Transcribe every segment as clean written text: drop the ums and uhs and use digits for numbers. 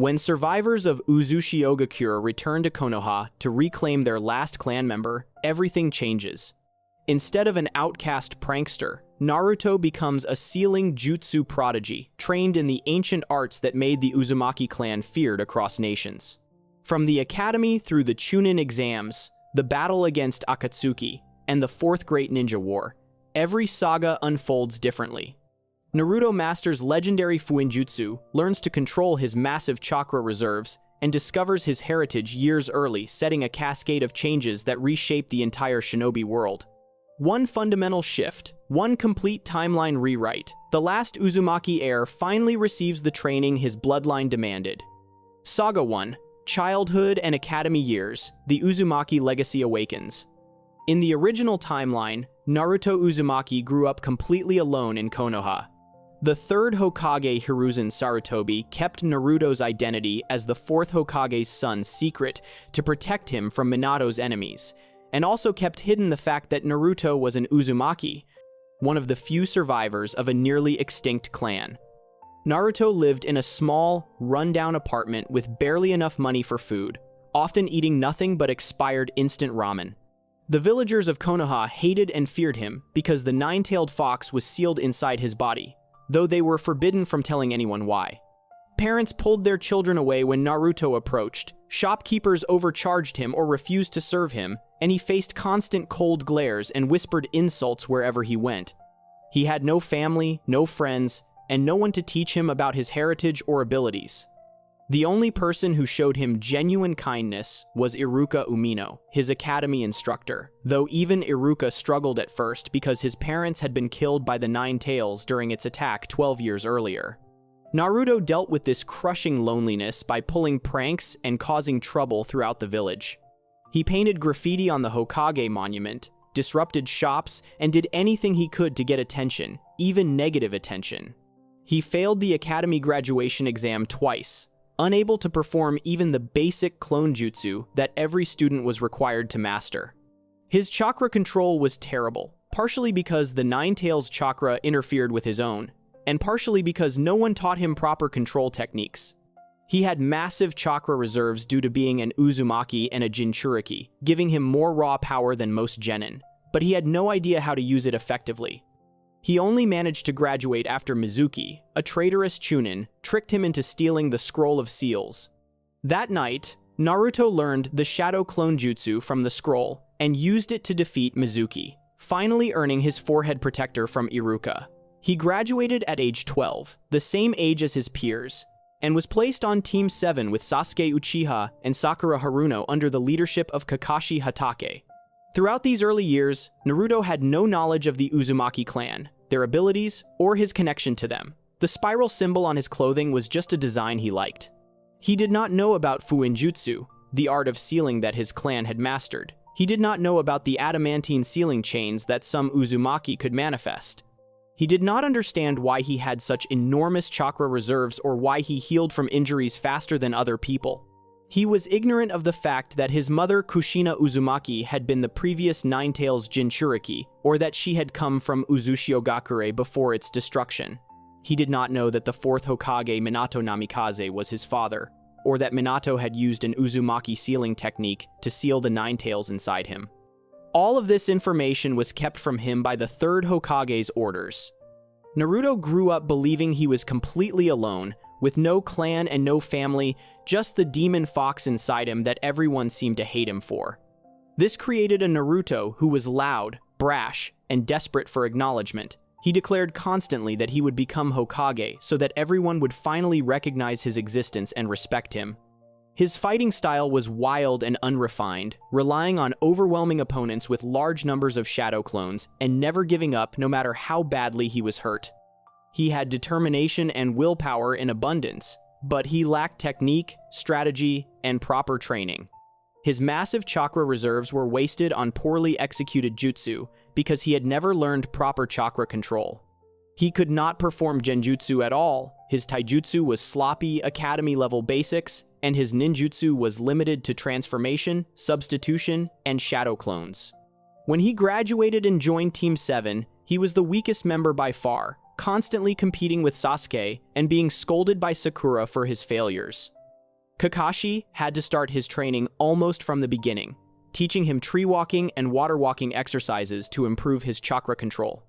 When survivors of Uzushiogakure return to Konoha to reclaim their last clan member, everything changes. Instead of an outcast prankster, Naruto becomes a sealing jutsu prodigy, trained in the ancient arts that made the Uzumaki clan feared across nations. From the academy through the Chunin exams, the battle against Akatsuki, and the Fourth Great Ninja War, every saga unfolds differently. Naruto masters legendary Fuinjutsu, learns to control his massive chakra reserves, and discovers his heritage years early, setting a cascade of changes that reshape the entire shinobi world. One fundamental shift, one complete timeline rewrite, the last Uzumaki heir finally receives the training his bloodline demanded. Saga 1. Childhood and Academy Years, the Uzumaki Legacy Awakens. In the original timeline, Naruto Uzumaki grew up completely alone in Konoha. The third Hokage Hiruzen Sarutobi kept Naruto's identity as the fourth Hokage's son secret to protect him from Minato's enemies, and also kept hidden the fact that Naruto was an Uzumaki, one of the few survivors of a nearly extinct clan. Naruto lived in a small, run-down apartment with barely enough money for food, often eating nothing but expired instant ramen. The villagers of Konoha hated and feared him because the nine-tailed fox was sealed inside his body, though they were forbidden from telling anyone why. Parents pulled their children away when Naruto approached, shopkeepers overcharged him or refused to serve him, and he faced constant cold glares and whispered insults wherever he went. He had no family, no friends, and no one to teach him about his heritage or abilities. The only person who showed him genuine kindness was Iruka Umino, his academy instructor, though even Iruka struggled at first because his parents had been killed by the Nine Tails during its attack 12 years earlier. Naruto dealt with this crushing loneliness by pulling pranks and causing trouble throughout the village. He painted graffiti on the Hokage monument, disrupted shops, and did anything he could to get attention, even negative attention. He failed the academy graduation exam twice, unable to perform even the basic clone jutsu that every student was required to master. His chakra control was terrible, partially because the Nine Tails chakra interfered with his own, and partially because no one taught him proper control techniques. He had massive chakra reserves due to being an Uzumaki and a Jinchuriki, giving him more raw power than most genin, but he had no idea how to use it effectively. He only managed to graduate after Mizuki, a traitorous Chunin, tricked him into stealing the Scroll of Seals. That night, Naruto learned the Shadow Clone Jutsu from the scroll and used it to defeat Mizuki, finally earning his forehead protector from Iruka. He graduated at age 12, the same age as his peers, and was placed on Team 7 with Sasuke Uchiha and Sakura Haruno under the leadership of Kakashi Hatake. Throughout these early years, Naruto had no knowledge of the Uzumaki clan, their abilities, or his connection to them. The spiral symbol on his clothing was just a design he liked. He did not know about Fuinjutsu, the art of sealing that his clan had mastered. He did not know about the adamantine sealing chains that some Uzumaki could manifest. He did not understand why he had such enormous chakra reserves or why he healed from injuries faster than other people. He was ignorant of the fact that his mother Kushina Uzumaki had been the previous Nine Tails Jinchuriki, or that she had come from Uzushiogakure before its destruction. He did not know that the fourth Hokage Minato Namikaze was his father, or that Minato had used an Uzumaki sealing technique to seal the Nine Tails inside him. All of this information was kept from him by the third Hokage's orders. Naruto grew up believing he was completely alone, with no clan and no family, just the demon fox inside him that everyone seemed to hate him for. This created a Naruto who was loud, brash, and desperate for acknowledgement. He declared constantly that he would become Hokage so that everyone would finally recognize his existence and respect him. His fighting style was wild and unrefined, relying on overwhelming opponents with large numbers of shadow clones and never giving up no matter how badly he was hurt. He had determination and willpower in abundance, but he lacked technique, strategy, and proper training. His massive chakra reserves were wasted on poorly executed jutsu because he had never learned proper chakra control. He could not perform genjutsu at all, his taijutsu was sloppy academy-level basics, and his ninjutsu was limited to transformation, substitution, and shadow clones. When he graduated and joined Team 7, he was the weakest member by far, constantly competing with Sasuke and being scolded by Sakura for his failures. Kakashi had to start his training almost from the beginning, teaching him tree walking and water walking exercises to improve his chakra control.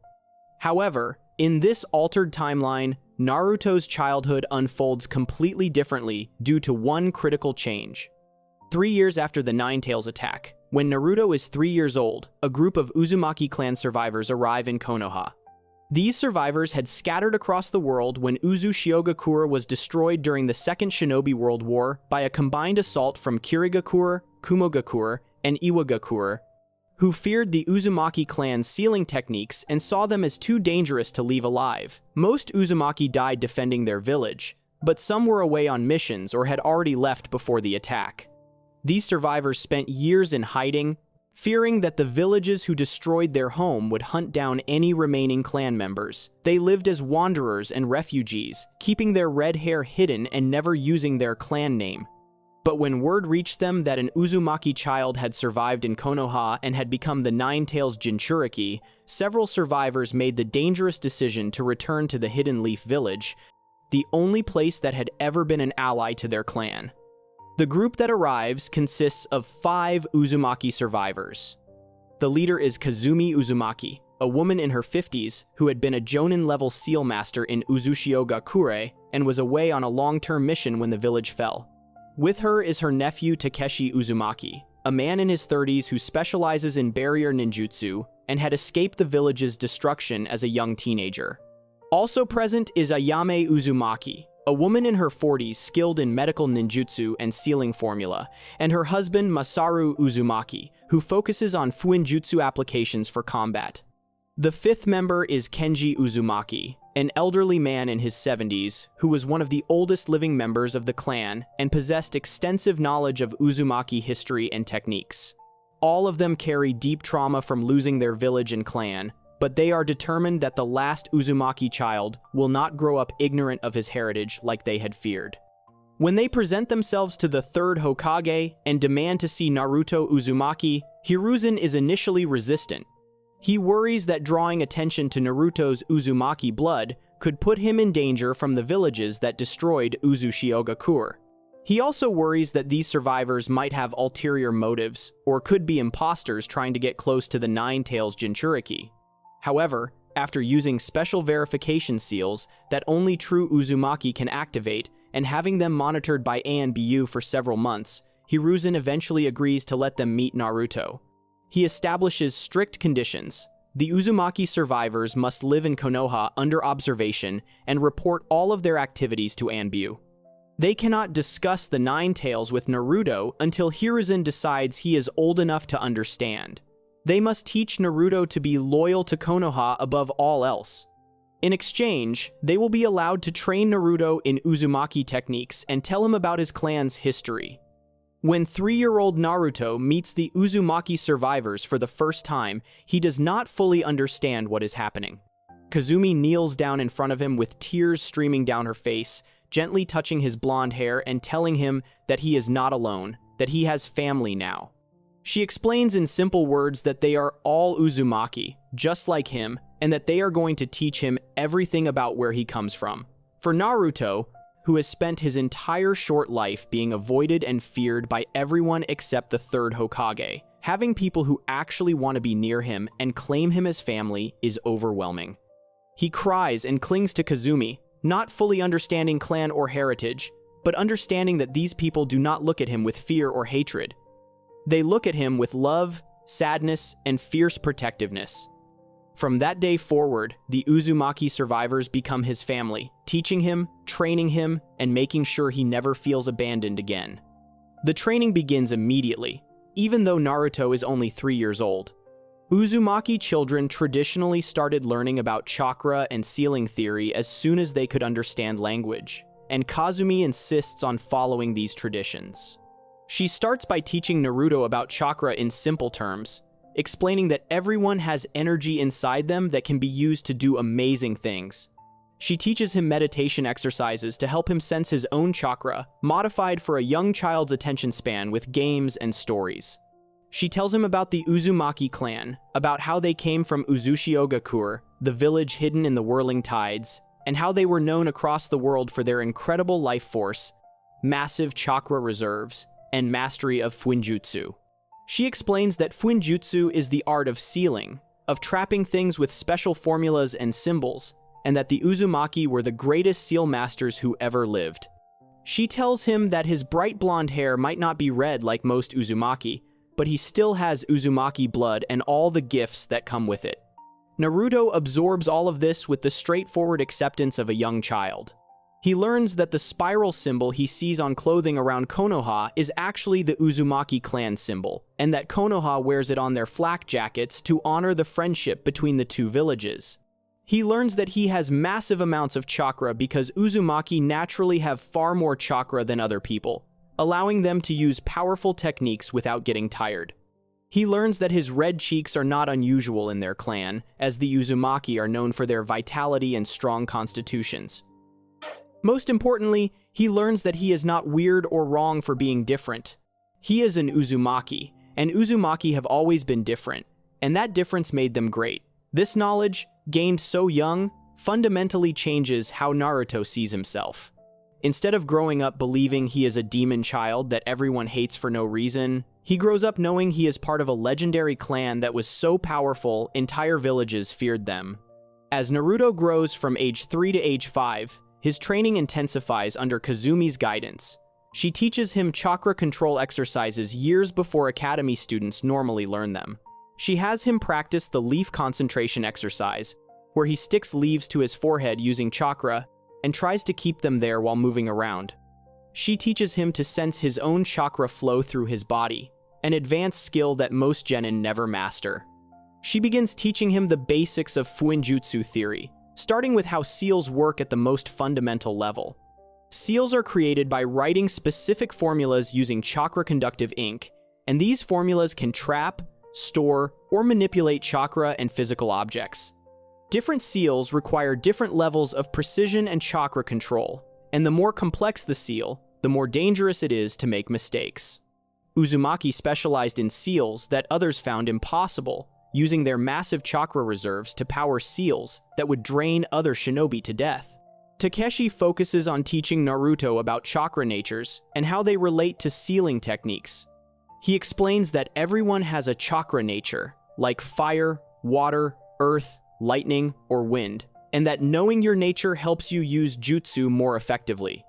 However, in this altered timeline, Naruto's childhood unfolds completely differently due to one critical change. 3 years after the Nine Tails attack, when Naruto is 3 years old, a group of Uzumaki clan survivors arrive in Konoha. These survivors had scattered across the world when Uzumaki was destroyed during the Second Shinobi World War by a combined assault from Kirigakure, Kumogakure, and Iwagakure, who feared the Uzumaki clan's sealing techniques and saw them as too dangerous to leave alive. Most Uzumaki died defending their village, but some were away on missions or had already left before the attack. These survivors spent years in hiding, fearing that the villages who destroyed their home would hunt down any remaining clan members. They lived as wanderers and refugees, keeping their red hair hidden and never using their clan name. But when word reached them that an Uzumaki child had survived in Konoha and had become the Nine Tails Jinchuriki, several survivors made the dangerous decision to return to the Hidden Leaf Village, the only place that had ever been an ally to their clan. The group that arrives consists of 5 Uzumaki survivors. The leader is Kazumi Uzumaki, a woman in her 50s who had been a Jonin-level seal master in Uzushiogakure and was away on a long-term mission when the village fell. With her is her nephew Takeshi Uzumaki, a man in his 30s who specializes in barrier ninjutsu and had escaped the village's destruction as a young teenager. Also present is Ayame Uzumaki, a woman in her 40s skilled in medical ninjutsu and sealing formula, and her husband Masaru Uzumaki, who focuses on fuinjutsu applications for combat. The 5th member is Kenji Uzumaki, an elderly man in his 70s who was one of the oldest living members of the clan and possessed extensive knowledge of Uzumaki history and techniques. All of them carry deep trauma from losing their village and clan, but they are determined that the last Uzumaki child will not grow up ignorant of his heritage like they had feared. When they present themselves to the 3rd Hokage and demand to see Naruto Uzumaki, Hiruzen is initially resistant. He worries that drawing attention to Naruto's Uzumaki blood could put him in danger from the villages that destroyed Uzushiogakure. He also worries that these survivors might have ulterior motives or could be imposters trying to get close to the Nine Tails Jinchuriki. However, after using special verification seals that only true Uzumaki can activate and having them monitored by ANBU for several months, Hiruzen eventually agrees to let them meet Naruto. He establishes strict conditions. The Uzumaki survivors must live in Konoha under observation and report all of their activities to ANBU. They cannot discuss the Nine Tails with Naruto until Hiruzen decides he is old enough to understand. They must teach Naruto to be loyal to Konoha above all else. In exchange, they will be allowed to train Naruto in Uzumaki techniques and tell him about his clan's history. When 3-year-old Naruto meets the Uzumaki survivors for the first time, he does not fully understand what is happening. Kazumi kneels down in front of him with tears streaming down her face, gently touching his blonde hair and telling him that he is not alone, that he has family now. She explains in simple words that they are all Uzumaki, just like him, and that they are going to teach him everything about where he comes from. For Naruto, who has spent his entire short life being avoided and feared by everyone except the 3rd Hokage, having people who actually want to be near him and claim him as family is overwhelming. He cries and clings to Kazumi, not fully understanding clan or heritage, but understanding that these people do not look at him with fear or hatred. They look at him with love, sadness, and fierce protectiveness. From that day forward, the Uzumaki survivors become his family, teaching him, training him, and making sure he never feels abandoned again. The training begins immediately, even though Naruto is only 3 years old. Uzumaki children traditionally started learning about chakra and sealing theory as soon as they could understand language, and Kazumi insists on following these traditions. She starts by teaching Naruto about chakra in simple terms, explaining that everyone has energy inside them that can be used to do amazing things. She teaches him meditation exercises to help him sense his own chakra, modified for a young child's attention span with games and stories. She tells him about the Uzumaki clan, about how they came from Uzushiogakure, the village hidden in the whirling tides, and how they were known across the world for their incredible life force, massive chakra reserves, and mastery of Fuinjutsu. She explains that Fuinjutsu is the art of sealing, of trapping things with special formulas and symbols, and that the Uzumaki were the greatest seal masters who ever lived. She tells him that his bright blonde hair might not be red like most Uzumaki, but he still has Uzumaki blood and all the gifts that come with it. Naruto absorbs all of this with the straightforward acceptance of a young child. He learns that the spiral symbol he sees on clothing around Konoha is actually the Uzumaki clan symbol, and that Konoha wears it on their flak jackets to honor the friendship between the two villages. He learns that he has massive amounts of chakra because Uzumaki naturally have far more chakra than other people, allowing them to use powerful techniques without getting tired. He learns that his red cheeks are not unusual in their clan, as the Uzumaki are known for their vitality and strong constitutions. Most importantly, he learns that he is not weird or wrong for being different. He is an Uzumaki, and Uzumaki have always been different, and that difference made them great. This knowledge, gained so young, fundamentally changes how Naruto sees himself. Instead of growing up believing he is a demon child that everyone hates for no reason, he grows up knowing he is part of a legendary clan that was so powerful, entire villages feared them. As Naruto grows from age 3 to age 5, his training intensifies under Kazumi's guidance. She teaches him chakra control exercises years before academy students normally learn them. She has him practice the leaf concentration exercise, where he sticks leaves to his forehead using chakra and tries to keep them there while moving around. She teaches him to sense his own chakra flow through his body, an advanced skill that most genin never master. She begins teaching him the basics of Fuinjutsu theory, starting with how seals work at the most fundamental level. Seals are created by writing specific formulas using chakra-conductive ink, and these formulas can trap, store, or manipulate chakra and physical objects. Different seals require different levels of precision and chakra control, and the more complex the seal, the more dangerous it is to make mistakes. Uzumaki specialized in seals that others found impossible, using their massive chakra reserves to power seals that would drain other shinobi to death. Takeshi focuses on teaching Naruto about chakra natures and how they relate to sealing techniques. He explains that everyone has a chakra nature, like fire, water, earth, lightning, or wind, and that knowing your nature helps you use jutsu more effectively.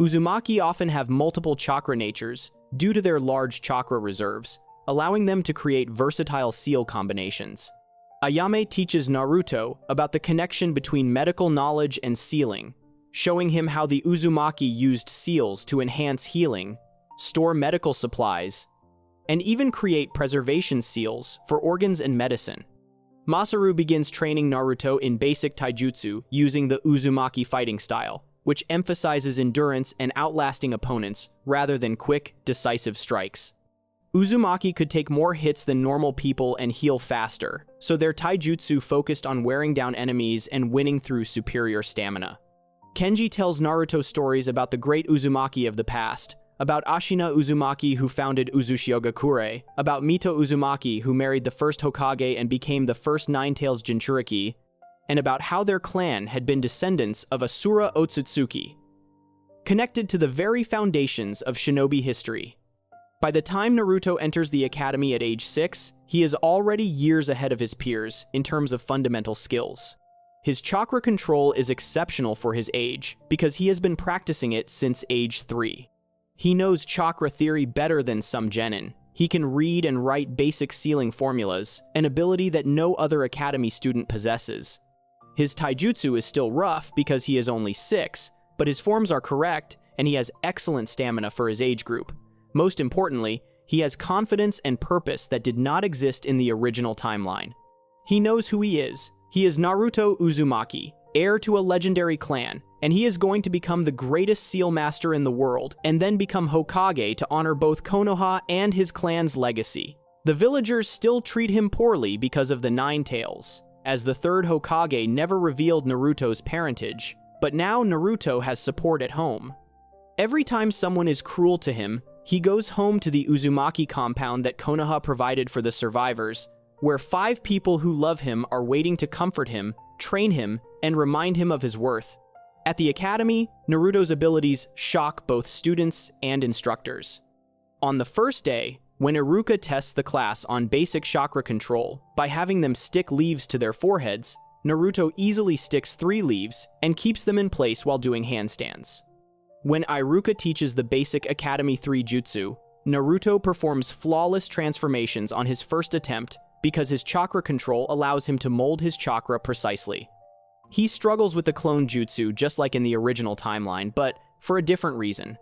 Uzumaki often have multiple chakra natures due to their large chakra reserves, allowing them to create versatile seal combinations. Ayame teaches Naruto about the connection between medical knowledge and sealing, showing him how the Uzumaki used seals to enhance healing, store medical supplies, and even create preservation seals for organs and medicine. Masaru begins training Naruto in basic taijutsu using the Uzumaki fighting style, which emphasizes endurance and outlasting opponents rather than quick, decisive strikes. Uzumaki could take more hits than normal people and heal faster, so their taijutsu focused on wearing down enemies and winning through superior stamina. Kenji tells Naruto stories about the great Uzumaki of the past, about Ashina Uzumaki who founded Uzushiogakure, about Mito Uzumaki who married the first Hokage and became the first Nine-Tails Jinchuriki, and about how their clan had been descendants of Asura Otsutsuki, connected to the very foundations of shinobi history. By the time Naruto enters the academy at age 6, he is already years ahead of his peers in terms of fundamental skills. His chakra control is exceptional for his age because he has been practicing it since age 3. He knows chakra theory better than some genin. He can read and write basic sealing formulas, an ability that no other academy student possesses. His taijutsu is still rough because he is only 6, but his forms are correct and he has excellent stamina for his age group. Most importantly, he has confidence and purpose that did not exist in the original timeline. He knows who he is. He is Naruto Uzumaki, heir to a legendary clan, and he is going to become the greatest seal master in the world, and then become Hokage to honor both Konoha and his clan's legacy. The villagers still treat him poorly because of the Nine-Tails, as the third Hokage never revealed Naruto's parentage, but now Naruto has support at home. Every time someone is cruel to him, he goes home to the Uzumaki compound that Konoha provided for the survivors, where 5 people who love him are waiting to comfort him, train him, and remind him of his worth. At the academy, Naruto's abilities shock both students and instructors. On the first day, when Iruka tests the class on basic chakra control by having them stick leaves to their foreheads, Naruto easily sticks 3 leaves and keeps them in place while doing handstands. When Iruka teaches the basic Academy 3 jutsu, Naruto performs flawless transformations on his first attempt because his chakra control allows him to mold his chakra precisely. He struggles with the clone jutsu just like in the original timeline, but for a different reason.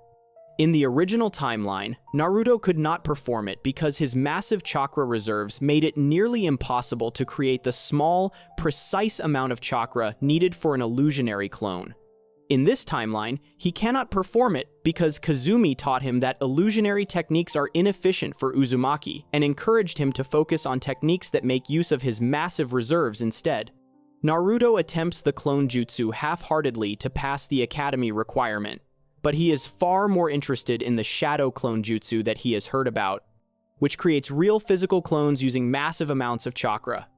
In the original timeline, Naruto could not perform it because his massive chakra reserves made it nearly impossible to create the small, precise amount of chakra needed for an illusionary clone. In this timeline, he cannot perform it because Kazumi taught him that illusionary techniques are inefficient for Uzumaki and encouraged him to focus on techniques that make use of his massive reserves instead. Naruto attempts the clone jutsu half-heartedly to pass the academy requirement, but he is far more interested in the shadow clone jutsu that he has heard about, which creates real physical clones using massive amounts of chakra.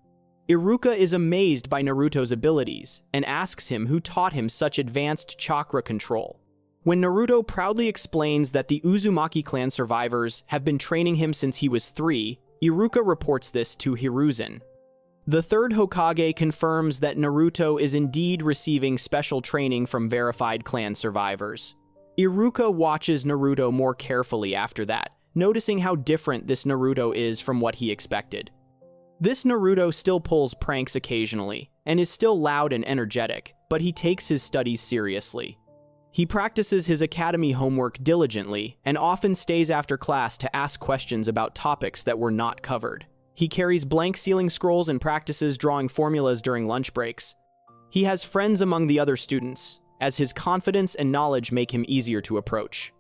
Iruka is amazed by Naruto's abilities and asks him who taught him such advanced chakra control. When Naruto proudly explains that the Uzumaki clan survivors have been training him since he was 3, Iruka reports this to Hiruzen. The third Hokage confirms that Naruto is indeed receiving special training from verified clan survivors. Iruka watches Naruto more carefully after that, noticing how different this Naruto is from what he expected. This Naruto still pulls pranks occasionally, and is still loud and energetic, but he takes his studies seriously. He practices his academy homework diligently, and often stays after class to ask questions about topics that were not covered. He carries blank ceiling scrolls and practices drawing formulas during lunch breaks. He has friends among the other students, as his confidence and knowledge make him easier to approach.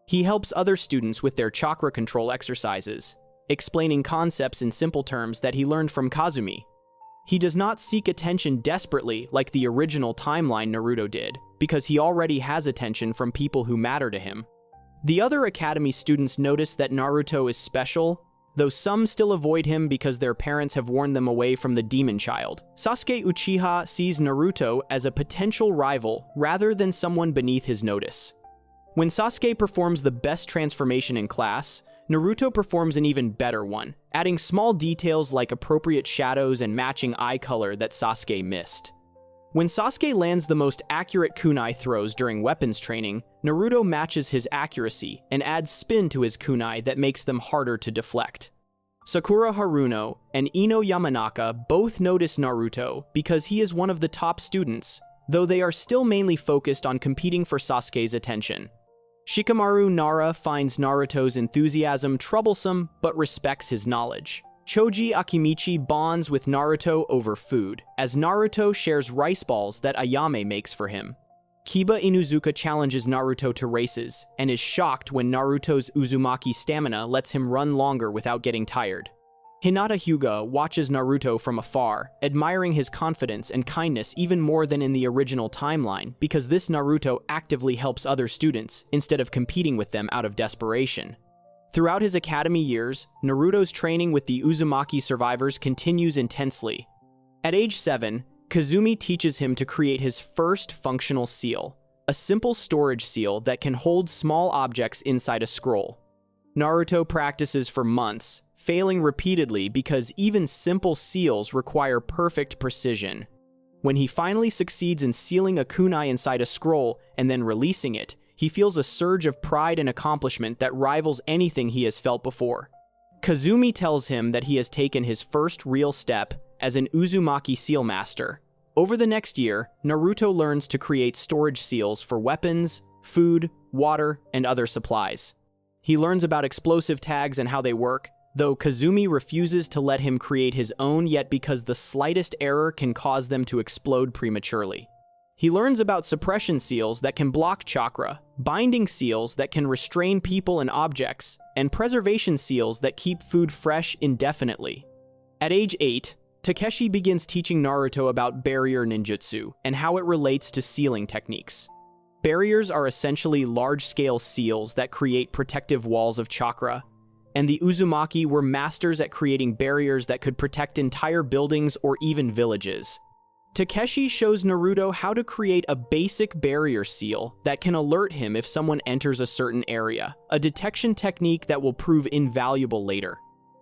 He helps other students with their chakra control exercises, explaining concepts in simple terms that he learned from Kazumi. He does not seek attention desperately like the original timeline Naruto did, because he already has attention from people who matter to him. The other academy students notice that Naruto is special, though some still avoid him because their parents have warned them away from the demon child. Sasuke Uchiha sees Naruto as a potential rival rather than someone beneath his notice. When Sasuke performs the best transformation in class, Naruto performs an even better one, adding small details like appropriate shadows and matching eye color that Sasuke missed. When Sasuke lands the most accurate kunai throws during weapons training, Naruto matches his accuracy and adds spin to his kunai that makes them harder to deflect. Sakura Haruno and Ino Yamanaka both notice Naruto because he is one of the top students, though they are still mainly focused on competing for Sasuke's attention. Shikamaru Nara finds Naruto's enthusiasm troublesome but respects his knowledge. Choji Akimichi bonds with Naruto over food, as Naruto shares rice balls that Ayame makes for him. Kiba Inuzuka challenges Naruto to races, and is shocked when Naruto's Uzumaki stamina lets him run longer without getting tired. Hinata Hyuga watches Naruto from afar, admiring his confidence and kindness even more than in the original timeline, because this Naruto actively helps other students instead of competing with them out of desperation. Throughout his academy years, Naruto's training with the Uzumaki survivors continues intensely. At age 7, Kazumi teaches him to create his first functional seal, a simple storage seal that can hold small objects inside a scroll. Naruto practices for months, failing repeatedly because even simple seals require perfect precision. When he finally succeeds in sealing a kunai inside a scroll and then releasing it, he feels a surge of pride and accomplishment that rivals anything he has felt before. Kazumi tells him that he has taken his first real step as an Uzumaki seal master. Over the next year, Naruto learns to create storage seals for weapons, food, water, and other supplies. He learns about explosive tags and how they work, though Kazumi refuses to let him create his own yet because the slightest error can cause them to explode prematurely. He learns about suppression seals that can block chakra, binding seals that can restrain people and objects, and preservation seals that keep food fresh indefinitely. At age 8, Takeshi begins teaching Naruto about barrier ninjutsu and how it relates to sealing techniques. Barriers are essentially large-scale seals that create protective walls of chakra, and the Uzumaki were masters at creating barriers that could protect entire buildings or even villages. Takeshi shows Naruto how to create a basic barrier seal that can alert him if someone enters a certain area, a detection technique that will prove invaluable later.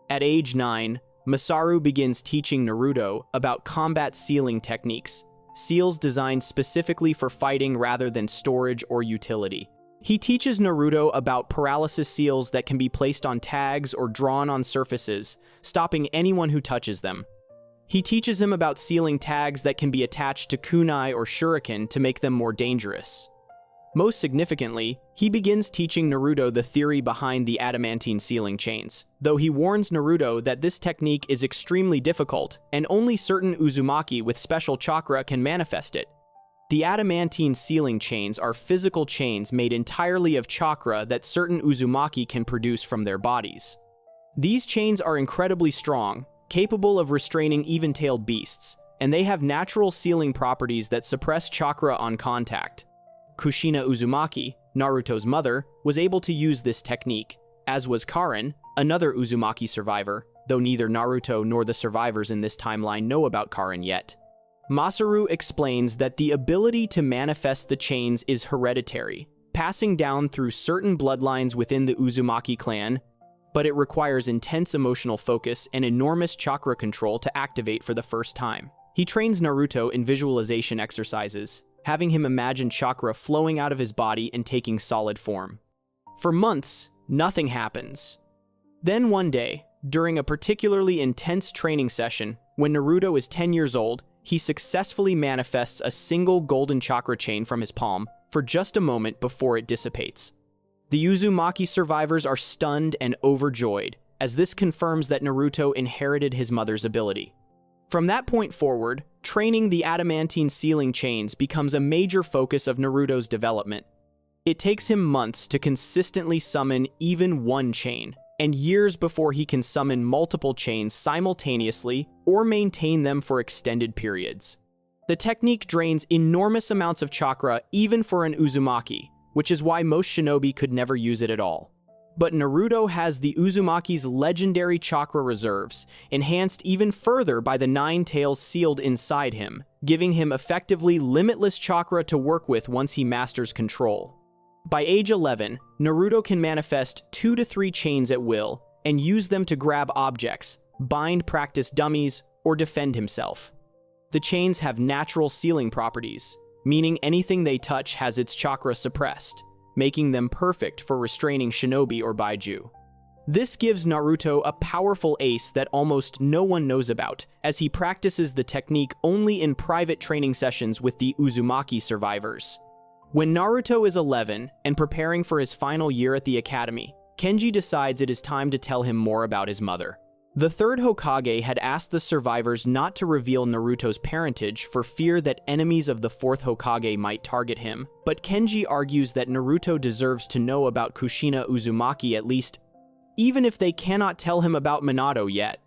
At age 9, Masaru begins teaching Naruto about combat sealing techniques, seals designed specifically for fighting rather than storage or utility. He teaches Naruto about paralysis seals that can be placed on tags or drawn on surfaces, stopping anyone who touches them. He teaches him about sealing tags that can be attached to kunai or shuriken to make them more dangerous. Most significantly, he begins teaching Naruto the theory behind the adamantine sealing chains, though he warns Naruto that this technique is extremely difficult and only certain Uzumaki with special chakra can manifest it. The adamantine sealing chains are physical chains made entirely of chakra that certain Uzumaki can produce from their bodies. These chains are incredibly strong, capable of restraining even-tailed beasts, and they have natural sealing properties that suppress chakra on contact. Kushina Uzumaki, Naruto's mother, was able to use this technique, as was Karin, another Uzumaki survivor, though neither Naruto nor the survivors in this timeline know about Karin yet. Masaru explains that the ability to manifest the chains is hereditary, passing down through certain bloodlines within the Uzumaki clan, but it requires intense emotional focus and enormous chakra control to activate for the first time. He trains Naruto in visualization exercises, having him imagine chakra flowing out of his body and taking solid form. For months, nothing happens. Then one day, during a particularly intense training session, when Naruto is 10 years old, he successfully manifests a single golden chakra chain from his palm for just a moment before it dissipates. The Uzumaki survivors are stunned and overjoyed, as this confirms that Naruto inherited his mother's ability. From that point forward, training the adamantine sealing chains becomes a major focus of Naruto's development. It takes him months to consistently summon even one chain, and years before he can summon multiple chains simultaneously or maintain them for extended periods. The technique drains enormous amounts of chakra even for an Uzumaki, which is why most shinobi could never use it at all. But Naruto has the Uzumaki's legendary chakra reserves, enhanced even further by the 9 tails sealed inside him, giving him effectively limitless chakra to work with once he masters control. By age 11, Naruto can manifest 2 to 3 chains at will and use them to grab objects, bind practice dummies, or defend himself. The chains have natural sealing properties, meaning anything they touch has its chakra suppressed, making them perfect for restraining shinobi or baiju. This gives Naruto a powerful ace that almost no one knows about, as he practices the technique only in private training sessions with the Uzumaki survivors. When Naruto is 11 and preparing for his final year at the academy, Kenji decides it is time to tell him more about his mother. The third Hokage had asked the survivors not to reveal Naruto's parentage for fear that enemies of the fourth Hokage might target him, but Kenji argues that Naruto deserves to know about Kushina Uzumaki at least, even if they cannot tell him about Minato yet.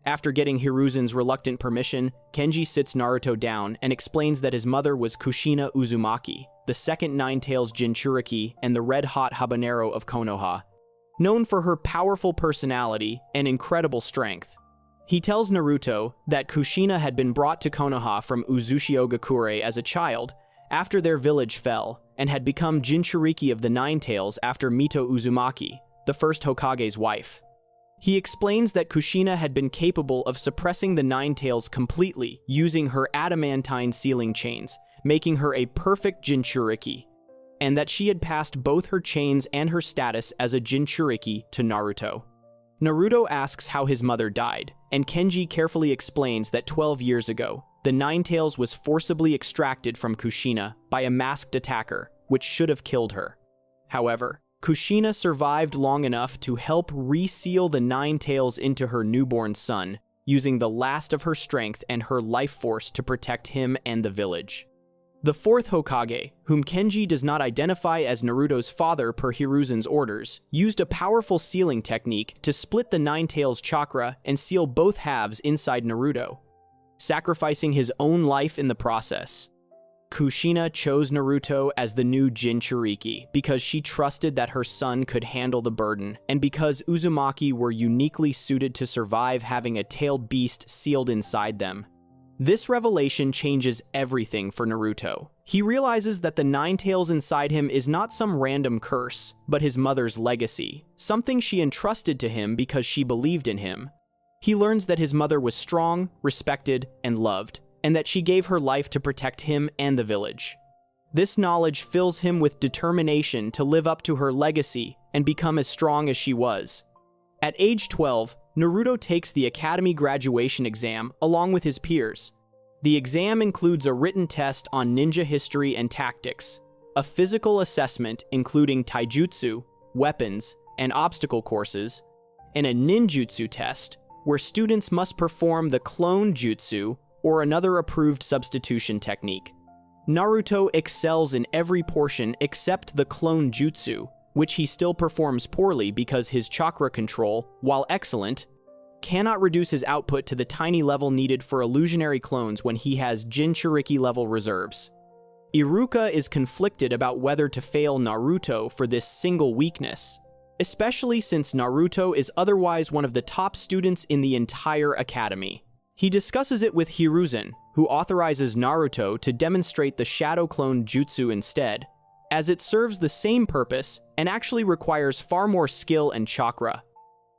After getting Hiruzen's reluctant permission, Kenji sits Naruto down and explains that his mother was Kushina Uzumaki, the second Nine Tails Jinchuriki and the red-hot habanero of Konoha, known for her powerful personality and incredible strength. He tells Naruto that Kushina had been brought to Konoha from Uzushiogakure as a child after their village fell and had become Jinchuriki of the Nine Tails after Mito Uzumaki, the first Hokage's wife. He explains that Kushina had been capable of suppressing the Nine Tails completely using her adamantine sealing chains, making her a perfect Jinchuriki, and that she had passed both her chains and her status as a Jinchuriki to Naruto. Naruto asks how his mother died, and Kenji carefully explains that 12 years ago, the Nine Tails was forcibly extracted from Kushina by a masked attacker, which should have killed her. However, Kushina survived long enough to help reseal the Nine Tails into her newborn son, using the last of her strength and her life force to protect him and the village. The fourth Hokage, whom Kenji does not identify as Naruto's father per Hiruzen's orders, used a powerful sealing technique to split the Nine Tails chakra and seal both halves inside Naruto, sacrificing his own life in the process. Kushina chose Naruto as the new Jinchuriki because she trusted that her son could handle the burden, and because Uzumaki were uniquely suited to survive having a tailed beast sealed inside them. This revelation changes everything for Naruto. He realizes that the nine tails inside him is not some random curse, but his mother's legacy, something she entrusted to him because she believed in him. He learns that his mother was strong, respected, and loved, and that she gave her life to protect him and the village. This knowledge fills him with determination to live up to her legacy and become as strong as she was. At age 12, Naruto takes the academy graduation exam along with his peers. The exam includes a written test on ninja history and tactics, a physical assessment including taijutsu, weapons, and obstacle courses, and a ninjutsu test where students must perform the clone jutsu or another approved substitution technique. Naruto excels in every portion except the clone jutsu, which he still performs poorly because his chakra control, while excellent, cannot reduce his output to the tiny level needed for illusionary clones when he has Jinchuriki level reserves. Iruka is conflicted about whether to fail Naruto for this single weakness, especially since Naruto is otherwise one of the top students in the entire academy. He discusses it with Hiruzen, who authorizes Naruto to demonstrate the Shadow Clone Jutsu instead, as it serves the same purpose and actually requires far more skill and chakra.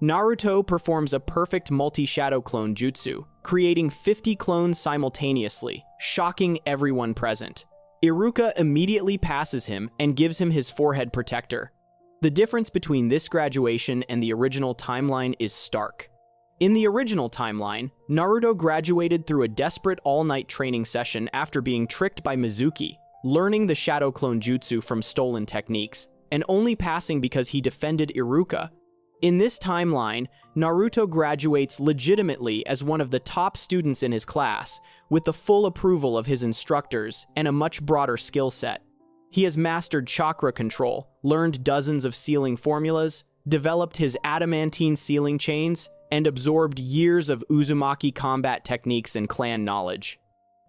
Naruto performs a perfect multi-Shadow Clone Jutsu, creating 50 clones simultaneously, shocking everyone present. Iruka immediately passes him and gives him his forehead protector. The difference between this graduation and the original timeline is stark. In the original timeline, Naruto graduated through a desperate all-night training session after being tricked by Mizuki, learning the Shadow Clone Jutsu from stolen techniques, and only passing because he defended Iruka. In this timeline, Naruto graduates legitimately as one of the top students in his class, with the full approval of his instructors and a much broader skill set. He has mastered chakra control, learned dozens of sealing formulas, developed his adamantine sealing chains, and absorbed years of Uzumaki combat techniques and clan knowledge.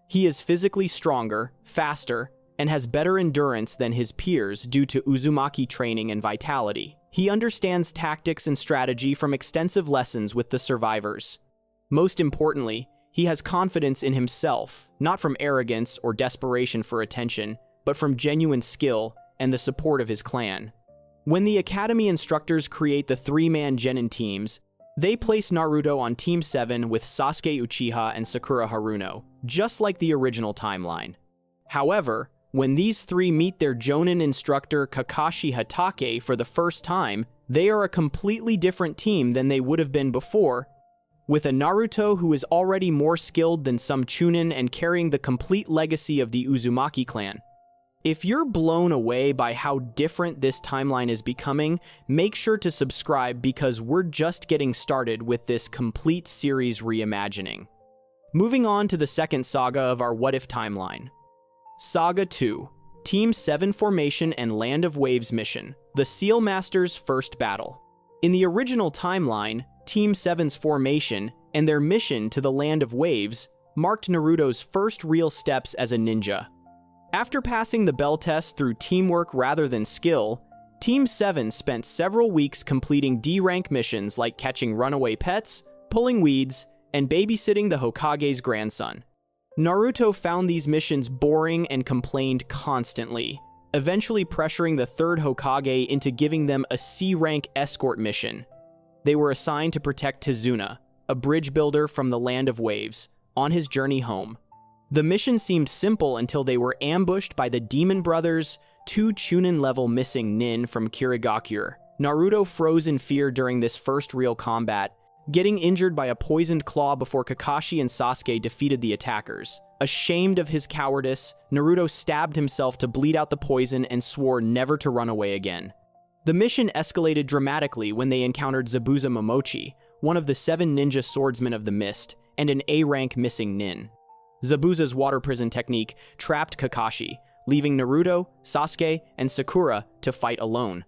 He is physically stronger, faster, and has better endurance than his peers due to Uzumaki training and vitality. He understands tactics and strategy from extensive lessons with the survivors. Most importantly, he has confidence in himself, not from arrogance or desperation for attention, but from genuine skill and the support of his clan. When the academy instructors create the three-man genin teams, they place Naruto on Team 7 with Sasuke Uchiha and Sakura Haruno, just like the original timeline. However, when these three meet their Jonin instructor Kakashi Hatake for the first time, they are a completely different team than they would have been before, with a Naruto who is already more skilled than some Chunin and carrying the complete legacy of the Uzumaki clan. If you're blown away by how different this timeline is becoming, make sure to subscribe because we're just getting started with this complete series reimagining. Moving on to the second saga of our What If timeline. Saga 2, Team 7 Formation and Land of Waves Mission, the Seal Master's First Battle. In the original timeline, Team 7's formation and their mission to the Land of Waves marked Naruto's first real steps as a ninja. After passing the bell test through teamwork rather than skill, Team 7 spent several weeks completing D-rank missions like catching runaway pets, pulling weeds, and babysitting the Hokage's grandson. Naruto found these missions boring and complained constantly, eventually pressuring the third Hokage into giving them a C-rank escort mission. They were assigned to protect Tizuna, a bridge builder from the Land of Waves, on his journey home. The mission seemed simple until they were ambushed by the Demon Brothers, two Chunin-level missing nin from Kirigakure. Naruto froze in fear during this first real combat, getting injured by a poisoned claw before Kakashi and Sasuke defeated the attackers. Ashamed of his cowardice, Naruto stabbed himself to bleed out the poison and swore never to run away again. The mission escalated dramatically when they encountered Zabuza Momochi, one of the 7 ninja swordsmen of the mist, and an A-rank missing nin. Zabuza's water prison technique trapped Kakashi, leaving Naruto, Sasuke, and Sakura to fight alone.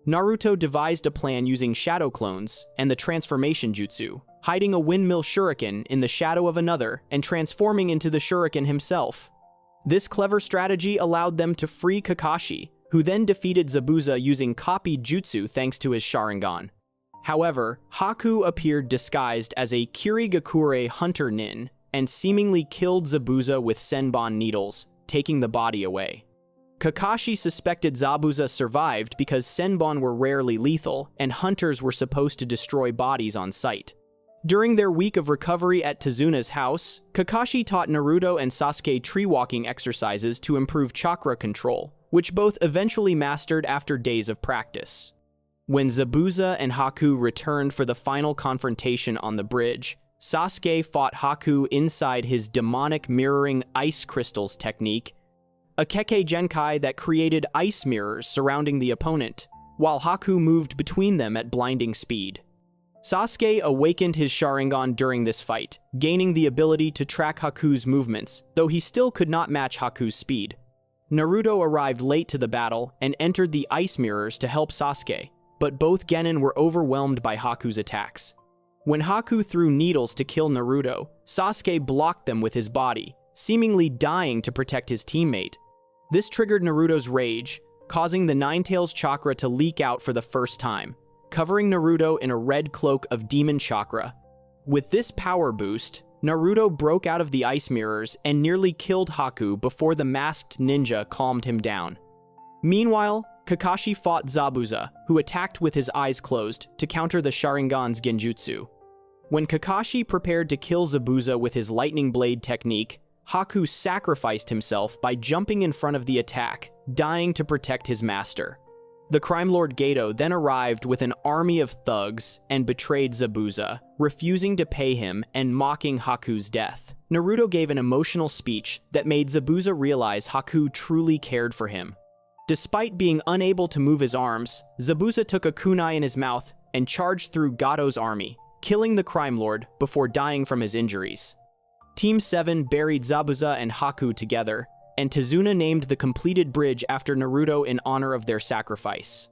Naruto devised a plan using shadow clones and the transformation jutsu, hiding a windmill shuriken in the shadow of another and transforming into the shuriken himself. This clever strategy allowed them to free Kakashi, who then defeated Zabuza using copied jutsu thanks to his Sharingan. However, Haku appeared disguised as a Kirigakure hunter nin, and seemingly killed Zabuza with Senbon needles, taking the body away. Kakashi suspected Zabuza survived because Senbon were rarely lethal, and hunters were supposed to destroy bodies on sight. During their week of recovery at Tezuna's house, Kakashi taught Naruto and Sasuke tree-walking exercises to improve chakra control, which both eventually mastered after days of practice. When Zabuza and Haku returned for the final confrontation on the bridge, Sasuke fought Haku inside his demonic mirroring ice crystals technique, a Kekkei Genkai that created ice mirrors surrounding the opponent, while Haku moved between them at blinding speed. Sasuke awakened his Sharingan during this fight, gaining the ability to track Haku's movements, though he still could not match Haku's speed. Naruto arrived late to the battle and entered the ice mirrors to help Sasuke, but both genin were overwhelmed by Haku's attacks. When Haku threw needles to kill Naruto, Sasuke blocked them with his body, seemingly dying to protect his teammate. This triggered Naruto's rage, causing the Ninetales chakra to leak out for the first time, covering Naruto in a red cloak of demon chakra. With this power boost, Naruto broke out of the ice mirrors and nearly killed Haku before the masked ninja calmed him down. Meanwhile, Kakashi fought Zabuza, who attacked with his eyes closed to counter the Sharingan's genjutsu. When Kakashi prepared to kill Zabuza with his lightning blade technique, Haku sacrificed himself by jumping in front of the attack, dying to protect his master. The crime lord Geto then arrived with an army of thugs and betrayed Zabuza, refusing to pay him and mocking Haku's death. Naruto gave an emotional speech that made Zabuza realize Haku truly cared for him. Despite being unable to move his arms, Zabuza took a kunai in his mouth and charged through Gato's army, killing the crime lord before dying from his injuries. Team 7 buried Zabuza and Haku together, and Tezuna named the completed bridge after Naruto in honor of their sacrifice.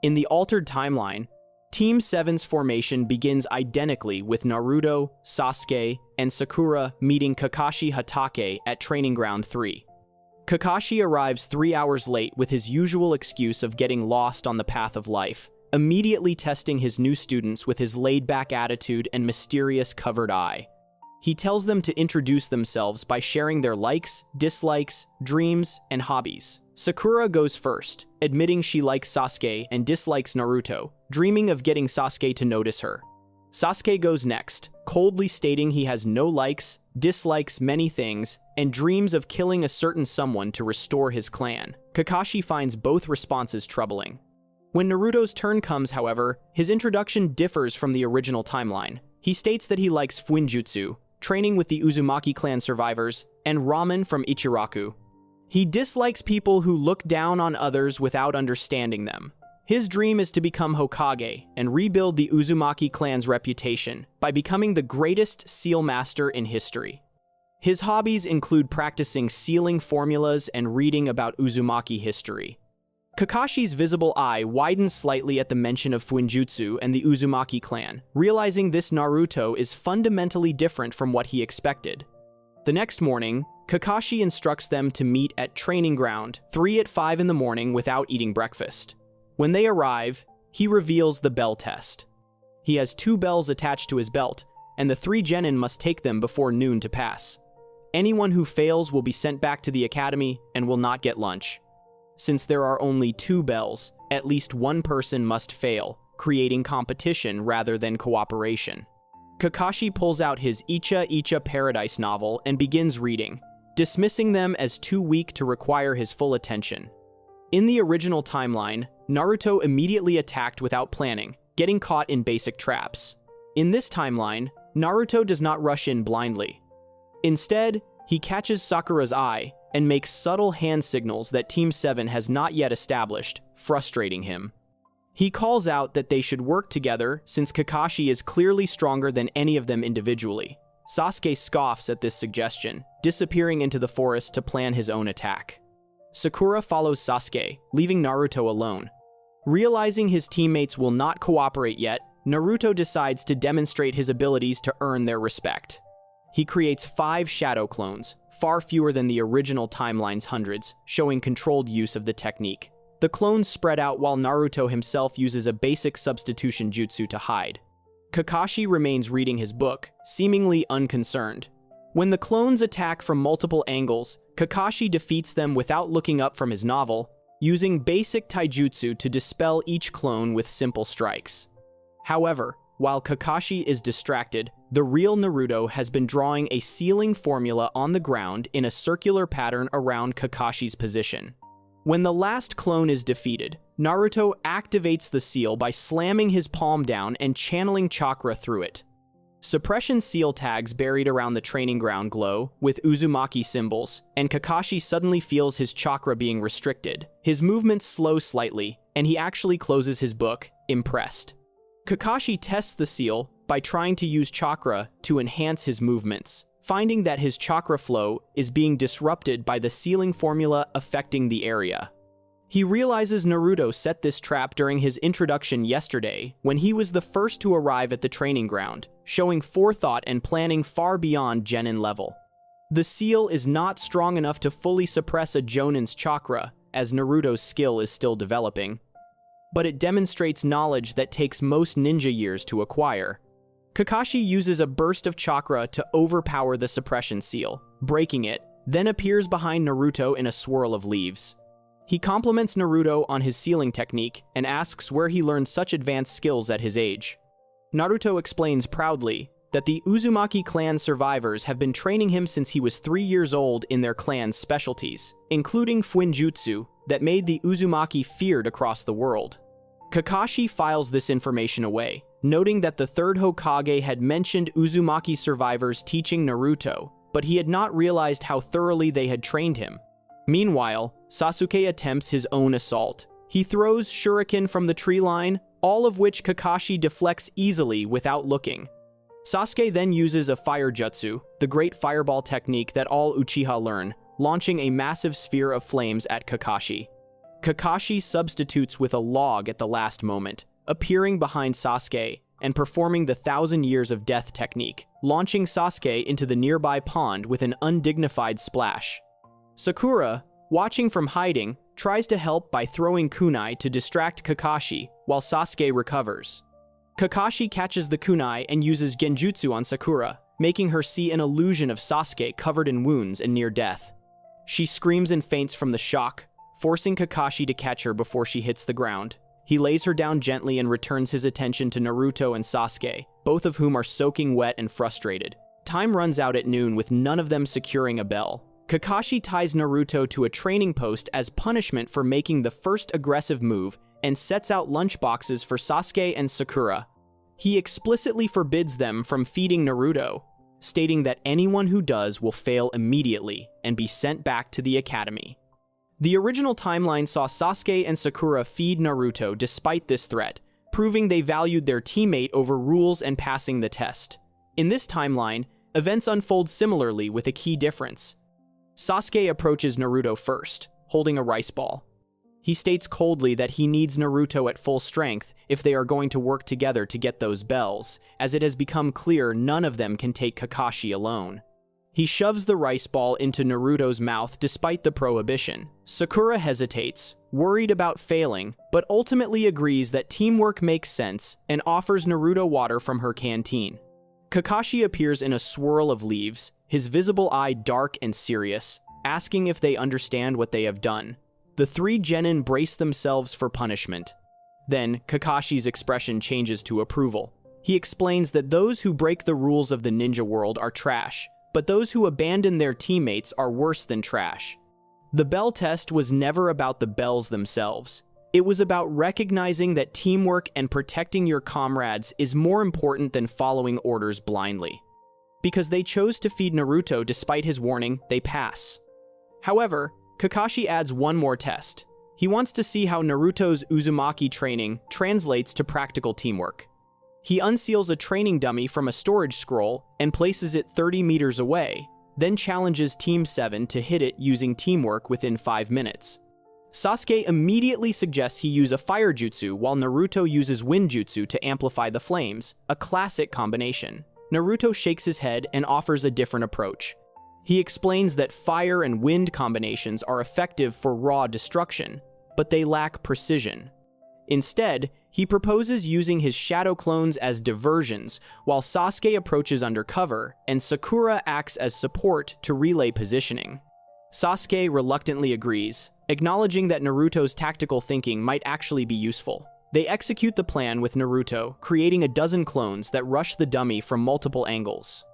In the altered timeline, Team 7's formation begins identically with Naruto, Sasuke, and Sakura meeting Kakashi Hatake at Training Ground 3. Kakashi arrives 3 hours late with his usual excuse of getting lost on the path of life, immediately testing his new students with his laid-back attitude and mysterious covered eye. He tells them to introduce themselves by sharing their likes, dislikes, dreams, and hobbies. Sakura goes first, admitting she likes Sasuke and dislikes Naruto, dreaming of getting Sasuke to notice her. Sasuke goes next, coldly stating he has no likes, dislikes many things, and dreams of killing a certain someone to restore his clan. Kakashi finds both responses troubling. When Naruto's turn comes, however, his introduction differs from the original timeline. He states that he likes Fuinjutsu, training with the Uzumaki clan survivors, and ramen from Ichiraku. He dislikes people who look down on others without understanding them. His dream is to become Hokage and rebuild the Uzumaki clan's reputation by becoming the greatest seal master in history. His hobbies include practicing sealing formulas and reading about Uzumaki history. Kakashi's visible eye widens slightly at the mention of Fuinjutsu and the Uzumaki clan, realizing this Naruto is fundamentally different from what he expected. The next morning, Kakashi instructs them to meet at Training Ground 3 at 5 in the morning without eating breakfast. When they arrive, he reveals the bell test. He has 2 bells attached to his belt, and the 3 genin must take them before noon to pass. Anyone who fails will be sent back to the academy and will not get lunch. Since there are only 2 bells, at least one person must fail, creating competition rather than cooperation. Kakashi pulls out his Icha Icha Paradise novel and begins reading, dismissing them as too weak to require his full attention. In the original timeline, Naruto immediately attacked without planning, getting caught in basic traps. In this timeline, Naruto does not rush in blindly. Instead, he catches Sakura's eye and makes subtle hand signals that Team 7 has not yet established, frustrating him. He calls out that they should work together since Kakashi is clearly stronger than any of them individually. Sasuke scoffs at this suggestion, disappearing into the forest to plan his own attack. Sakura follows Sasuke, leaving Naruto alone. Realizing his teammates will not cooperate yet, Naruto decides to demonstrate his abilities to earn their respect. He creates 5 shadow clones, far fewer than the original timeline's hundreds, showing controlled use of the technique. The clones spread out while Naruto himself uses a basic substitution jutsu to hide. Kakashi remains reading his book, seemingly unconcerned. When the clones attack from multiple angles, Kakashi defeats them without looking up from his novel, using basic taijutsu to dispel each clone with simple strikes. However, while Kakashi is distracted, the real Naruto has been drawing a sealing formula on the ground in a circular pattern around Kakashi's position. When the last clone is defeated, Naruto activates the seal by slamming his palm down and channeling chakra through it. Suppression seal tags buried around the training ground glow with Uzumaki symbols, and Kakashi suddenly feels his chakra being restricted. His movements slow slightly, and he actually closes his book, impressed. Kakashi tests the seal by trying to use chakra to enhance his movements, finding that his chakra flow is being disrupted by the sealing formula affecting the area. He realizes Naruto set this trap during his introduction yesterday when he was the first to arrive at the training ground, showing forethought and planning far beyond Genin level. The seal is not strong enough to fully suppress a Jonin's chakra, as Naruto's skill is still developing, but it demonstrates knowledge that takes most ninja years to acquire. Kakashi uses a burst of chakra to overpower the suppression seal, breaking it, then appears behind Naruto in a swirl of leaves. He compliments Naruto on his sealing technique and asks where he learned such advanced skills at his age. Naruto explains proudly that the Uzumaki clan survivors have been training him since he was 3 years old in their clan's specialties, including Fuinjutsu that made the Uzumaki feared across the world. Kakashi files this information away, noting that the third Hokage had mentioned Uzumaki survivors teaching Naruto, but he had not realized how thoroughly they had trained him. Meanwhile, Sasuke attempts his own assault. He throws shuriken from the tree line, all of which Kakashi deflects easily without looking. Sasuke then uses a fire jutsu, the great fireball technique that all Uchiha learn, launching a massive sphere of flames at Kakashi. Kakashi substitutes with a log at the last moment, appearing behind Sasuke and performing the 1,000 Years of Death technique, launching Sasuke into the nearby pond with an undignified splash. Sakura, watching from hiding, tries to help by throwing kunai to distract Kakashi while Sasuke recovers. Kakashi catches the kunai and uses genjutsu on Sakura, making her see an illusion of Sasuke covered in wounds and near death. She screams and faints from the shock, forcing Kakashi to catch her before she hits the ground. He lays her down gently and returns his attention to Naruto and Sasuke, both of whom are soaking wet and frustrated. Time runs out at noon with none of them securing a bell. Kakashi ties Naruto to a training post as punishment for making the first aggressive move and sets out lunchboxes for Sasuke and Sakura. He explicitly forbids them from feeding Naruto, stating that anyone who does will fail immediately and be sent back to the academy. The original timeline saw Sasuke and Sakura feed Naruto despite this threat, proving they valued their teammate over rules and passing the test. In this timeline, events unfold similarly with a key difference. Sasuke approaches Naruto first, holding a rice ball. He states coldly that he needs Naruto at full strength if they are going to work together to get those bells, as it has become clear none of them can take Kakashi alone. He shoves the rice ball into Naruto's mouth despite the prohibition. Sakura hesitates, worried about failing, but ultimately agrees that teamwork makes sense and offers Naruto water from her canteen. Kakashi appears in a swirl of leaves, his visible eye dark and serious, asking if they understand what they have done. The 3 genin brace themselves for punishment. Then, Kakashi's expression changes to approval. He explains that those who break the rules of the ninja world are trash, but those who abandon their teammates are worse than trash. The bell test was never about the bells themselves. It was about recognizing that teamwork and protecting your comrades is more important than following orders blindly. Because they chose to feed Naruto despite his warning, they pass. However, Kakashi adds one more test. He wants to see how Naruto's Uzumaki training translates to practical teamwork. He unseals a training dummy from a storage scroll and places it 30 meters away, then challenges Team 7 to hit it using teamwork within 5 minutes. Sasuke immediately suggests he use a fire jutsu while Naruto uses wind jutsu to amplify the flames, a classic combination. Naruto shakes his head and offers a different approach. He explains that fire and wind combinations are effective for raw destruction, but they lack precision. Instead, he proposes using his shadow clones as diversions, while Sasuke approaches undercover, and Sakura acts as support to relay positioning. Sasuke reluctantly agrees, acknowledging that Naruto's tactical thinking might actually be useful. They execute the plan with Naruto, creating a dozen clones that rush the dummy from multiple angles.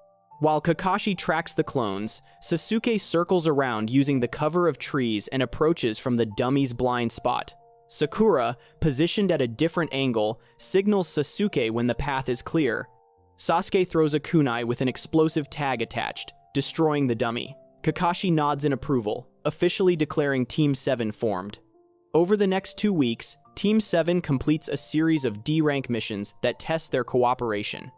While Kakashi tracks the clones, Sasuke circles around using the cover of trees and approaches from the dummy's blind spot. Sakura, positioned at a different angle, signals Sasuke when the path is clear. Sasuke throws a kunai with an explosive tag attached, destroying the dummy. Kakashi nods in approval, officially declaring Team 7 formed. Over the next 2 weeks, Team 7 completes a series of D-rank missions that test their cooperation.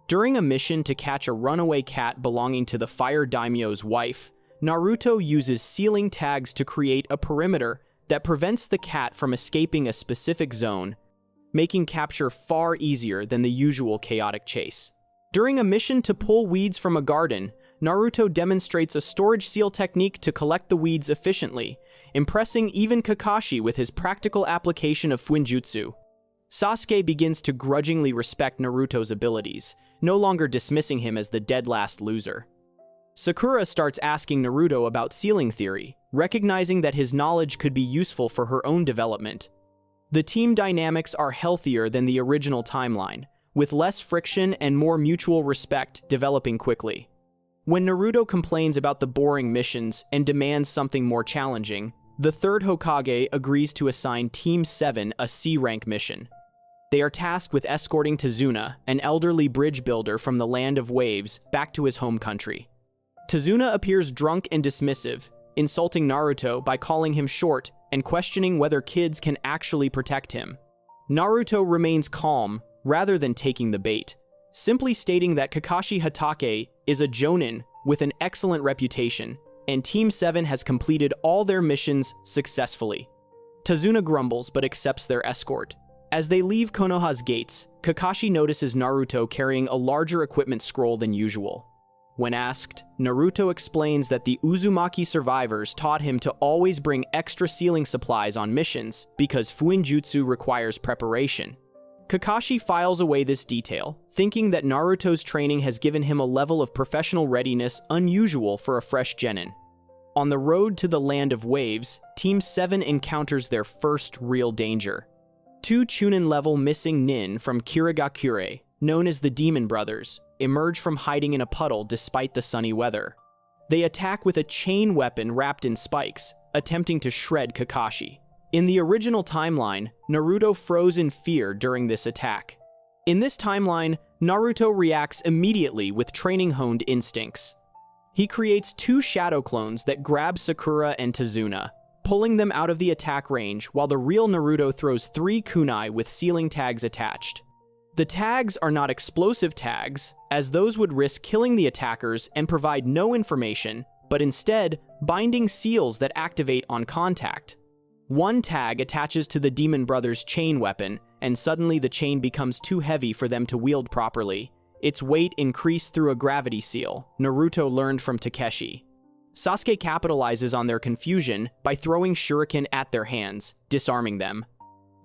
During a mission to catch a runaway cat belonging to the Fire Daimyo's wife, Naruto uses sealing tags to create a perimeter that prevents the cat from escaping a specific zone, making capture far easier than the usual chaotic chase. During a mission to pull weeds from a garden, Naruto demonstrates a storage seal technique to collect the weeds efficiently, impressing even Kakashi with his practical application of Fuinjutsu. Sasuke begins to grudgingly respect Naruto's abilities, no longer dismissing him as the dead last loser. Sakura starts asking Naruto about sealing theory, recognizing that his knowledge could be useful for her own development. The team dynamics are healthier than the original timeline, with less friction and more mutual respect developing quickly. When Naruto complains about the boring missions and demands something more challenging, the third Hokage agrees to assign Team 7 a C-rank mission. They are tasked with escorting Tazuna, an elderly bridge builder from the Land of Waves, back to his home country. Tazuna appears drunk and dismissive, insulting Naruto by calling him short and questioning whether kids can actually protect him. Naruto remains calm rather than taking the bait, simply stating that Kakashi Hatake is a jonin with an excellent reputation, and Team 7 has completed all their missions successfully. Tazuna grumbles but accepts their escort. As they leave Konoha's gates, Kakashi notices Naruto carrying a larger equipment scroll than usual. When asked, Naruto explains that the Uzumaki survivors taught him to always bring extra sealing supplies on missions because Fuinjutsu requires preparation. Kakashi files away this detail, thinking that Naruto's training has given him a level of professional readiness unusual for a fresh genin. On the road to the Land of Waves, Team 7 encounters their first real danger. 2 Chunin-level missing nin from Kirigakure, known as the Demon Brothers, emerge from hiding in a puddle despite the sunny weather. They attack with a chain weapon wrapped in spikes, attempting to shred Kakashi. In the original timeline, Naruto froze in fear during this attack. In this timeline, Naruto reacts immediately with training-honed instincts. He creates 2 shadow clones that grab Sakura and Tazuna, pulling them out of the attack range while the real Naruto throws 3 kunai with sealing tags attached. The tags are not explosive tags, as those would risk killing the attackers and provide no information, but instead binding seals that activate on contact. 1 tag attaches to the Demon Brothers' chain weapon, and suddenly the chain becomes too heavy for them to wield properly. Its weight increased through a gravity seal, Naruto learned from Takeshi. Sasuke capitalizes on their confusion by throwing shuriken at their hands, disarming them.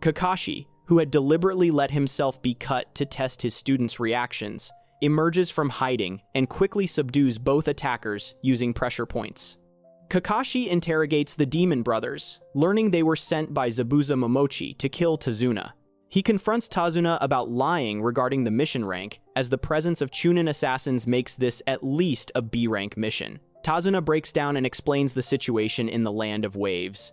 Kakashi, who had deliberately let himself be cut to test his students' reactions, emerges from hiding and quickly subdues both attackers using pressure points. Kakashi interrogates the Demon Brothers, learning they were sent by Zabuza Momochi to kill Tazuna. He confronts Tazuna about lying regarding the mission rank, as the presence of Chunin assassins makes this at least a B-rank mission. Tazuna breaks down and explains the situation in the Land of Waves.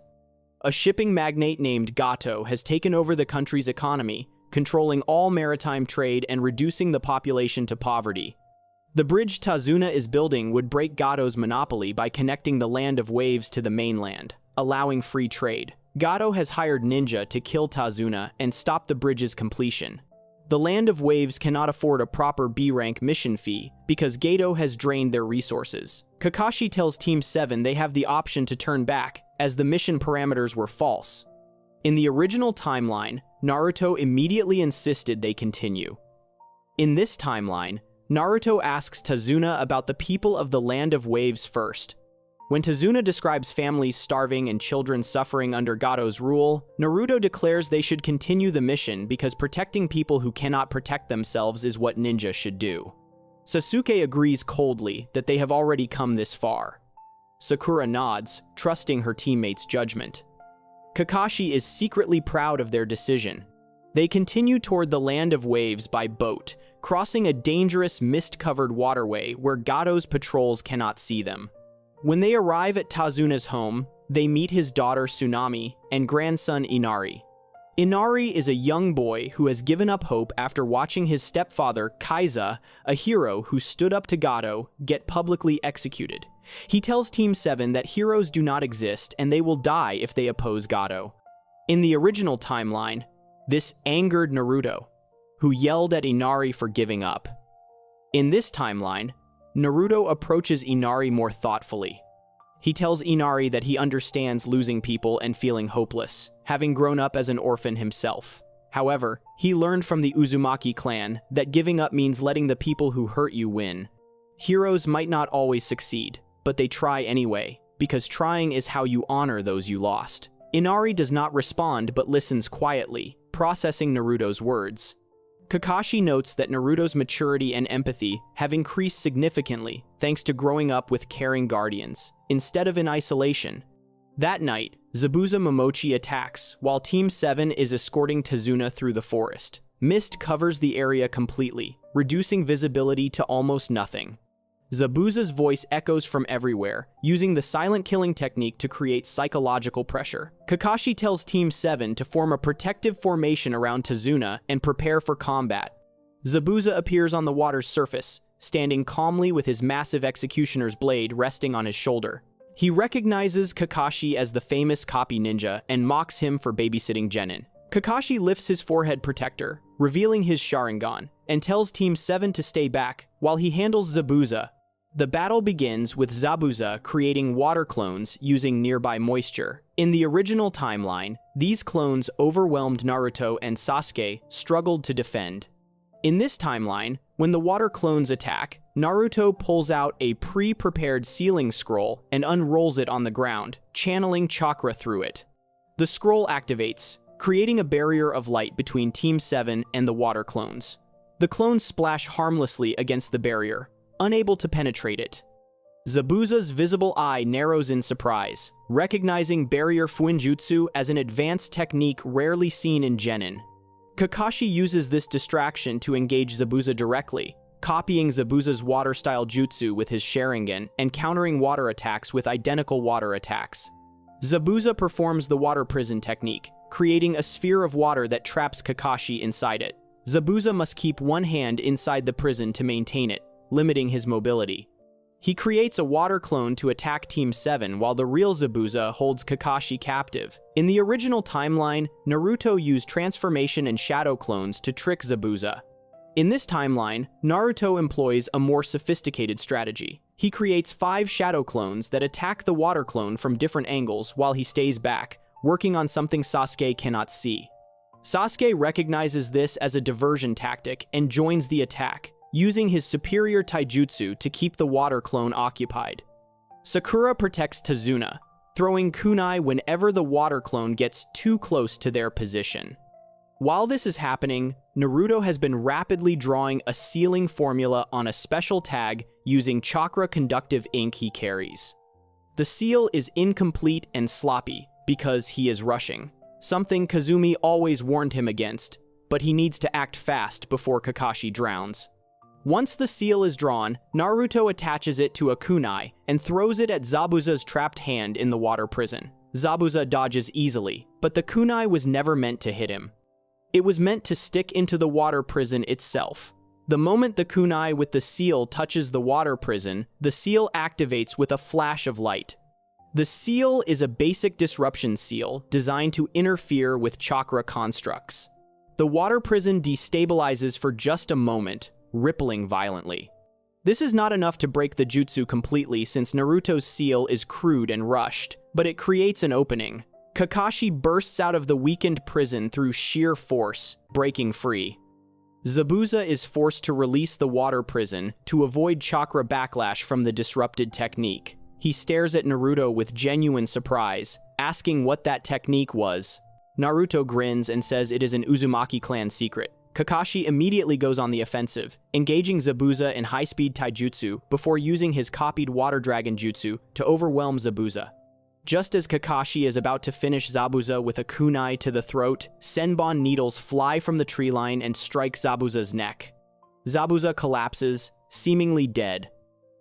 A shipping magnate named Gato has taken over the country's economy, controlling all maritime trade and reducing the population to poverty. The bridge Tazuna is building would break Gato's monopoly by connecting the Land of Waves to the mainland, allowing free trade. Gato has hired ninja to kill Tazuna and stop the bridge's completion. The Land of Waves cannot afford a proper B-rank mission fee because Gato has drained their resources. Kakashi tells Team 7 they have the option to turn back, as the mission parameters were false. In the original timeline, Naruto immediately insisted they continue. In this timeline, Naruto asks Tazuna about the people of the Land of Waves first. When Tazuna describes families starving and children suffering under Gato's rule, Naruto declares they should continue the mission because protecting people who cannot protect themselves is what ninja should do. Sasuke agrees coldly that they have already come this far. Sakura nods, trusting her teammates' judgment. Kakashi is secretly proud of their decision. They continue toward the land of waves by boat, crossing a dangerous mist-covered waterway where Gato's patrols cannot see them. When they arrive at Tazuna's home, they meet his daughter Tsunami and grandson Inari. Inari is a young boy who has given up hope after watching his stepfather, Kaiza, a hero who stood up to Gato, get publicly executed. He tells Team 7 that heroes do not exist and they will die if they oppose Gato. In the original timeline, this angered Naruto, who yelled at Inari for giving up. In this timeline, Naruto approaches Inari more thoughtfully. He tells Inari that he understands losing people and feeling hopeless, having grown up as an orphan himself. However, he learned from the Uzumaki clan that giving up means letting the people who hurt you win. Heroes might not always succeed, but they try anyway, because trying is how you honor those you lost. Inari does not respond but listens quietly, processing Naruto's words. Kakashi notes that Naruto's maturity and empathy have increased significantly thanks to growing up with caring guardians, instead of in isolation. That night, Zabuza Momochi attacks while Team 7 is escorting Tazuna through the forest. Mist covers the area completely, reducing visibility to almost nothing. Zabuza's voice echoes from everywhere, using the silent killing technique to create psychological pressure. Kakashi tells Team 7 to form a protective formation around Tazuna and prepare for combat. Zabuza appears on the water's surface, standing calmly with his massive executioner's blade resting on his shoulder. He recognizes Kakashi as the famous copy ninja and mocks him for babysitting Genin. Kakashi lifts his forehead protector, revealing his Sharingan, and tells Team 7 to stay back while he handles Zabuza. The battle begins with Zabuza creating water clones using nearby moisture. In the original timeline, these clones overwhelmed Naruto and Sasuke struggled to defend. In this timeline, when the water clones attack, Naruto pulls out a pre-prepared sealing scroll and unrolls it on the ground, channeling chakra through it. The scroll activates, creating a barrier of light between Team 7 and the water clones. The clones splash harmlessly against the barrier, unable to penetrate it. Zabuza's visible eye narrows in surprise, recognizing barrier fuinjutsu as an advanced technique rarely seen in Genin. Kakashi uses this distraction to engage Zabuza directly, copying Zabuza's water-style jutsu with his Sharingan and countering water attacks with identical water attacks. Zabuza performs the water prison technique, creating a sphere of water that traps Kakashi inside it. Zabuza must keep one hand inside the prison to maintain it, limiting his mobility. He creates a water clone to attack Team 7 while the real Zabuza holds Kakashi captive. In the original timeline, Naruto used transformation and shadow clones to trick Zabuza. In this timeline, Naruto employs a more sophisticated strategy. He creates 5 shadow clones that attack the water clone from different angles while he stays back, working on something Sasuke cannot see. Sasuke recognizes this as a diversion tactic and joins the attack, using his superior taijutsu to keep the water clone occupied. Sakura protects Tazuna, throwing kunai whenever the water clone gets too close to their position. While this is happening, Naruto has been rapidly drawing a sealing formula on a special tag using chakra conductive ink he carries. The seal is incomplete and sloppy because he is rushing, something Kazumi always warned him against, but he needs to act fast before Kakashi drowns. Once the seal is drawn, Naruto attaches it to a kunai and throws it at Zabuza's trapped hand in the water prison. Zabuza dodges easily, but the kunai was never meant to hit him. It was meant to stick into the water prison itself. The moment the kunai with the seal touches the water prison, the seal activates with a flash of light. The seal is a basic disruption seal designed to interfere with chakra constructs. The water prison destabilizes for just a moment, rippling violently. This is not enough to break the jutsu completely since Naruto's seal is crude and rushed, but it creates an opening. Kakashi bursts out of the weakened prison through sheer force, breaking free. Zabuza is forced to release the water prison to avoid chakra backlash from the disrupted technique. He stares at Naruto with genuine surprise, asking what that technique was. Naruto grins and says it is an Uzumaki clan secret. Kakashi immediately goes on the offensive, engaging Zabuza in high-speed taijutsu before using his copied water dragon jutsu to overwhelm Zabuza. Just as Kakashi is about to finish Zabuza with a kunai to the throat, Senbon needles fly from the tree line and strike Zabuza's neck. Zabuza collapses, seemingly dead.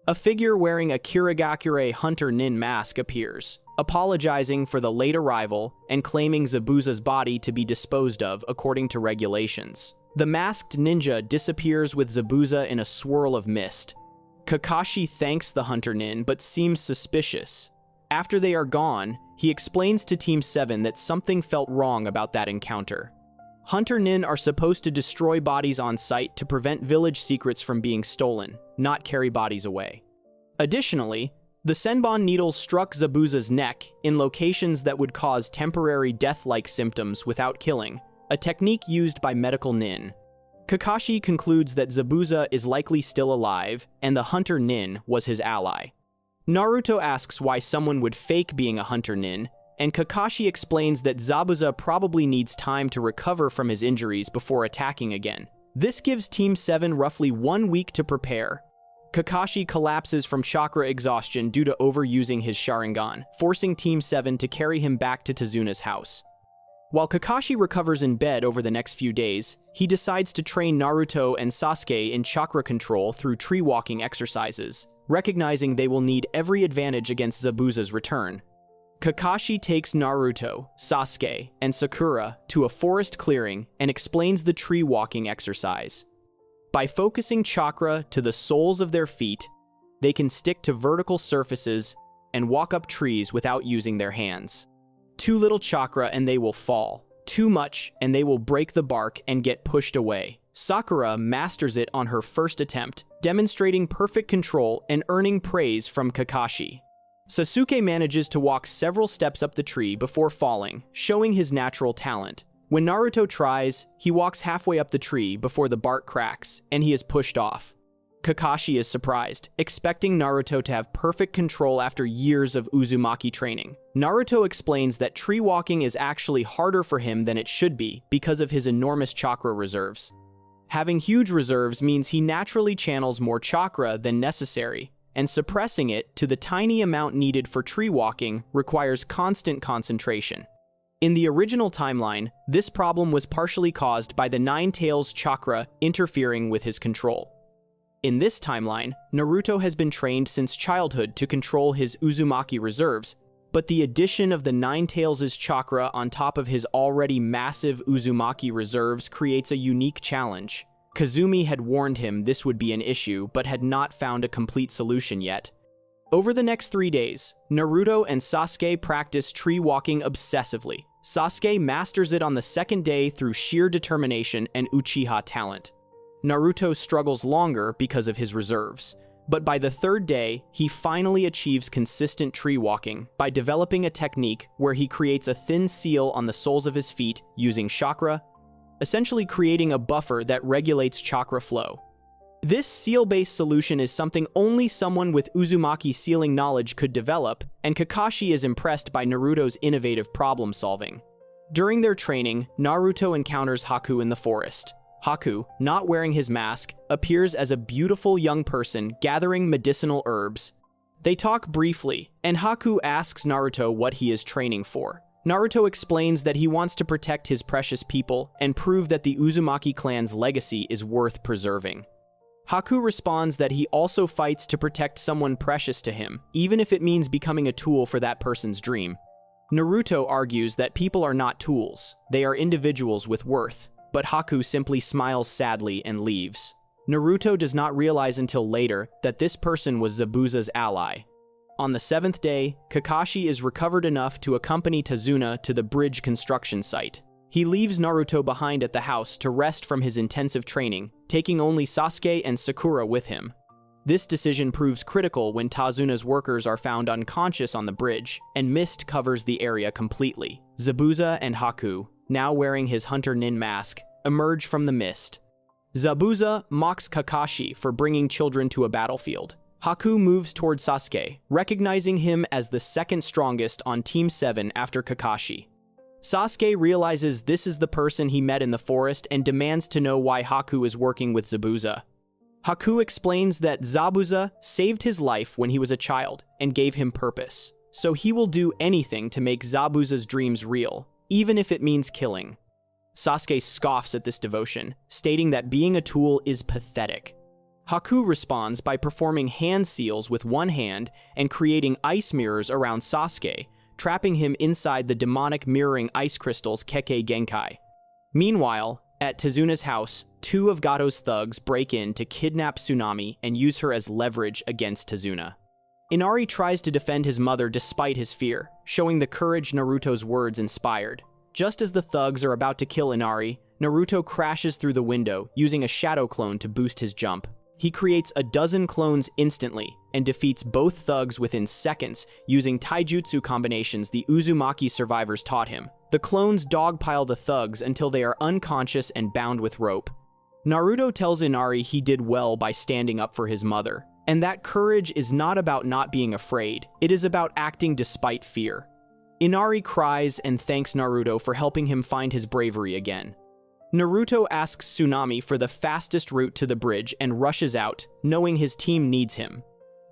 A figure wearing a Kirigakure Hunter Nin mask appears, apologizing for the late arrival and claiming Zabuza's body to be disposed of according to regulations. The masked ninja disappears with Zabuza in a swirl of mist. Kakashi thanks the Hunter Nin but seems suspicious. After they are gone, he explains to Team 7 that something felt wrong about that encounter. Hunter Nin are supposed to destroy bodies on site to prevent village secrets from being stolen, not carry bodies away. Additionally, the Senbon needles struck Zabuza's neck in locations that would cause temporary death-like symptoms without killing, a technique used by medical nin. Kakashi concludes that Zabuza is likely still alive, and the Hunter Nin was his ally. Naruto asks why someone would fake being a Hunter Nin, and Kakashi explains that Zabuza probably needs time to recover from his injuries before attacking again. This gives Team 7 roughly 1 week to prepare. Kakashi collapses from chakra exhaustion due to overusing his Sharingan, forcing Team 7 to carry him back to Tazuna's house. While Kakashi recovers in bed over the next few days, he decides to train Naruto and Sasuke in chakra control through tree walking exercises, recognizing they will need every advantage against Zabuza's return. Kakashi takes Naruto, Sasuke, and Sakura to a forest clearing and explains the tree walking exercise. By focusing chakra to the soles of their feet, they can stick to vertical surfaces and walk up trees without using their hands. Too little chakra and they will fall. Too much and they will break the bark and get pushed away. Sakura masters it on her first attempt, demonstrating perfect control and earning praise from Kakashi. Sasuke manages to walk several steps up the tree before falling, showing his natural talent. When Naruto tries, he walks halfway up the tree before the bark cracks, and he is pushed off. Kakashi is surprised, expecting Naruto to have perfect control after years of Uzumaki training. Naruto explains that tree walking is actually harder for him than it should be because of his enormous chakra reserves. Having huge reserves means he naturally channels more chakra than necessary, and suppressing it to the tiny amount needed for tree walking requires constant concentration. In the original timeline, this problem was partially caused by the Nine Tails chakra interfering with his control. In this timeline, Naruto has been trained since childhood to control his Uzumaki reserves, but the addition of the Nine Tails' chakra on top of his already massive Uzumaki reserves creates a unique challenge. Kazumi had warned him this would be an issue, but had not found a complete solution yet. Over the next 3 days, Naruto and Sasuke practice tree walking obsessively. Sasuke masters it on the second day through sheer determination and Uchiha talent. Naruto struggles longer because of his reserves, but by the third day, he finally achieves consistent tree walking by developing a technique where he creates a thin seal on the soles of his feet using chakra, essentially creating a buffer that regulates chakra flow. This seal-based solution is something only someone with Uzumaki sealing knowledge could develop, and Kakashi is impressed by Naruto's innovative problem-solving. During their training, Naruto encounters Haku in the forest. Haku, not wearing his mask, appears as a beautiful young person gathering medicinal herbs. They talk briefly, and Haku asks Naruto what he is training for. Naruto explains that he wants to protect his precious people and prove that the Uzumaki clan's legacy is worth preserving. Haku responds that he also fights to protect someone precious to him, even if it means becoming a tool for that person's dream. Naruto argues that people are not tools, they are individuals with worth, but Haku simply smiles sadly and leaves. Naruto does not realize until later that this person was Zabuza's ally. On the 7th day, Kakashi is recovered enough to accompany Tazuna to the bridge construction site. He leaves Naruto behind at the house to rest from his intensive training, taking only Sasuke and Sakura with him. This decision proves critical when Tazuna's workers are found unconscious on the bridge, and mist covers the area completely. Zabuza and Haku, now wearing his Hunter Nin mask, emerge from the mist. Zabuza mocks Kakashi for bringing children to a battlefield. Haku moves toward Sasuke, recognizing him as the second strongest on Team 7 after Kakashi. Sasuke realizes this is the person he met in the forest and demands to know why Haku is working with Zabuza. Haku explains that Zabuza saved his life when he was a child and gave him purpose, so he will do anything to make Zabuza's dreams real, even if it means killing. Sasuke scoffs at this devotion, stating that being a tool is pathetic. Haku responds by performing hand seals with one hand and creating ice mirrors around Sasuke, trapping him inside the demonic mirroring ice crystals Kekkei Genkai. Meanwhile, at Tezuna's house, two of Gato's thugs break in to kidnap Tsunami and use her as leverage against Tezuna. Inari tries to defend his mother despite his fear, showing the courage Naruto's words inspired. Just as the thugs are about to kill Inari, Naruto crashes through the window, using a shadow clone to boost his jump. He creates a dozen clones instantly and defeats both thugs within seconds using taijutsu combinations the Uzumaki survivors taught him. The clones dogpile the thugs until they are unconscious and bound with rope. Naruto tells Inari he did well by standing up for his mother, and that courage is not about not being afraid, it is about acting despite fear. Inari cries and thanks Naruto for helping him find his bravery again. Naruto asks Tsunami for the fastest route to the bridge and rushes out, knowing his team needs him.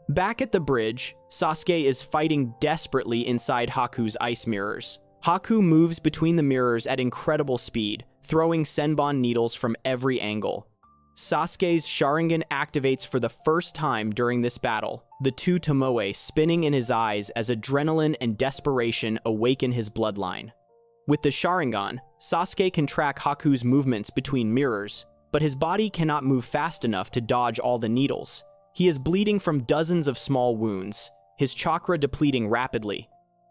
Back at the bridge, Sasuke is fighting desperately inside Haku's ice mirrors. Haku moves between the mirrors at incredible speed, throwing Senbon needles from every angle. Sasuke's Sharingan activates for the first time during this battle, the two Tomoe spinning in his eyes as adrenaline and desperation awaken his bloodline. With the Sharingan, Sasuke can track Haku's movements between mirrors, but his body cannot move fast enough to dodge all the needles. He is bleeding from dozens of small wounds, his chakra depleting rapidly.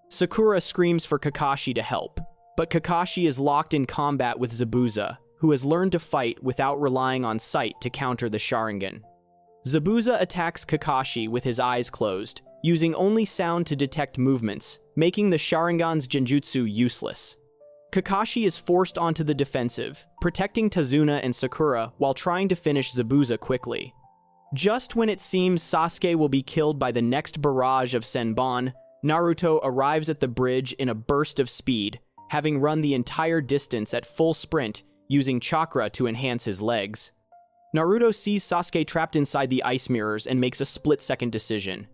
Sakura screams for Kakashi to help, but Kakashi is locked in combat with Zabuza, who has learned to fight without relying on sight to counter the Sharingan. Zabuza attacks Kakashi with his eyes closed, using only sound to detect movements, making the Sharingan's genjutsu useless. Kakashi is forced onto the defensive, protecting Tezuna and Sakura while trying to finish Zabuza quickly. Just when it seems Sasuke will be killed by the next barrage of Senbon, Naruto arrives at the bridge in a burst of speed, having run the entire distance at full sprint using chakra to enhance his legs. Naruto sees Sasuke trapped inside the ice mirrors and makes a split-second decision.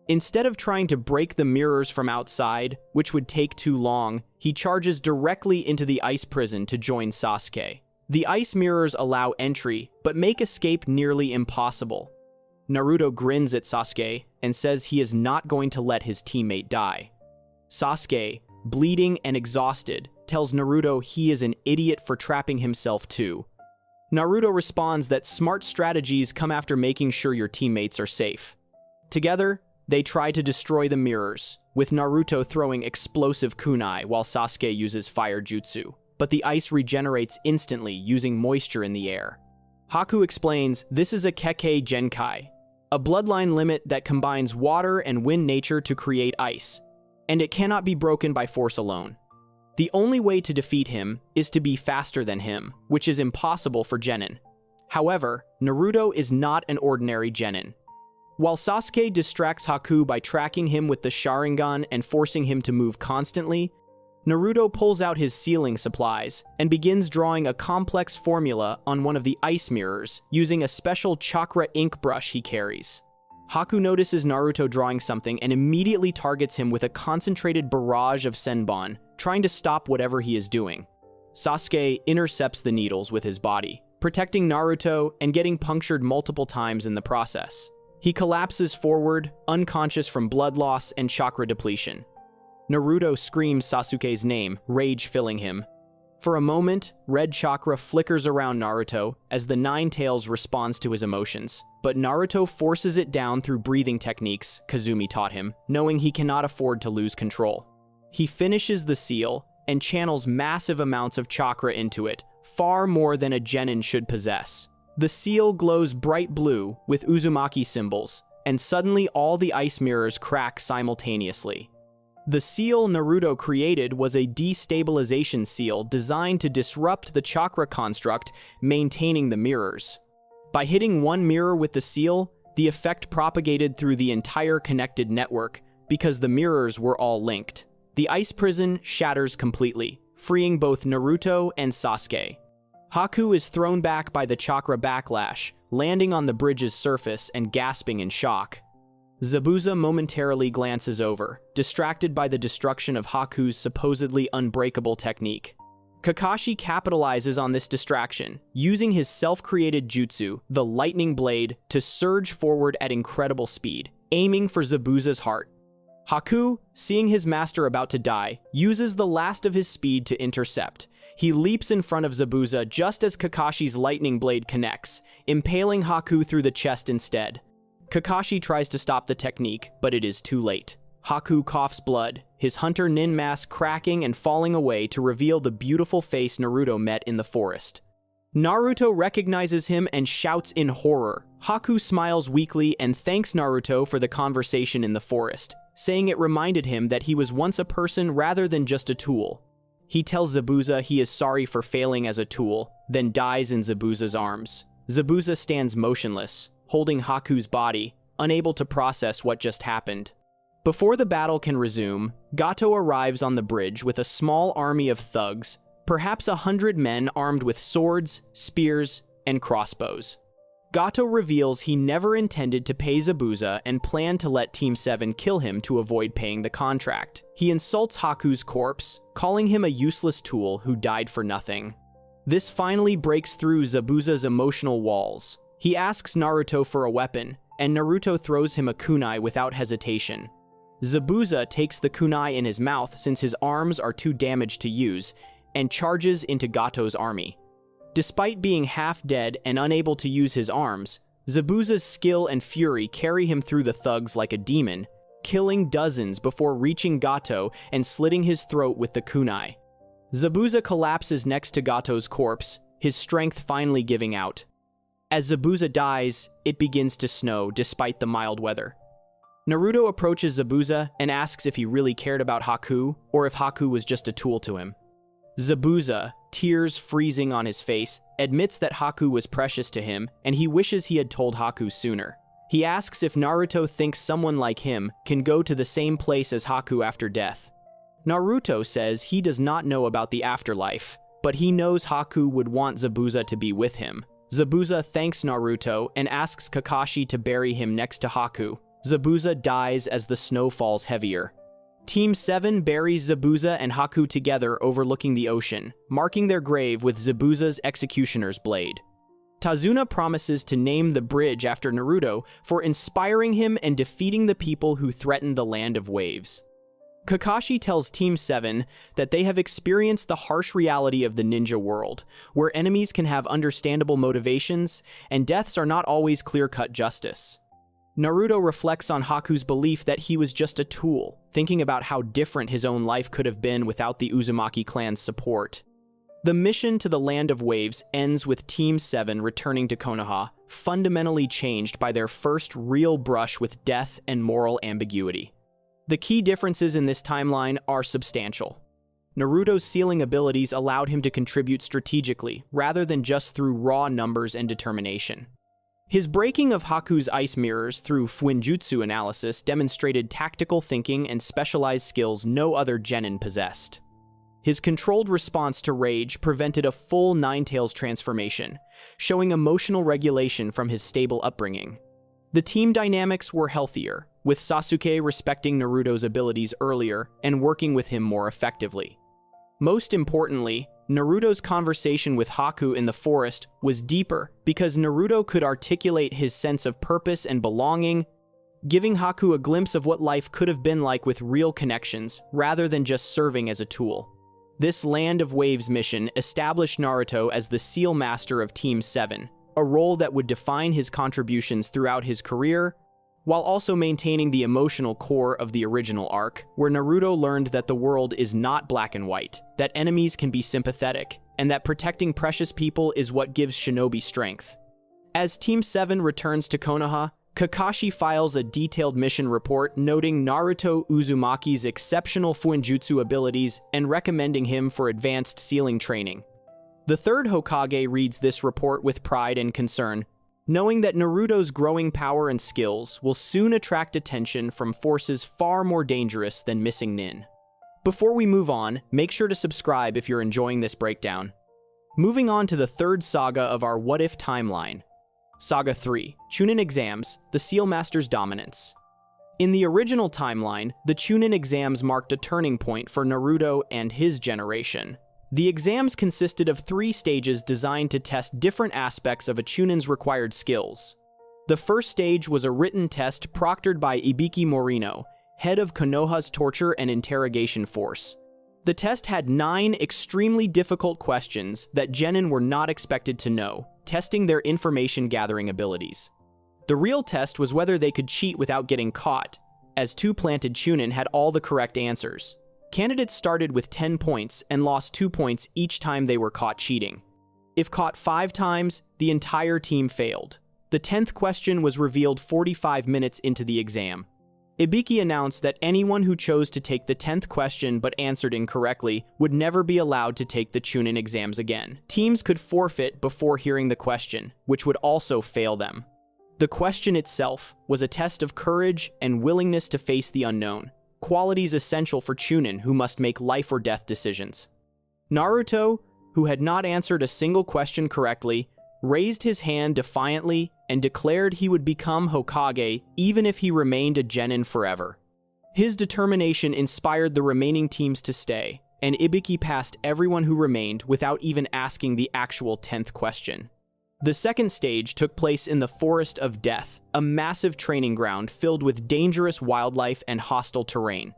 Instead of trying to break the mirrors from outside, which would take too long, he charges directly into the ice prison to join Sasuke. The ice mirrors allow entry, but make escape nearly impossible. Naruto grins at Sasuke and says he is not going to let his teammate die. Sasuke, bleeding and exhausted, tells Naruto he is an idiot for trapping himself too. Naruto responds that smart strategies come after making sure your teammates are safe. Together, they try to destroy the mirrors, with Naruto throwing explosive kunai while Sasuke uses fire jutsu, but the ice regenerates instantly using moisture in the air. Haku explains this is a Kekkei Genkai, a bloodline limit that combines water and wind nature to create ice, and it cannot be broken by force alone. The only way to defeat him is to be faster than him, which is impossible for genin. However, Naruto is not an ordinary genin. While Sasuke distracts Haku by tracking him with the Sharingan and forcing him to move constantly, Naruto pulls out his sealing supplies and begins drawing a complex formula on one of the ice mirrors using a special chakra ink brush he carries. Haku notices Naruto drawing something and immediately targets him with a concentrated barrage of Senbon, trying to stop whatever he is doing. Sasuke intercepts the needles with his body, protecting Naruto and getting punctured multiple times in the process. He collapses forward, unconscious from blood loss and chakra depletion. Naruto screams Sasuke's name, rage filling him. For a moment, red chakra flickers around Naruto as the Nine Tails responds to his emotions, but Naruto forces it down through breathing techniques Kazumi taught him, knowing he cannot afford to lose control. He finishes the seal and channels massive amounts of chakra into it, far more than a genin should possess. The seal glows bright blue with Uzumaki symbols, and suddenly all the ice mirrors crack simultaneously. The seal Naruto created was a destabilization seal designed to disrupt the chakra construct, maintaining the mirrors. By hitting one mirror with the seal, The effect propagated through the entire connected network because the mirrors were all linked. The ice prison shatters completely, freeing both Naruto and Sasuke. Haku is thrown back by the chakra backlash, landing on the bridge's surface and gasping in shock. Zabuza momentarily glances over, distracted by the destruction of Haku's supposedly unbreakable technique. Kakashi capitalizes on this distraction, using his self-created jutsu, the lightning blade, to surge forward at incredible speed, aiming for Zabuza's heart. Haku, seeing his master about to die, uses the last of his speed to intercept. He leaps in front of Zabuza just as Kakashi's lightning blade connects, impaling Haku through the chest instead. Kakashi tries to stop the technique, but it is too late. Haku coughs blood, his hunter nin mask cracking and falling away to reveal the beautiful face Naruto met in the forest. Naruto recognizes him and shouts in horror. Haku smiles weakly and thanks Naruto for the conversation in the forest, saying it reminded him that he was once a person rather than just a tool. He tells Zabuza he is sorry for failing as a tool, then dies in Zabuza's arms. Zabuza stands motionless, holding Haku's body, unable to process what just happened. Before the battle can resume, Gato arrives on the bridge with a small army of thugs, perhaps 100 men armed with swords, spears, and crossbows. Gato reveals he never intended to pay Zabuza and planned to let Team 7 kill him to avoid paying the contract. He insults Haku's corpse, calling him a useless tool who died for nothing. This finally breaks through Zabuza's emotional walls. He asks Naruto for a weapon, and Naruto throws him a kunai without hesitation. Zabuza takes the kunai in his mouth since his arms are too damaged to use, and charges into Gato's army. Despite being half dead and unable to use his arms, Zabuza's skill and fury carry him through the thugs like a demon, killing dozens before reaching Gato and slitting his throat with the kunai. Zabuza collapses next to Gato's corpse, his strength finally giving out. As Zabuza dies, it begins to snow despite the mild weather. Naruto approaches Zabuza and asks if he really cared about Haku, or if Haku was just a tool to him. Zabuza, tears freezing on his face, admits that Haku was precious to him, and he wishes he had told Haku sooner. He asks if Naruto thinks someone like him can go to the same place as Haku after death. Naruto says he does not know about the afterlife, but he knows Haku would want Zabuza to be with him. Zabuza thanks Naruto and asks Kakashi to bury him next to Haku. Zabuza dies as the snow falls heavier. Team 7 buries Zabuza and Haku together overlooking the ocean, marking their grave with Zabuza's executioner's blade. Tazuna promises to name the bridge after Naruto for inspiring him and defeating the people who threatened the land of waves. Kakashi tells Team 7 that they have experienced the harsh reality of the ninja world, where enemies can have understandable motivations and deaths are not always clear-cut justice. Naruto reflects on Haku's belief that he was just a tool, thinking about how different his own life could have been without the Uzumaki clan's support. The mission to the Land of Waves ends with Team 7 returning to Konoha, fundamentally changed by their first real brush with death and moral ambiguity. The key differences in this timeline are substantial. Naruto's sealing abilities allowed him to contribute strategically, rather than just through raw numbers and determination. His breaking of Haku's ice mirrors through Fuinjutsu analysis demonstrated tactical thinking and specialized skills no other genin possessed. His controlled response to rage prevented a full Ninetales transformation, showing emotional regulation from his stable upbringing. The team dynamics were healthier, with Sasuke respecting Naruto's abilities earlier and working with him more effectively. Most importantly, Naruto's conversation with Haku in the forest was deeper because Naruto could articulate his sense of purpose and belonging, giving Haku a glimpse of what life could have been like with real connections rather than just serving as a tool. This Land of Waves mission established Naruto as the Seal Master of Team 7, a role that would define his contributions throughout his career, while also maintaining the emotional core of the original arc, where Naruto learned that the world is not black and white, that enemies can be sympathetic, and that protecting precious people is what gives shinobi strength. As Team 7 returns to Konoha, Kakashi files a detailed mission report noting Naruto Uzumaki's exceptional Fuinjutsu abilities and recommending him for advanced sealing training. The third Hokage reads this report with pride and concern. knowing that Naruto's growing power and skills will soon attract attention from forces far more dangerous than missing Nin. Before we move on, make sure to subscribe if you're enjoying this breakdown. Moving on to the third saga of our What If timeline. Saga 3, Chunin Exams, the Seal Master's Dominance. In the original timeline, the Chunin Exams marked a turning point for Naruto and his generation. The exams consisted of 3 stages designed to test different aspects of a Chunin's required skills. The first stage was a written test proctored by Ibiki Morino, head of Konoha's torture and interrogation force. The test had 9 extremely difficult questions that genin were not expected to know, testing their information-gathering abilities. The real test was whether they could cheat without getting caught, as 2 planted Chunin had all the correct answers. Candidates started with 10 points and lost 2 points each time they were caught cheating. If caught 5 times, the entire team failed. The 10th question was revealed 45 minutes into the exam. Ibiki announced that anyone who chose to take the 10th question but answered incorrectly would never be allowed to take the Chunin exams again. Teams could forfeit before hearing the question, which would also fail them. The question itself was a test of courage and willingness to face the unknown, qualities essential for Chunin who must make life or death decisions. Naruto, who had not answered a single question correctly, raised his hand defiantly and declared he would become Hokage even if he remained a genin forever. His determination inspired the remaining teams to stay, and Ibiki passed everyone who remained without even asking the actual 10th question. The second stage took place in the Forest of Death, a massive training ground filled with dangerous wildlife and hostile terrain.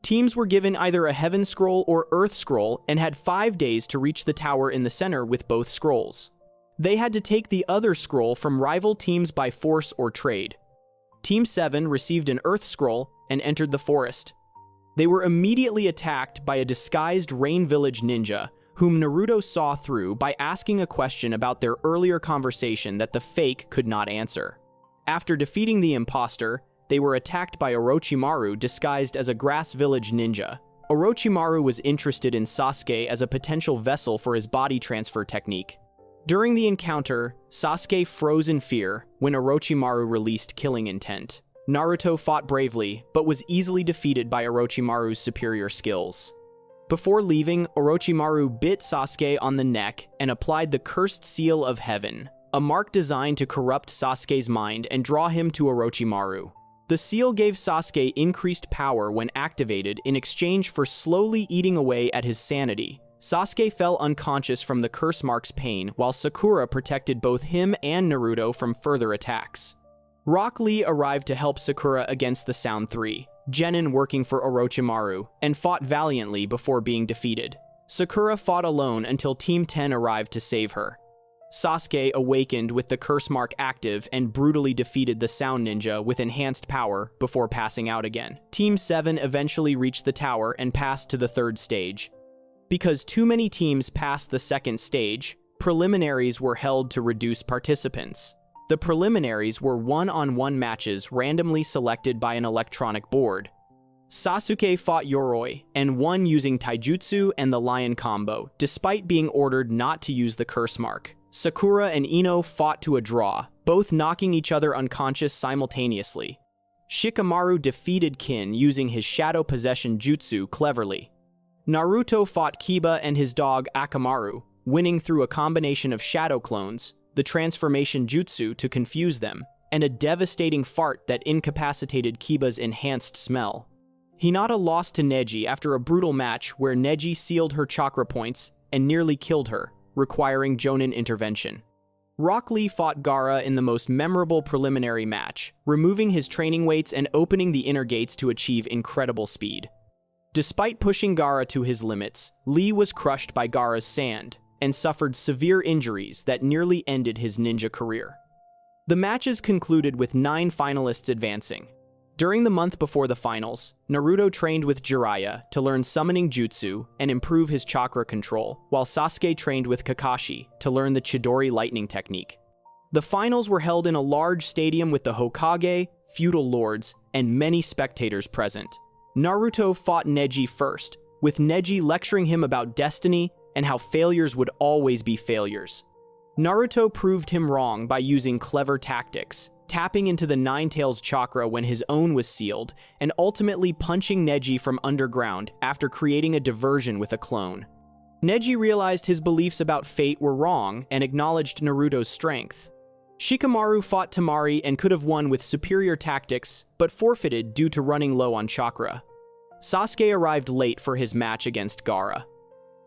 Teams were given either a Heaven Scroll or Earth Scroll and had 5 days to reach the tower in the center with both scrolls. They had to take the other scroll from rival teams by force or trade. Team 7 received an Earth Scroll and entered the forest. They were immediately attacked by a disguised Rain Village ninja, whom Naruto saw through by asking a question about their earlier conversation that the fake could not answer. After defeating the imposter, they were attacked by Orochimaru disguised as a Grass Village ninja. Orochimaru was interested in Sasuke as a potential vessel for his body transfer technique. During the encounter, Sasuke froze in fear when Orochimaru released killing intent. Naruto fought bravely, but was easily defeated by Orochimaru's superior skills. Before leaving, Orochimaru bit Sasuke on the neck and applied the Cursed Seal of Heaven, a mark designed to corrupt Sasuke's mind and draw him to Orochimaru. The seal gave Sasuke increased power when activated in exchange for slowly eating away at his sanity. Sasuke fell unconscious from the curse mark's pain, while Sakura protected both him and Naruto from further attacks. Rock Lee arrived to help Sakura against the Sound 3, genin working for Orochimaru, and fought valiantly before being defeated. Sakura fought alone until Team 10 arrived to save her. Sasuke awakened with the curse mark active and brutally defeated the Sound Ninja with enhanced power before passing out again. Team 7 eventually reached the tower and passed to the third stage. Because too many teams passed the second stage, preliminaries were held to reduce participants. The preliminaries were one-on-one matches randomly selected by an electronic board. Sasuke fought Yoroi and won using Taijutsu and the Lion combo, despite being ordered not to use the curse mark. Sakura and Ino fought to a draw, both knocking each other unconscious simultaneously. Shikamaru defeated Kin using his Shadow Possession Jutsu cleverly. Naruto fought Kiba and his dog Akamaru, winning through a combination of shadow clones, the transformation jutsu to confuse them, and a devastating fart that incapacitated Kiba's enhanced smell. Hinata lost to Neji after a brutal match where Neji sealed her chakra points and nearly killed her, requiring Jonin intervention. Rock Lee fought Gaara in the most memorable preliminary match, removing his training weights and opening the inner gates to achieve incredible speed. Despite pushing Gaara to his limits, Lee was crushed by Gaara's sand and suffered severe injuries that nearly ended his ninja career. The matches concluded with 9 finalists advancing. During the month before the finals, Naruto trained with Jiraiya to learn summoning jutsu and improve his chakra control, while Sasuke trained with Kakashi to learn the Chidori lightning technique. The finals were held in a large stadium with the Hokage, feudal lords, and many spectators present. Naruto fought Neji first, with Neji lecturing him about destiny and how failures would always be failures. Naruto proved him wrong by using clever tactics, tapping into the Nine Tails chakra when his own was sealed, and ultimately punching Neji from underground after creating a diversion with a clone. Neji realized his beliefs about fate were wrong and acknowledged Naruto's strength. Shikamaru fought Temari and could have won with superior tactics, but forfeited due to running low on chakra. Sasuke arrived late for his match against Gaara.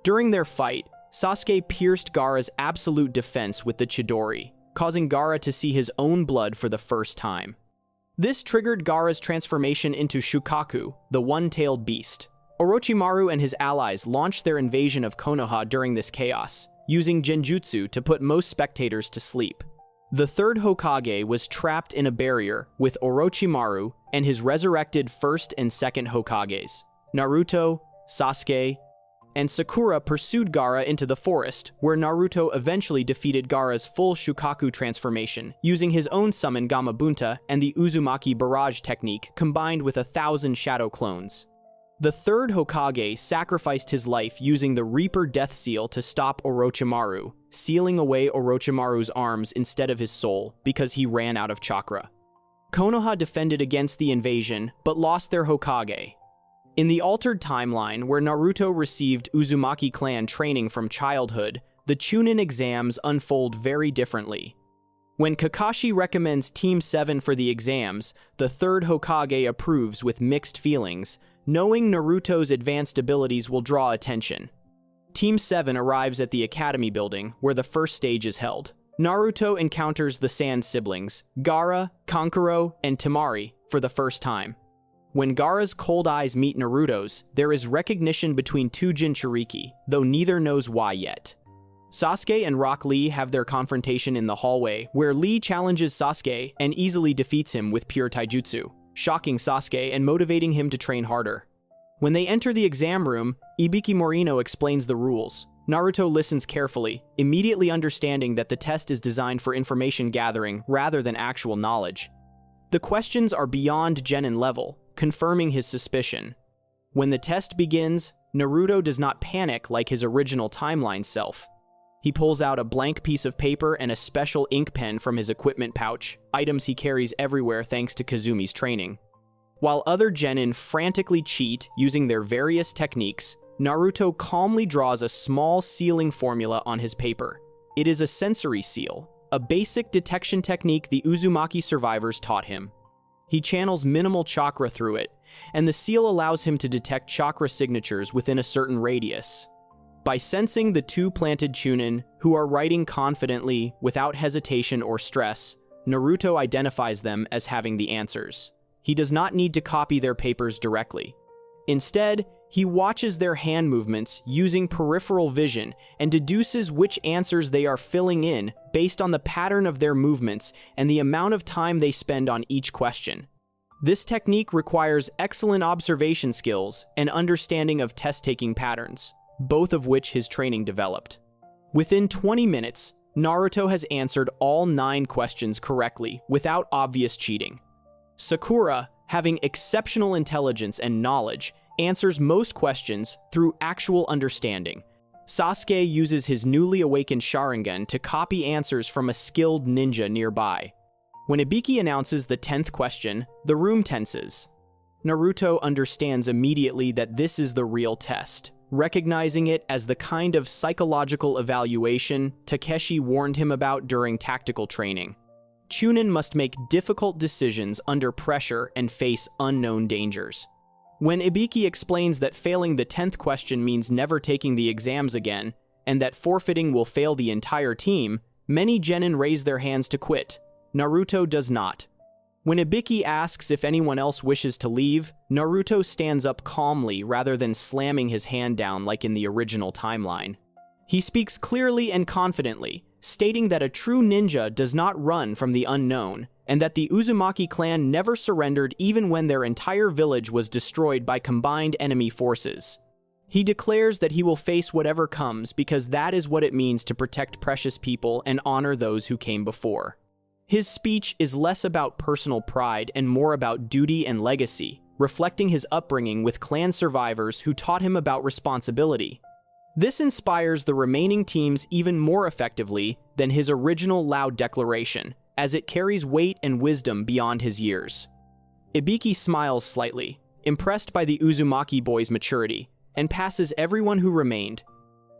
During their fight, Sasuke pierced Gaara's absolute defense with the Chidori, causing Gaara to see his own blood for the first time. This triggered Gaara's transformation into Shukaku, the one-tailed beast. Orochimaru and his allies launched their invasion of Konoha during this chaos, using genjutsu to put most spectators to sleep. The third Hokage was trapped in a barrier with Orochimaru and his resurrected first and second Hokages. Naruto, Sasuke, and Sakura pursued Gaara into the forest, where Naruto eventually defeated Gaara's full Shukaku transformation, using his own summon Gamabunta and the Uzumaki barrage technique combined with 1,000 shadow clones. The third Hokage sacrificed his life using the Reaper Death Seal to stop Orochimaru, sealing away Orochimaru's arms instead of his soul because he ran out of chakra. Konoha defended against the invasion, but lost their Hokage. In the altered timeline where Naruto received Uzumaki clan training from childhood, the Chunin exams unfold very differently. When Kakashi recommends Team 7 for the exams, the third Hokage approves with mixed feelings, knowing Naruto's advanced abilities will draw attention. Team 7 arrives at the Academy building, where the first stage is held. Naruto encounters the Sand siblings, Gaara, Kankuro, and Temari, for the first time. When Gaara's cold eyes meet Naruto's, there is recognition between two Jinchuriki, though neither knows why yet. Sasuke and Rock Lee have their confrontation in the hallway, where Lee challenges Sasuke and easily defeats him with pure taijutsu, shocking Sasuke and motivating him to train harder. When they enter the exam room, Ibiki Morino explains the rules. Naruto listens carefully, immediately understanding that the test is designed for information gathering rather than actual knowledge. The questions are beyond genin level, confirming his suspicion. When the test begins, Naruto does not panic like his original timeline self. He pulls out a blank piece of paper and a special ink pen from his equipment pouch, items he carries everywhere thanks to Kazumi's training. While other genin frantically cheat using their various techniques, Naruto calmly draws a small sealing formula on his paper. It is a sensory seal, a basic detection technique the Uzumaki survivors taught him. He channels minimal chakra through it, and the seal allows him to detect chakra signatures within a certain radius. By sensing the two planted Chunin, who are writing confidently, without hesitation or stress, Naruto identifies them as having the answers. He does not need to copy their papers directly. Instead, he watches their hand movements using peripheral vision and deduces which answers they are filling in based on the pattern of their movements and the amount of time they spend on each question. This technique requires excellent observation skills and understanding of test-taking patterns, both of which his training developed. Within 20 minutes, Naruto has answered all 9 questions correctly without obvious cheating. Sakura, having exceptional intelligence and knowledge, answers most questions through actual understanding. Sasuke uses his newly awakened Sharingan to copy answers from a skilled ninja nearby. When Ibiki announces the 10th question, the room tenses. Naruto understands immediately that this is the real test, recognizing it as the kind of psychological evaluation Takeshi warned him about during tactical training. Chunin must make difficult decisions under pressure and face unknown dangers. When Ibiki explains that failing the 10th question means never taking the exams again, and that forfeiting will fail the entire team, many genin raise their hands to quit. Naruto does not. When Ibiki asks if anyone else wishes to leave, Naruto stands up calmly rather than slamming his hand down like in the original timeline. He speaks clearly and confidently, stating that a true ninja does not run from the unknown, and that the Uzumaki clan never surrendered even when their entire village was destroyed by combined enemy forces. He declares that he will face whatever comes because that is what it means to protect precious people and honor those who came before. His speech is less about personal pride and more about duty and legacy, reflecting his upbringing with clan survivors who taught him about responsibility. This inspires the remaining teams even more effectively than his original loud declaration, as it carries weight and wisdom beyond his years. Ibiki smiles slightly, impressed by the Uzumaki boy's maturity, and passes everyone who remained.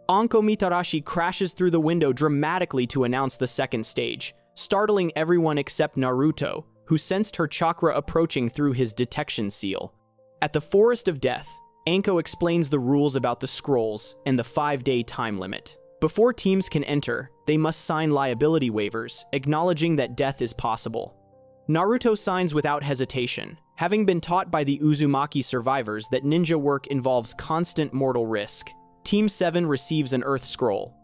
Anko Mitarashi crashes through the window dramatically to announce the second stage, startling everyone except Naruto, who sensed her chakra approaching through his detection seal. At the Forest of Death, Anko explains the rules about the scrolls and the 5-day time limit. Before teams can enter, they must sign liability waivers, acknowledging that death is possible. Naruto signs without hesitation, having been taught by the Uzumaki survivors that ninja work involves constant mortal risk. Team 7 receives an Earth Scroll.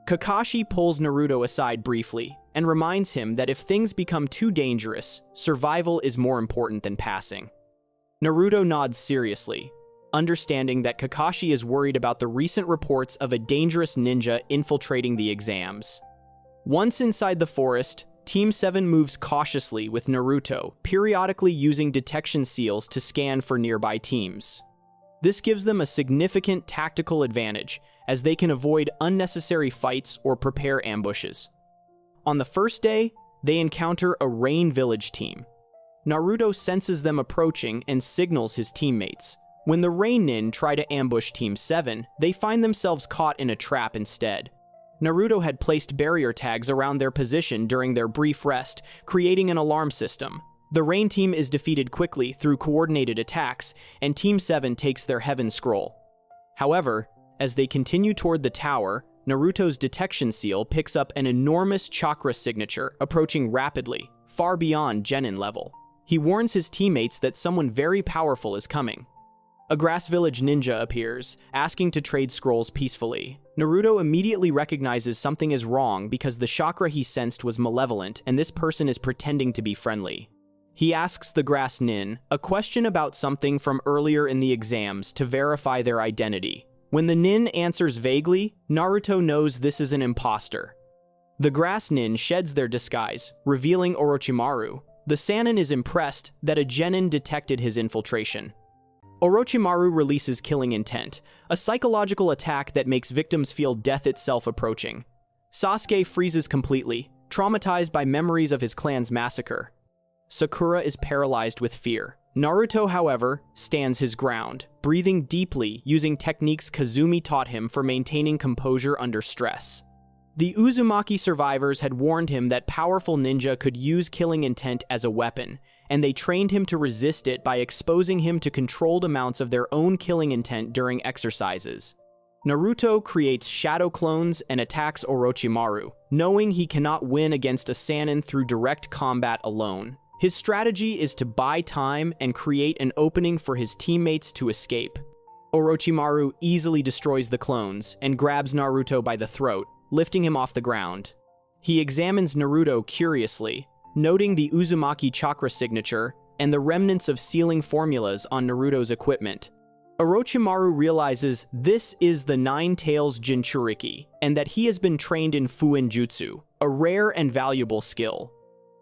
Kakashi pulls Naruto aside briefly and reminds him that if things become too dangerous, survival is more important than passing. Naruto nods seriously, understanding that Kakashi is worried about the recent reports of a dangerous ninja infiltrating the exams. Once inside the forest, Team 7 moves cautiously with Naruto, periodically using detection seals to scan for nearby teams. This gives them a significant tactical advantage, as they can avoid unnecessary fights or prepare ambushes. On the first day, they encounter a Rain Village team. Naruto senses them approaching and signals his teammates. When the Rain Nin try to ambush Team 7, they find themselves caught in a trap instead. Naruto had placed barrier tags around their position during their brief rest, creating an alarm system. The Rain team is defeated quickly through coordinated attacks, and Team 7 takes their Heaven Scroll. However, as they continue toward the tower, Naruto's detection seal picks up an enormous chakra signature approaching rapidly, far beyond Genin level. He warns his teammates that someone very powerful is coming. A Grass Village ninja appears, asking to trade scrolls peacefully. Naruto immediately recognizes something is wrong because the chakra he sensed was malevolent and this person is pretending to be friendly. He asks the Grass Nin a question about something from earlier in the exams to verify their identity. When the Nin answers vaguely, Naruto knows this is an imposter. The Grass Nin sheds their disguise, revealing Orochimaru. The Sannin is impressed that a Genin detected his infiltration. Orochimaru releases Killing Intent, a psychological attack that makes victims feel death itself approaching. Sasuke freezes completely, traumatized by memories of his clan's massacre. Sakura is paralyzed with fear. Naruto, however, stands his ground, breathing deeply using techniques Kazumi taught him for maintaining composure under stress. The Uzumaki survivors had warned him that powerful ninja could use Killing Intent as a weapon, and they trained him to resist it by exposing him to controlled amounts of their own killing intent during exercises. Naruto creates shadow clones and attacks Orochimaru, knowing he cannot win against a Sannin through direct combat alone. His strategy is to buy time and create an opening for his teammates to escape. Orochimaru easily destroys the clones and grabs Naruto by the throat, lifting him off the ground. He examines Naruto curiously, noting the Uzumaki chakra signature and the remnants of sealing formulas on Naruto's equipment. Orochimaru realizes this is the Nine Tails Jinchuriki, and that he has been trained in Fuinjutsu, a rare and valuable skill.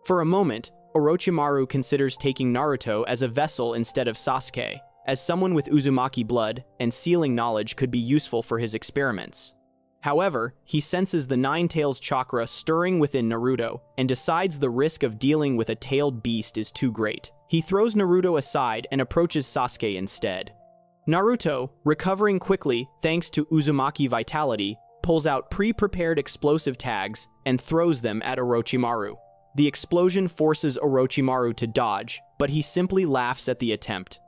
For a moment, Orochimaru considers taking Naruto as a vessel instead of Sasuke, as someone with Uzumaki blood and sealing knowledge could be useful for his experiments. However, he senses the Nine Tails chakra stirring within Naruto and decides the risk of dealing with a tailed beast is too great. He throws Naruto aside and approaches Sasuke instead. Naruto, recovering quickly thanks to Uzumaki vitality, pulls out pre-prepared explosive tags and throws them at Orochimaru. The explosion forces Orochimaru to dodge, but he simply laughs at the attempt.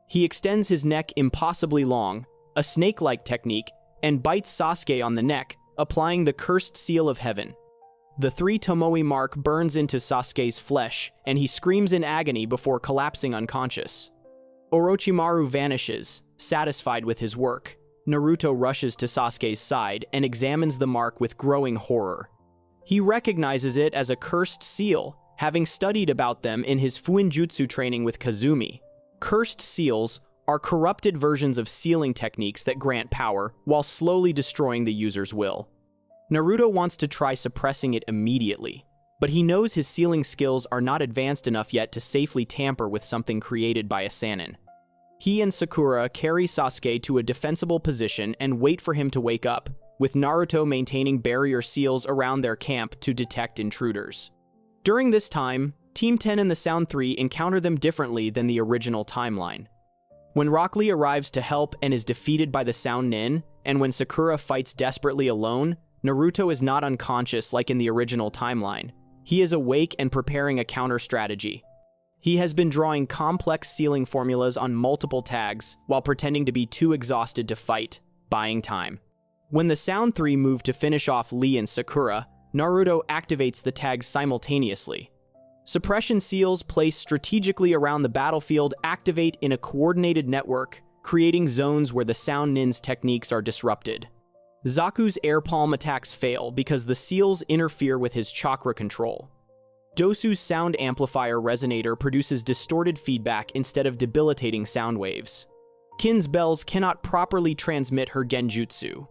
He extends his neck impossibly long, a snake-like technique, and bites Sasuke on the neck, applying the cursed seal of heaven. The 3 Tomoe mark burns into Sasuke's flesh, and he screams in agony before collapsing unconscious. Orochimaru vanishes, satisfied with his work. Naruto rushes to Sasuke's side and examines the mark with growing horror. He recognizes it as a cursed seal, having studied about them in his Fuinjutsu training with Kazumi. Cursed seals are corrupted versions of sealing techniques that grant power while slowly destroying the user's will. Naruto wants to try suppressing it immediately, but he knows his sealing skills are not advanced enough yet to safely tamper with something created by a Sannin. He and Sakura carry Sasuke to a defensible position and wait for him to wake up, with Naruto maintaining barrier seals around their camp to detect intruders. During this time, Team 10 and the Sound 3 encounter them differently than the original timeline. When Rock Lee arrives to help and is defeated by the Sound Nin, and when Sakura fights desperately alone, Naruto is not unconscious like in the original timeline. He is awake and preparing a counter strategy. He has been drawing complex sealing formulas on multiple tags while pretending to be too exhausted to fight, buying time. When the Sound 3 move to finish off Lee and Sakura, Naruto activates the tags simultaneously. Suppression seals placed strategically around the battlefield activate in a coordinated network, creating zones where the Sound Nin's techniques are disrupted. Zaku's air palm attacks fail because the seals interfere with his chakra control. Dosu's sound amplifier resonator produces distorted feedback instead of debilitating sound waves. Kin's bells cannot properly transmit her genjutsu.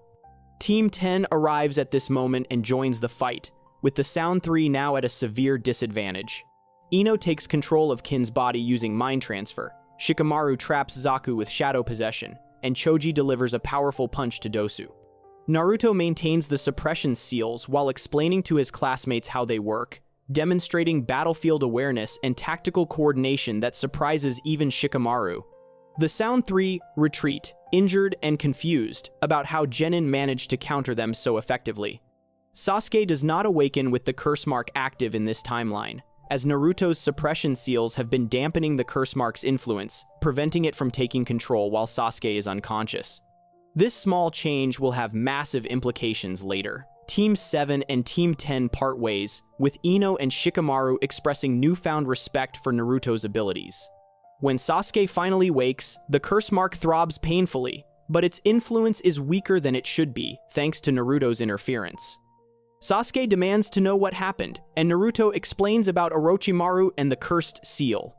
Team 10 arrives at this moment and joins the fight, with the Sound 3 now at a severe disadvantage. Ino takes control of Kin's body using mind transfer, Shikamaru traps Zaku with shadow possession, and Choji delivers a powerful punch to Dosu. Naruto maintains the suppression seals while explaining to his classmates how they work, demonstrating battlefield awareness and tactical coordination that surprises even Shikamaru. The Sound 3 retreat, injured and confused about how Genin managed to counter them so effectively. Sasuke does not awaken with the curse mark active in this timeline, as Naruto's suppression seals have been dampening the curse mark's influence, preventing it from taking control while Sasuke is unconscious. This small change will have massive implications later. Team 7 and Team 10 part ways, with Ino and Shikamaru expressing newfound respect for Naruto's abilities. When Sasuke finally wakes, the curse mark throbs painfully, but its influence is weaker than it should be, thanks to Naruto's interference. Sasuke demands to know what happened, and Naruto explains about Orochimaru and the cursed seal.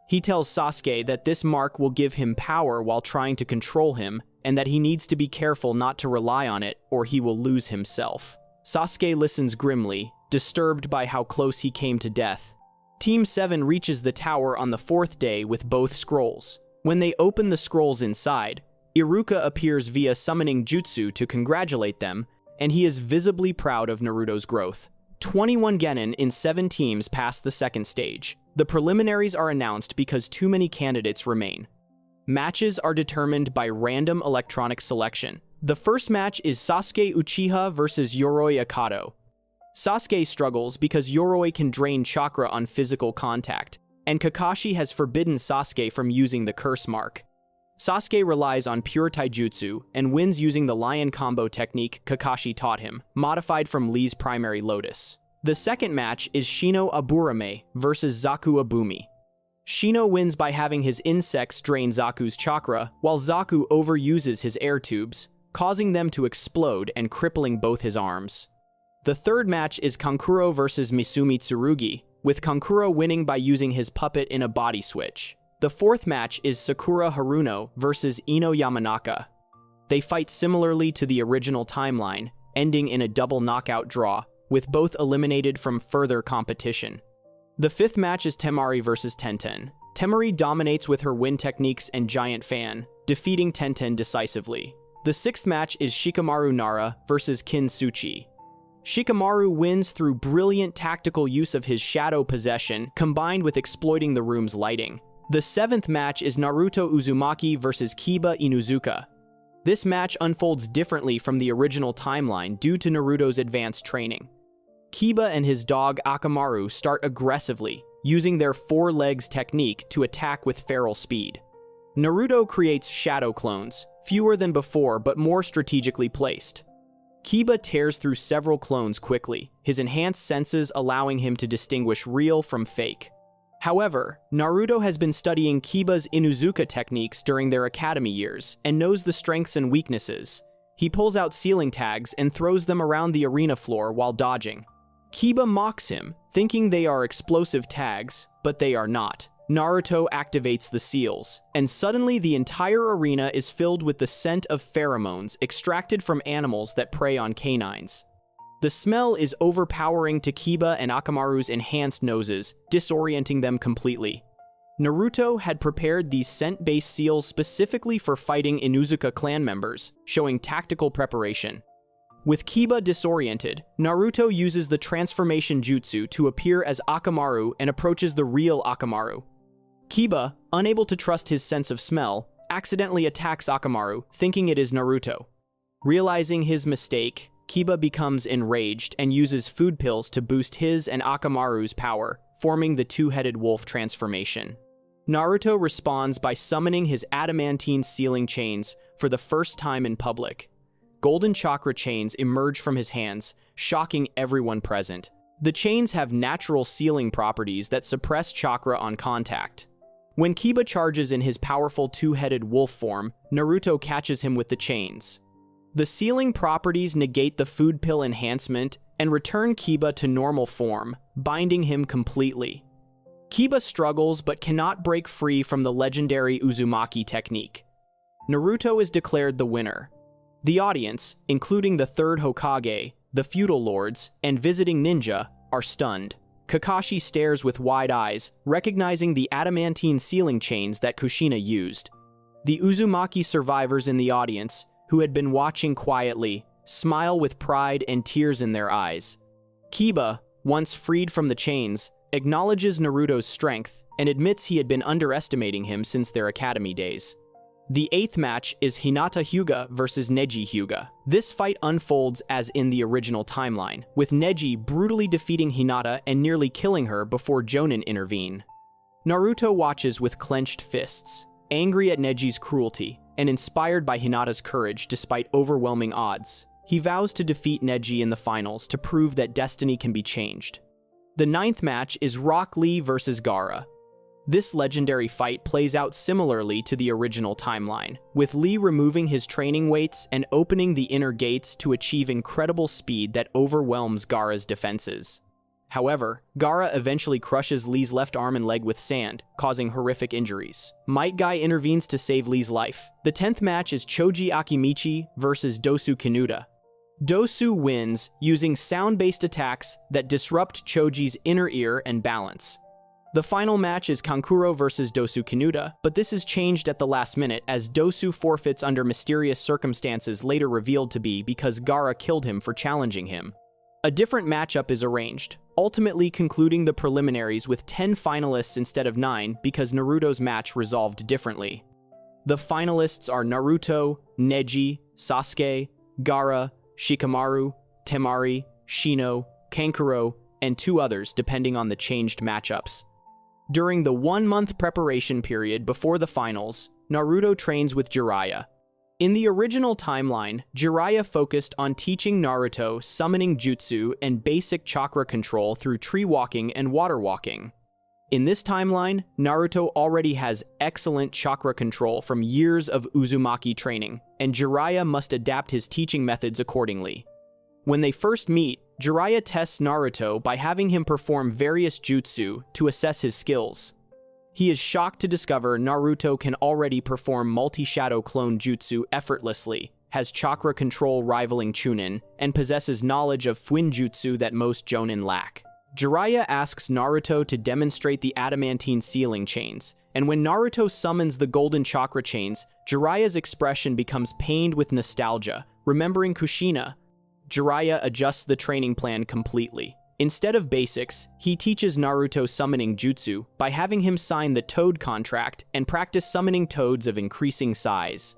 He tells Sasuke that this mark will give him power while trying to control him, and that he needs to be careful not to rely on it or he will lose himself. Sasuke listens grimly, disturbed by how close he came to death. Team 7 reaches the tower on the 4th day with both scrolls. When they open the scrolls inside, Iruka appears via summoning jutsu to congratulate them, and he is visibly proud of Naruto's growth. 21 genin in 7 teams pass the 2nd stage. The preliminaries are announced because too many candidates remain. Matches are determined by random electronic selection. The first match is Sasuke Uchiha versus Yoroi Akato. Sasuke struggles because Yoroi can drain chakra on physical contact, and Kakashi has forbidden Sasuke from using the curse mark. Sasuke relies on pure taijutsu and wins using the lion combo technique Kakashi taught him, modified from Lee's primary lotus. The second match is Shino Aburame versus Zaku Abumi. Shino wins by having his insects drain Zaku's chakra, while Zaku overuses his air tubes, causing them to explode and crippling both his arms. The third match is Kankuro versus Misumi Tsurugi, with Kankuro winning by using his puppet in a body switch. The fourth match is Sakura Haruno versus Ino Yamanaka. They fight similarly to the original timeline, ending in a double knockout draw, with both eliminated from further competition. The fifth match is Temari versus Tenten. Temari dominates with her wind techniques and giant fan, defeating Tenten decisively. The sixth match is Shikamaru Nara versus Kintsuchi. Shikamaru wins through brilliant tactical use of his shadow possession, combined with exploiting the room's lighting. The seventh match is Naruto Uzumaki versus Kiba Inuzuka. This match unfolds differently from the original timeline due to Naruto's advanced training. Kiba and his dog Akamaru start aggressively, using their four legs technique to attack with feral speed. Naruto creates shadow clones, fewer than before but more strategically placed. Kiba tears through several clones quickly, his enhanced senses allowing him to distinguish real from fake. However, Naruto has been studying Kiba's Inuzuka techniques during their academy years and knows the strengths and weaknesses. He pulls out ceiling tags and throws them around the arena floor while dodging. Kiba mocks him, thinking they are explosive tags, but they are not. Naruto activates the seals, and suddenly the entire arena is filled with the scent of pheromones extracted from animals that prey on canines. The smell is overpowering to Kiba and Akamaru's enhanced noses, disorienting them completely. Naruto had prepared these scent-based seals specifically for fighting Inuzuka clan members, showing tactical preparation. With Kiba disoriented, Naruto uses the transformation jutsu to appear as Akamaru and approaches the real Akamaru. Kiba, unable to trust his sense of smell, accidentally attacks Akamaru, thinking it is Naruto. Realizing his mistake, Kiba becomes enraged and uses food pills to boost his and Akamaru's power, forming the two-headed wolf transformation. Naruto responds by summoning his adamantine sealing chains for the first time in public. Golden chakra chains emerge from his hands, shocking everyone present. The chains have natural sealing properties that suppress chakra on contact. When Kiba charges in his powerful two-headed wolf form, Naruto catches him with the chains. The sealing properties negate the food pill enhancement and return Kiba to normal form, binding him completely. Kiba struggles but cannot break free from the legendary Uzumaki technique. Naruto is declared the winner. The audience, including the third Hokage, the feudal lords, and visiting ninja, are stunned. Kakashi stares with wide eyes, recognizing the adamantine sealing chains that Kushina used. The Uzumaki survivors in the audience, who had been watching quietly, smile with pride and tears in their eyes. Kiba, once freed from the chains, acknowledges Naruto's strength and admits he had been underestimating him since their academy days. The 8th match is Hinata Hyuga versus Neji Hyuga. This fight unfolds as in the original timeline, with Neji brutally defeating Hinata and nearly killing her before Jonin intervene. Naruto watches with clenched fists, angry at Neji's cruelty, and inspired by Hinata's courage despite overwhelming odds. He vows to defeat Neji in the finals to prove that destiny can be changed. The 9th match is Rock Lee versus Gaara. This legendary fight plays out similarly to the original timeline, with Lee removing his training weights and opening the inner gates to achieve incredible speed that overwhelms Gaara's defenses. However, Gaara eventually crushes Lee's left arm and leg with sand, causing horrific injuries. Might Guy intervenes to save Lee's life. The 10th match is Choji Akimichi versus Dosu Kinuta. Dosu wins using sound-based attacks that disrupt Choji's inner ear and balance. The final match is Kankuro versus Dosu Kinuta, but this is changed at the last minute as Dosu forfeits under mysterious circumstances later revealed to be because Gaara killed him for challenging him. A different matchup is arranged, ultimately concluding the preliminaries with 10 finalists instead of 9 because Naruto's match resolved differently. The finalists are Naruto, Neji, Sasuke, Gaara, Shikamaru, Temari, Shino, Kankuro, and 2 others depending on the changed matchups. During the 1-month preparation period before the finals, Naruto trains with Jiraiya. In the original timeline, Jiraiya focused on teaching Naruto summoning jutsu and basic chakra control through tree walking and water walking. In this timeline, Naruto already has excellent chakra control from years of Uzumaki training, and Jiraiya must adapt his teaching methods accordingly. When they first meet, Jiraiya tests Naruto by having him perform various jutsu to assess his skills. He is shocked to discover Naruto can already perform multi-shadow clone jutsu effortlessly, has chakra control rivaling Chunin, and possesses knowledge of Fuinjutsu that most Jonin lack. Jiraiya asks Naruto to demonstrate the adamantine sealing chains, and when Naruto summons the golden chakra chains, Jiraiya's expression becomes pained with nostalgia, remembering Kushina. Jiraiya adjusts the training plan completely. Instead of basics, he teaches Naruto summoning jutsu by having him sign the Toad contract and practice summoning toads of increasing size.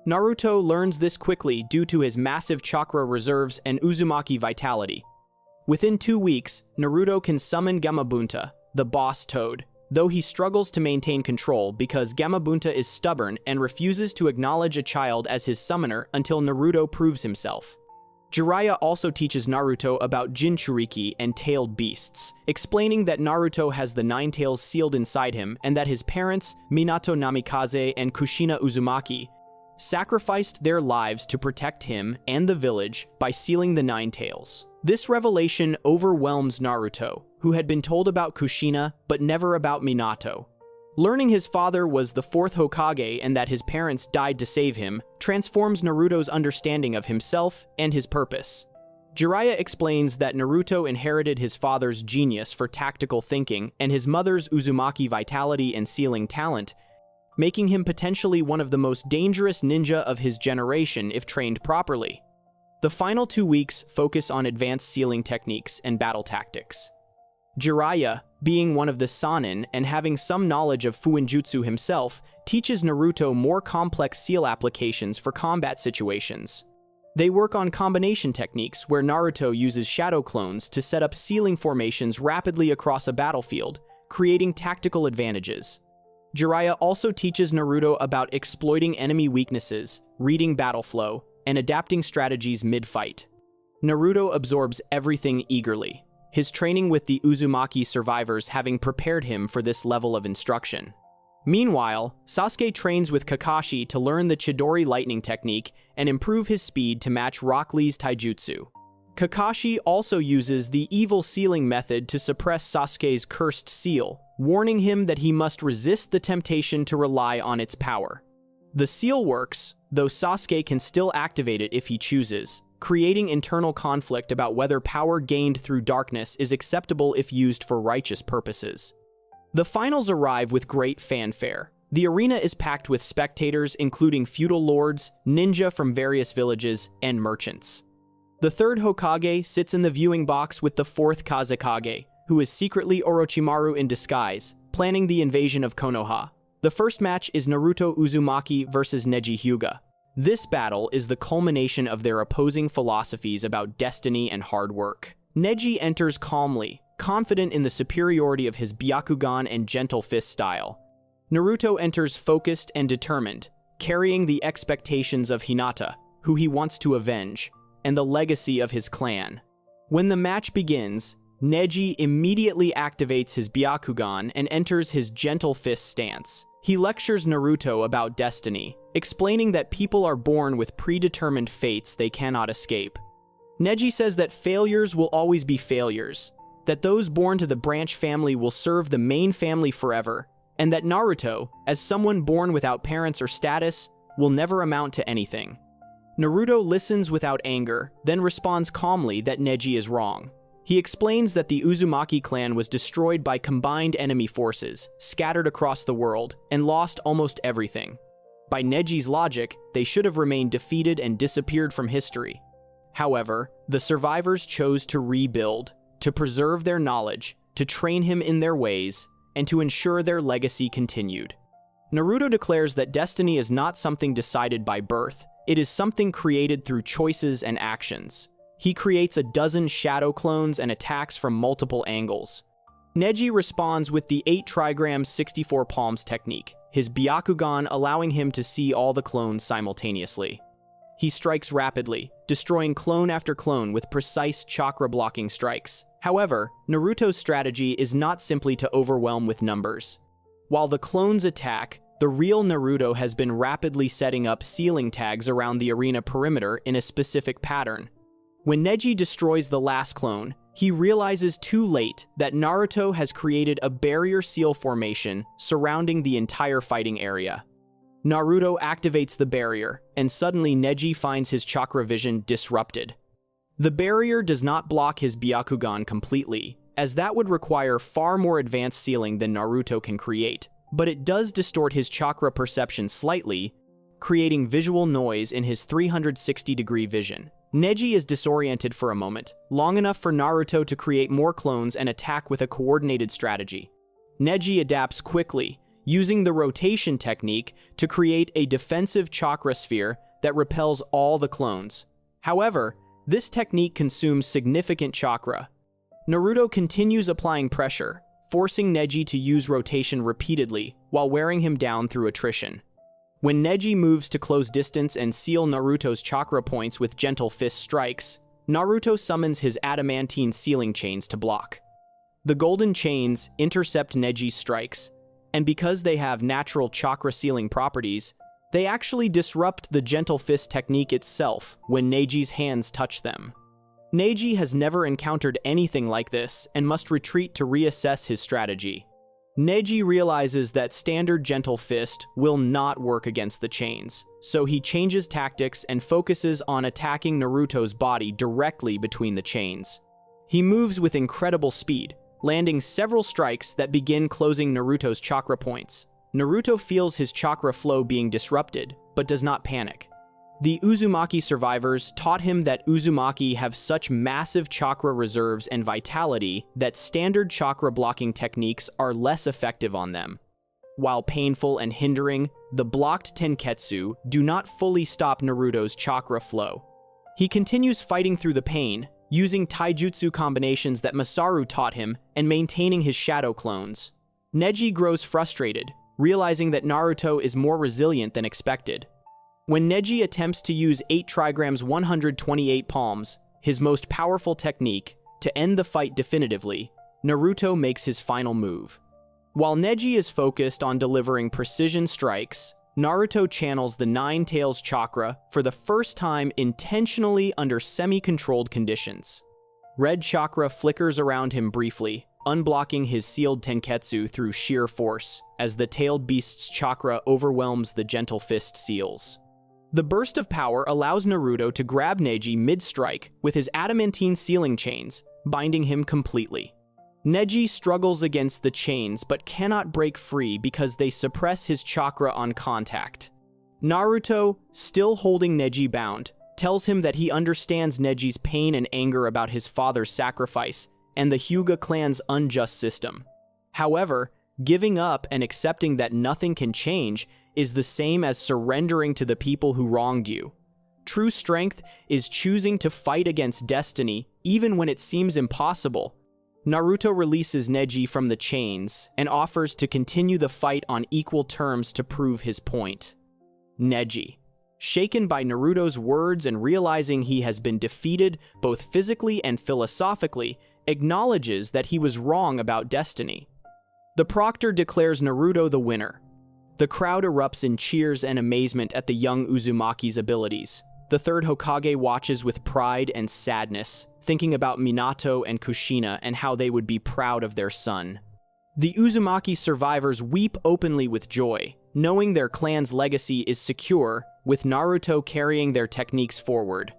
Naruto learns this quickly due to his massive chakra reserves and Uzumaki vitality. Within 2 weeks, Naruto can summon Gamabunta, the boss toad, though he struggles to maintain control because Gamabunta is stubborn and refuses to acknowledge a child as his summoner until Naruto proves himself. Jiraiya also teaches Naruto about Jinchuriki and tailed beasts, explaining that Naruto has the 9 tails sealed inside him and that his parents, Minato Namikaze and Kushina Uzumaki, sacrificed their lives to protect him and the village by sealing the 9 tails. This revelation overwhelms Naruto, who had been told about Kushina but never about Minato. Learning his father was the 4th Hokage and that his parents died to save him transforms Naruto's understanding of himself and his purpose. Jiraiya explains that Naruto inherited his father's genius for tactical thinking and his mother's Uzumaki vitality and sealing talent, making him potentially one of the most dangerous ninja of his generation if trained properly. The final 2 weeks focus on advanced sealing techniques and battle tactics. Jiraiya, being one of the Sannin and having some knowledge of Fuinjutsu himself, teaches Naruto more complex seal applications for combat situations. They work on combination techniques where Naruto uses shadow clones to set up sealing formations rapidly across a battlefield, creating tactical advantages. Jiraiya also teaches Naruto about exploiting enemy weaknesses, reading battle flow, and adapting strategies mid-fight. Naruto absorbs everything eagerly, his training with the Uzumaki survivors having prepared him for this level of instruction. Meanwhile, Sasuke trains with Kakashi to learn the Chidori lightning technique and improve his speed to match Rock Lee's taijutsu. Kakashi also uses the evil sealing method to suppress Sasuke's cursed seal, warning him that he must resist the temptation to rely on its power. The seal works, though Sasuke can still activate it if he chooses, creating internal conflict about whether power gained through darkness is acceptable if used for righteous purposes. The finals arrive with great fanfare. The arena is packed with spectators including feudal lords, ninja from various villages, and merchants. The third Hokage sits in the viewing box with the fourth Kazekage, who is secretly Orochimaru in disguise, planning the invasion of Konoha. The first match is Naruto Uzumaki versus Neji Hyuga. This battle is the culmination of their opposing philosophies about destiny and hard work. Neji enters calmly, confident in the superiority of his Byakugan and gentle fist style. Naruto enters focused and determined, carrying the expectations of Hinata, who he wants to avenge, and the legacy of his clan. When the match begins, Neji immediately activates his Byakugan and enters his gentle fist stance. He lectures Naruto about destiny, explaining that people are born with predetermined fates they cannot escape. Neji says that failures will always be failures, that those born to the branch family will serve the main family forever, and that Naruto, as someone born without parents or status, will never amount to anything. Naruto listens without anger, then responds calmly that Neji is wrong. He explains that the Uzumaki clan was destroyed by combined enemy forces, scattered across the world, and lost almost everything. By Neji's logic, they should have remained defeated and disappeared from history. However, the survivors chose to rebuild, to preserve their knowledge, to train him in their ways, and to ensure their legacy continued. Naruto declares that destiny is not something decided by birth, it is something created through choices and actions. He creates a dozen shadow clones and attacks from multiple angles. Neji responds with the 8 trigrams 64 palms technique, his Byakugan allowing him to see all the clones simultaneously. He strikes rapidly, destroying clone after clone with precise chakra-blocking strikes. However, Naruto's strategy is not simply to overwhelm with numbers. While the clones attack, the real Naruto has been rapidly setting up sealing tags around the arena perimeter in a specific pattern. When Neji destroys the last clone, he realizes too late that Naruto has created a barrier seal formation surrounding the entire fighting area. Naruto activates the barrier, and suddenly Neji finds his chakra vision disrupted. The barrier does not block his Byakugan completely, as that would require far more advanced sealing than Naruto can create, but it does distort his chakra perception slightly, creating visual noise in his 360-degree vision. Neji is disoriented for a moment, long enough for Naruto to create more clones and attack with a coordinated strategy. Neji adapts quickly, using the rotation technique to create a defensive chakra sphere that repels all the clones. However, this technique consumes significant chakra. Naruto continues applying pressure, forcing Neji to use rotation repeatedly while wearing him down through attrition. When Neji moves to close distance and seal Naruto's chakra points with gentle fist strikes, Naruto summons his adamantine sealing chains to block. The golden chains intercept Neji's strikes, and because they have natural chakra sealing properties, they actually disrupt the gentle fist technique itself when Neji's hands touch them. Neji has never encountered anything like this and must retreat to reassess his strategy. Neji realizes that standard Gentle Fist will not work against the chains, so he changes tactics and focuses on attacking Naruto's body directly between the chains. He moves with incredible speed, landing several strikes that begin closing Naruto's chakra points. Naruto feels his chakra flow being disrupted, but does not panic. The Uzumaki survivors taught him that Uzumaki have such massive chakra reserves and vitality that standard chakra blocking techniques are less effective on them. While painful and hindering, the blocked tenketsu do not fully stop Naruto's chakra flow. He continues fighting through the pain, using taijutsu combinations that Masaru taught him and maintaining his shadow clones. Neji grows frustrated, realizing that Naruto is more resilient than expected. When Neji attempts to use 8 trigrams 128 palms, his most powerful technique, to end the fight definitively, Naruto makes his final move. While Neji is focused on delivering precision strikes, Naruto channels the Nine Tails chakra for the first time intentionally under semi-controlled conditions. Red chakra flickers around him briefly, unblocking his sealed tenketsu through sheer force, as the tailed beast's chakra overwhelms the Gentle Fist seals. The burst of power allows Naruto to grab Neji mid-strike with his adamantine sealing chains, binding him completely. Neji struggles against the chains but cannot break free because they suppress his chakra on contact. Naruto, still holding Neji bound, tells him that he understands Neji's pain and anger about his father's sacrifice and the Hyuga clan's unjust system. However, giving up and accepting that nothing can change is the same as surrendering to the people who wronged you. True strength is choosing to fight against destiny even when it seems impossible. Naruto releases Neji from the chains and offers to continue the fight on equal terms to prove his point. Neji, shaken by Naruto's words and realizing he has been defeated both physically and philosophically, acknowledges that he was wrong about destiny. The proctor declares Naruto the winner. The crowd erupts in cheers and amazement at the young Uzumaki's abilities. The third Hokage watches with pride and sadness, thinking about Minato and Kushina and how they would be proud of their son. The Uzumaki survivors weep openly with joy, knowing their clan's legacy is secure, with Naruto carrying their techniques forward.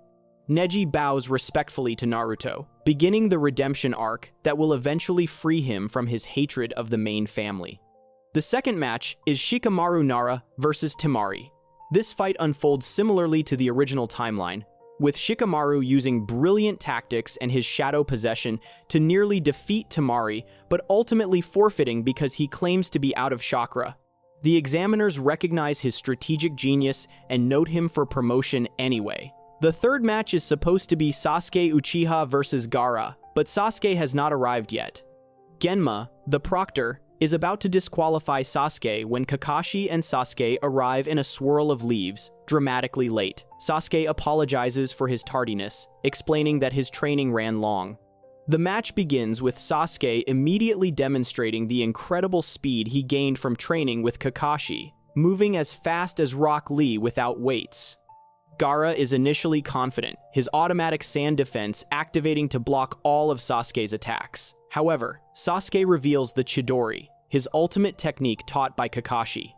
Neji bows respectfully to Naruto, beginning the redemption arc that will eventually free him from his hatred of the main family. The second match is Shikamaru Nara versus Temari. This fight unfolds similarly to the original timeline, with Shikamaru using brilliant tactics and his shadow possession to nearly defeat Temari, but ultimately forfeiting because he claims to be out of chakra. The examiners recognize his strategic genius and note him for promotion anyway. The third match is supposed to be Sasuke Uchiha versus Gaara, but Sasuke has not arrived yet. Genma, the proctor, is about to disqualify Sasuke when Kakashi and Sasuke arrive in a swirl of leaves, dramatically late. Sasuke apologizes for his tardiness, explaining that his training ran long. The match begins with Sasuke immediately demonstrating the incredible speed he gained from training with Kakashi, moving as fast as Rock Lee without weights. Gaara is initially confident, his automatic sand defense activating to block all of Sasuke's attacks. However, Sasuke reveals the Chidori, his ultimate technique taught by Kakashi.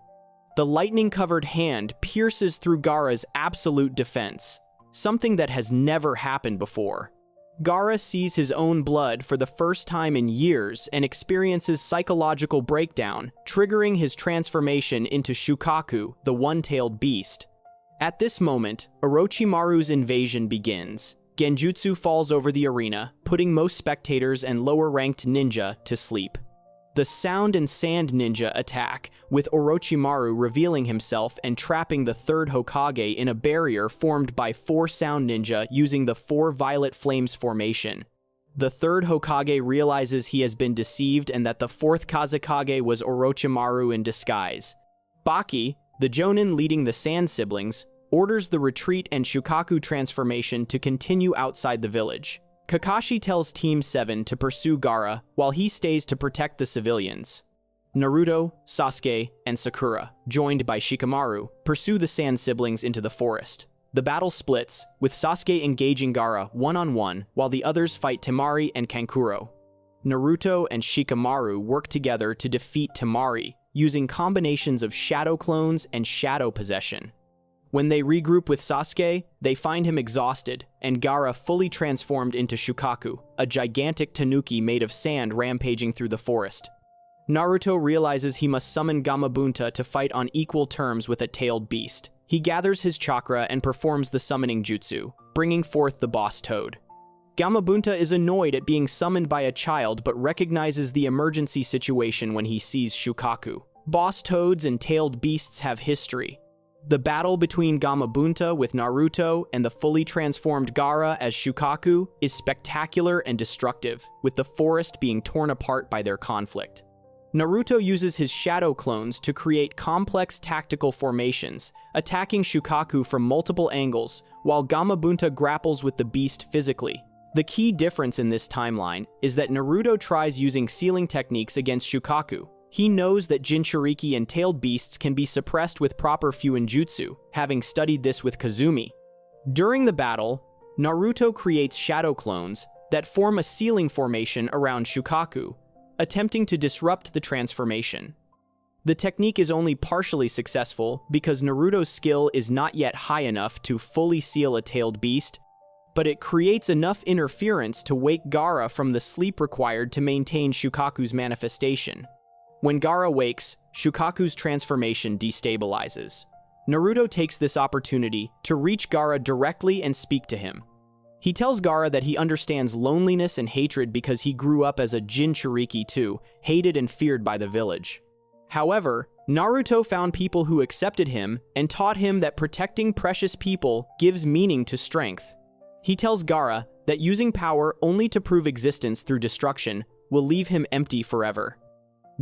The lightning-covered hand pierces through Gaara's absolute defense, something that has never happened before. Gaara sees his own blood for the first time in years and experiences psychological breakdown, triggering his transformation into Shukaku, the one-tailed beast. At this moment, Orochimaru's invasion begins. Genjutsu falls over the arena, putting most spectators and lower-ranked ninja to sleep. The Sound and Sand ninja attack, with Orochimaru revealing himself and trapping the third Hokage in a barrier formed by 4 Sound ninja using the 4 Violet Flames formation. The third Hokage realizes he has been deceived and that the 4th Kazekage was Orochimaru in disguise. Baki, the Jonin leading the Sand siblings, orders the retreat and Shukaku transformation to continue outside the village. Kakashi tells Team 7 to pursue Gaara, while he stays to protect the civilians. Naruto, Sasuke, and Sakura, joined by Shikamaru, pursue the Sand siblings into the forest. The battle splits, with Sasuke engaging Gaara one-on-one, while the others fight Temari and Kankuro. Naruto and Shikamaru work together to defeat Temari, using combinations of shadow clones and shadow possession. When they regroup with Sasuke, they find him exhausted, and Gaara fully transformed into Shukaku, a gigantic tanuki made of sand rampaging through the forest. Naruto realizes he must summon Gamabunta to fight on equal terms with a tailed beast. He gathers his chakra and performs the summoning jutsu, bringing forth the boss toad. Gamabunta is annoyed at being summoned by a child but recognizes the emergency situation when he sees Shukaku. Boss toads and tailed beasts have history. The battle between Gamabunta with Naruto and the fully transformed Gaara as Shukaku is spectacular and destructive, with the forest being torn apart by their conflict. Naruto uses his shadow clones to create complex tactical formations, attacking Shukaku from multiple angles, while Gamabunta grapples with the beast physically. The key difference in this timeline is that Naruto tries using sealing techniques against Shukaku. He knows that Jinchuriki and tailed beasts can be suppressed with proper Fuinjutsu, having studied this with Kazumi. During the battle, Naruto creates shadow clones that form a sealing formation around Shukaku, attempting to disrupt the transformation. The technique is only partially successful because Naruto's skill is not yet high enough to fully seal a tailed beast, but it creates enough interference to wake Gaara from the sleep required to maintain Shukaku's manifestation. When Gaara wakes, Shukaku's transformation destabilizes. Naruto takes this opportunity to reach Gaara directly and speak to him. He tells Gaara that he understands loneliness and hatred because he grew up as a Jinchuriki too, hated and feared by the village. However, Naruto found people who accepted him and taught him that protecting precious people gives meaning to strength. He tells Gaara that using power only to prove existence through destruction will leave him empty forever.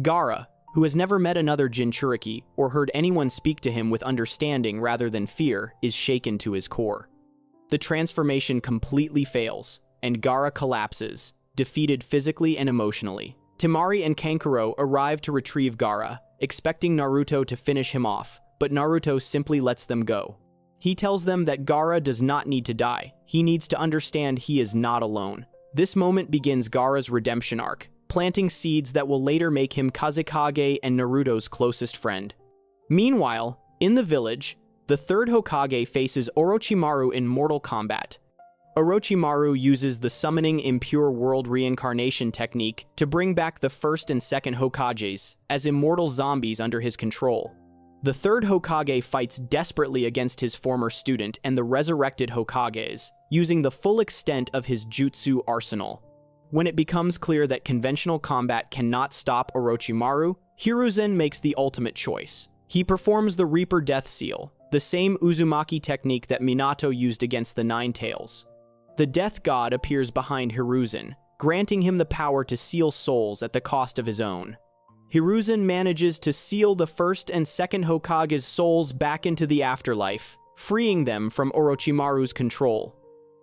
Gaara, who has never met another Jinchuriki or heard anyone speak to him with understanding rather than fear, is shaken to his core. The transformation completely fails, and Gaara collapses, defeated physically and emotionally. Temari and Kankuro arrive to retrieve Gaara, expecting Naruto to finish him off, but Naruto simply lets them go. He tells them that Gaara does not need to die. He needs to understand he is not alone. This moment begins Gaara's redemption arc, planting seeds that will later make him Kazekage and Naruto's closest friend. Meanwhile, in the village, the third Hokage faces Orochimaru in mortal combat. Orochimaru uses the summoning impure world reincarnation technique to bring back the first and second Hokages as immortal zombies under his control. The third Hokage fights desperately against his former student and the resurrected Hokages, using the full extent of his jutsu arsenal. When it becomes clear that conventional combat cannot stop Orochimaru, Hiruzen makes the ultimate choice. He performs the Reaper Death Seal, the same Uzumaki technique that Minato used against the Nine Tails. The Death God appears behind Hiruzen, granting him the power to seal souls at the cost of his own. Hiruzen manages to seal the first and second Hokage's souls back into the afterlife, freeing them from Orochimaru's control.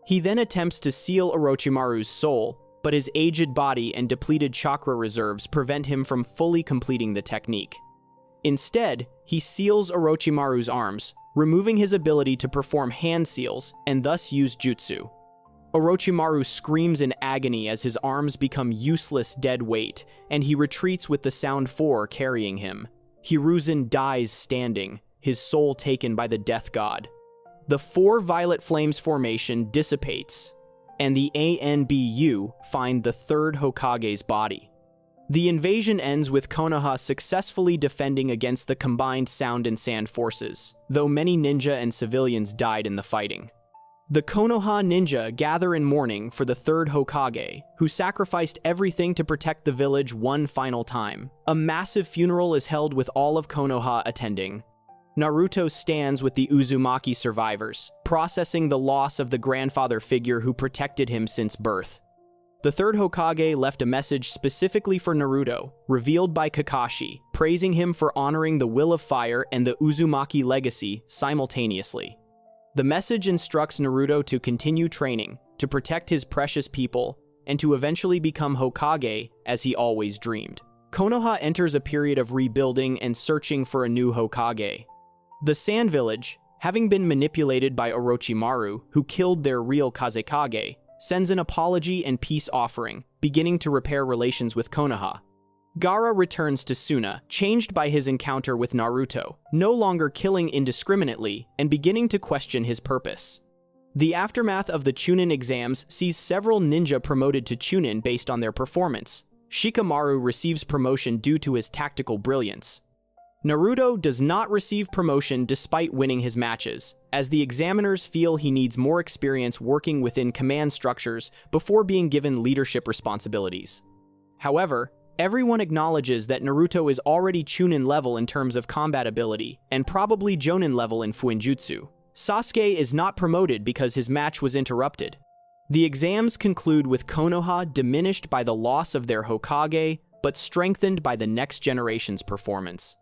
He then attempts to seal Orochimaru's soul, but his aged body and depleted chakra reserves prevent him from fully completing the technique. Instead, he seals Orochimaru's arms, removing his ability to perform hand seals and thus use jutsu. Orochimaru screams in agony as his arms become useless dead weight, and he retreats with the Sound Four carrying him. Hiruzen dies standing, his soul taken by the Death God. The four Violet Flames formation dissipates, and the ANBU find the third Hokage's body. The invasion ends with Konoha successfully defending against the combined Sound and Sand forces, though many ninja and civilians died in the fighting. The Konoha ninja gather in mourning for the third Hokage, who sacrificed everything to protect the village one final time. A massive funeral is held with all of Konoha attending. Naruto stands with the Uzumaki survivors, processing the loss of the grandfather figure who protected him since birth. The third Hokage left a message specifically for Naruto, revealed by Kakashi, praising him for honoring the Will of Fire and the Uzumaki legacy simultaneously. The message instructs Naruto to continue training, to protect his precious people, and to eventually become Hokage as he always dreamed. Konoha enters a period of rebuilding and searching for a new Hokage. The Sand Village, having been manipulated by Orochimaru, who killed their real Kazekage, sends an apology and peace offering, beginning to repair relations with Konoha. Gaara returns to Suna, changed by his encounter with Naruto, no longer killing indiscriminately and beginning to question his purpose. The aftermath of the Chunin exams sees several ninja promoted to Chunin based on their performance. Shikamaru receives promotion due to his tactical brilliance. Naruto does not receive promotion despite winning his matches, as the examiners feel he needs more experience working within command structures before being given leadership responsibilities. However, everyone acknowledges that Naruto is already Chunin level in terms of combat ability, and probably Jonin level in Fuinjutsu. Sasuke is not promoted because his match was interrupted. The exams conclude with Konoha diminished by the loss of their Hokage, but strengthened by the next generation's performance.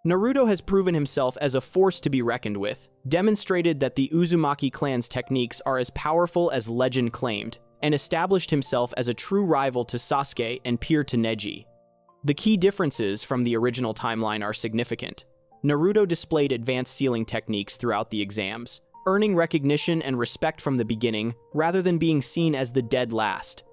Naruto has proven himself as a force to be reckoned with, demonstrated that the Uzumaki clan's techniques are as powerful as legend claimed, and established himself as a true rival to Sasuke and peer to Neji. The key differences from the original timeline are significant. Naruto displayed advanced sealing techniques throughout the exams, earning recognition and respect from the beginning, rather than being seen as the dead last.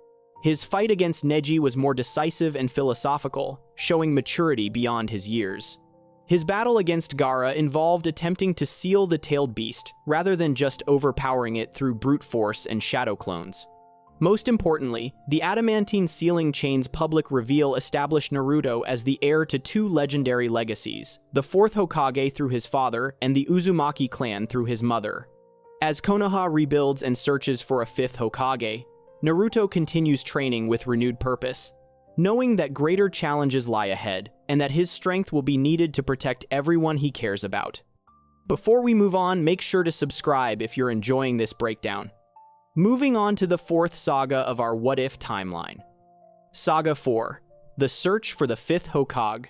His fight against Neji was more decisive and philosophical, showing maturity beyond his years. His battle against Gaara involved attempting to seal the tailed beast, rather than just overpowering it through brute force and shadow clones. Most importantly, the adamantine sealing chain's public reveal established Naruto as the heir to two legendary legacies, the fourth Hokage through his father and the Uzumaki clan through his mother. As Konoha rebuilds and searches for a fifth Hokage, Naruto continues training with renewed purpose, knowing that greater challenges lie ahead, and that his strength will be needed to protect everyone he cares about. Before we move on, make sure to subscribe if you're enjoying this breakdown. Moving on to the fourth saga of our What If timeline. Saga 4, The Search for the Fifth Hokage.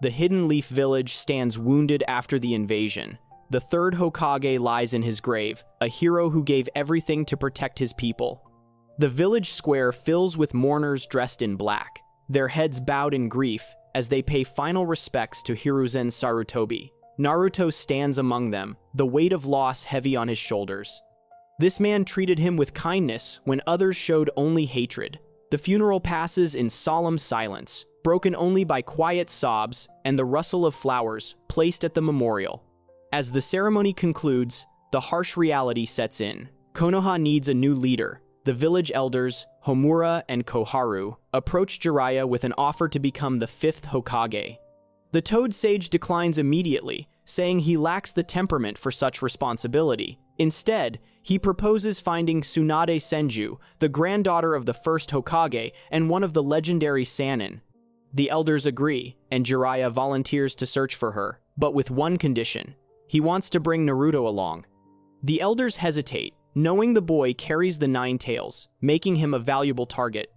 The Hidden Leaf Village stands wounded after the invasion. The third Hokage lies in his grave, a hero who gave everything to protect his people. The village square fills with mourners dressed in black, their heads bowed in grief as they pay final respects to Hiruzen Sarutobi. Naruto stands among them, the weight of loss heavy on his shoulders. This man treated him with kindness when others showed only hatred. The funeral passes in solemn silence, broken only by quiet sobs and the rustle of flowers placed at the memorial. As the ceremony concludes, the harsh reality sets in. Konoha needs a new leader. The village elders, Homura and Koharu, approach Jiraiya with an offer to become the fifth Hokage. The Toad Sage declines immediately, saying he lacks the temperament for such responsibility. Instead, he proposes finding Tsunade Senju, the granddaughter of the first Hokage and one of the legendary Sannin. The elders agree, and Jiraiya volunteers to search for her, but with one condition. He wants to bring Naruto along. The elders hesitate, knowing the boy carries the Nine Tails, making him a valuable target.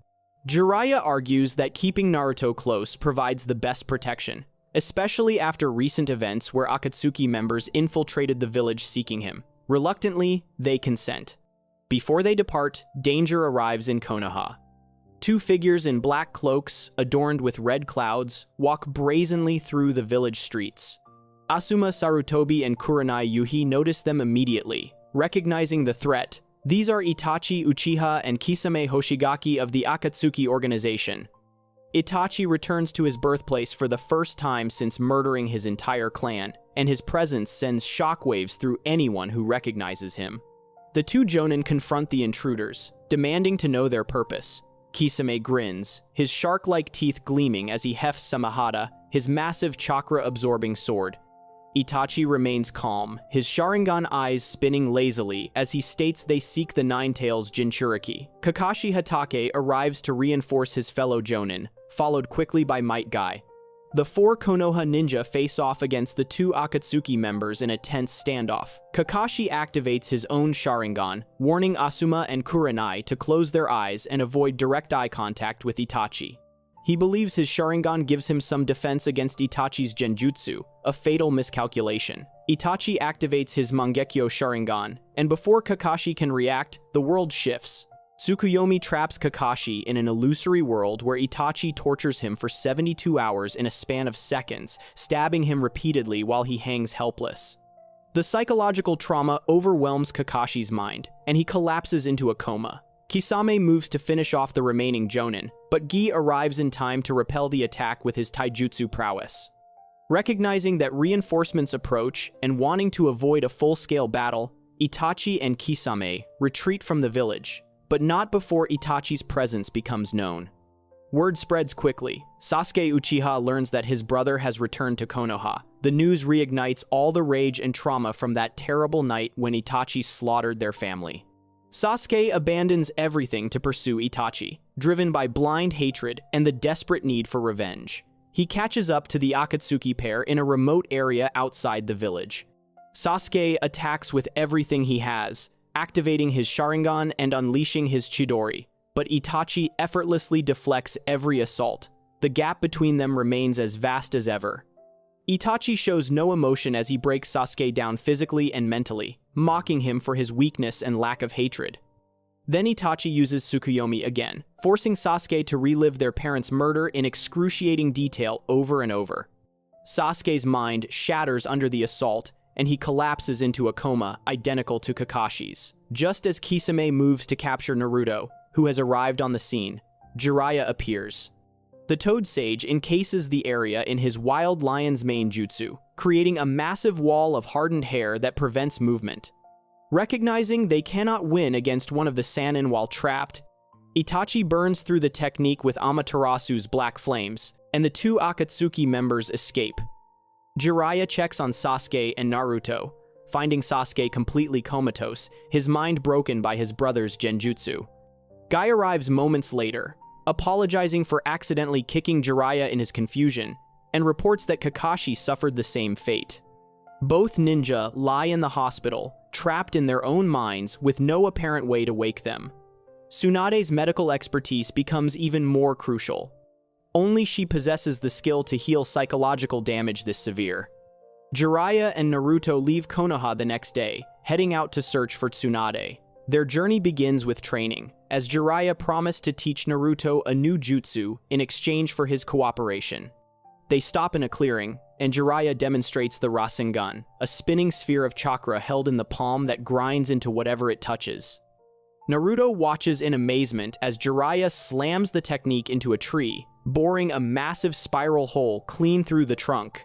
Jiraiya argues that keeping Naruto close provides the best protection, especially after recent events where Akatsuki members infiltrated the village seeking him. Reluctantly, they consent. Before they depart, danger arrives in Konoha. Two figures in black cloaks, adorned with red clouds, walk brazenly through the village streets. Asuma Sarutobi and Kurenai Yuhi notice them immediately, recognizing the threat. These are Itachi Uchiha and Kisame Hoshigaki of the Akatsuki organization. Itachi returns to his birthplace for the first time since murdering his entire clan, and his presence sends shockwaves through anyone who recognizes him. The two Jonin confront the intruders, demanding to know their purpose. Kisame grins, his shark-like teeth gleaming as he hefts Samahada, his massive chakra-absorbing sword. Itachi remains calm, his Sharingan eyes spinning lazily as he states they seek the Nine Tails Jinchuriki. Kakashi Hatake arrives to reinforce his fellow Jonin, followed quickly by Might Guy. The four Konoha ninja face off against the two Akatsuki members in a tense standoff. Kakashi activates his own Sharingan, warning Asuma and Kurenai to close their eyes and avoid direct eye contact with Itachi. He believes his Sharingan gives him some defense against Itachi's Genjutsu, a fatal miscalculation. Itachi activates his Mangekyo Sharingan, and before Kakashi can react, the world shifts. Tsukuyomi traps Kakashi in an illusory world where Itachi tortures him for 72 hours in a span of seconds, stabbing him repeatedly while he hangs helpless. The psychological trauma overwhelms Kakashi's mind, and he collapses into a coma. Kisame moves to finish off the remaining Jonin, but Gi arrives in time to repel the attack with his taijutsu prowess. Recognizing that reinforcements approach and wanting to avoid a full-scale battle, Itachi and Kisame retreat from the village, but not before Itachi's presence becomes known. Word spreads quickly. Sasuke Uchiha learns that his brother has returned to Konoha. The news reignites all the rage and trauma from that terrible night when Itachi slaughtered their family. Sasuke abandons everything to pursue Itachi, driven by blind hatred and the desperate need for revenge. He catches up to the Akatsuki pair in a remote area outside the village. Sasuke attacks with everything he has, activating his Sharingan and unleashing his Chidori, but Itachi effortlessly deflects every assault. The gap between them remains as vast as ever. Itachi shows no emotion as he breaks Sasuke down physically and mentally, mocking him for his weakness and lack of hatred. Then Itachi uses Tsukuyomi again, forcing Sasuke to relive their parents' murder in excruciating detail over and over. Sasuke's mind shatters under the assault, and he collapses into a coma identical to Kakashi's. Just as Kisame moves to capture Naruto, who has arrived on the scene, Jiraiya appears. The Toad Sage encases the area in his Wild Lion's Mane jutsu, creating a massive wall of hardened hair that prevents movement. Recognizing they cannot win against one of the Sannin while trapped, Itachi burns through the technique with Amaterasu's black flames, and the two Akatsuki members escape. Jiraiya checks on Sasuke and Naruto, finding Sasuke completely comatose, his mind broken by his brother's genjutsu. Guy arrives moments later, apologizing for accidentally kicking Jiraiya in his confusion, and reports that Kakashi suffered the same fate. Both ninja lie in the hospital, trapped in their own minds with no apparent way to wake them. Tsunade's medical expertise becomes even more crucial. Only she possesses the skill to heal psychological damage this severe. Jiraiya and Naruto leave Konoha the next day, heading out to search for Tsunade. Their journey begins with training, as Jiraiya promised to teach Naruto a new jutsu in exchange for his cooperation. They stop in a clearing, and Jiraiya demonstrates the Rasengan, a spinning sphere of chakra held in the palm that grinds into whatever it touches. Naruto watches in amazement as Jiraiya slams the technique into a tree, boring a massive spiral hole clean through the trunk.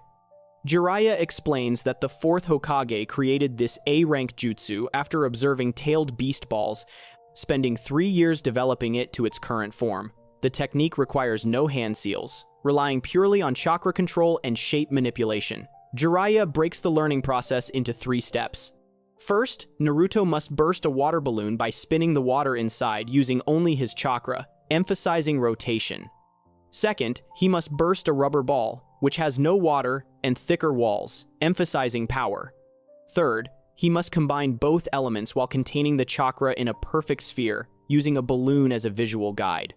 Jiraiya explains that the fourth Hokage created this A-rank jutsu after observing tailed beast balls, spending 3 years developing it to its current form. The technique requires no hand seals, relying purely on chakra control and shape manipulation. Jiraiya breaks the learning process into 3 steps. First, Naruto must burst a water balloon by spinning the water inside using only his chakra, emphasizing rotation. Second, he must burst a rubber ball, which has no water and thicker walls, emphasizing power. Third, he must combine both elements while containing the chakra in a perfect sphere, using a balloon as a visual guide.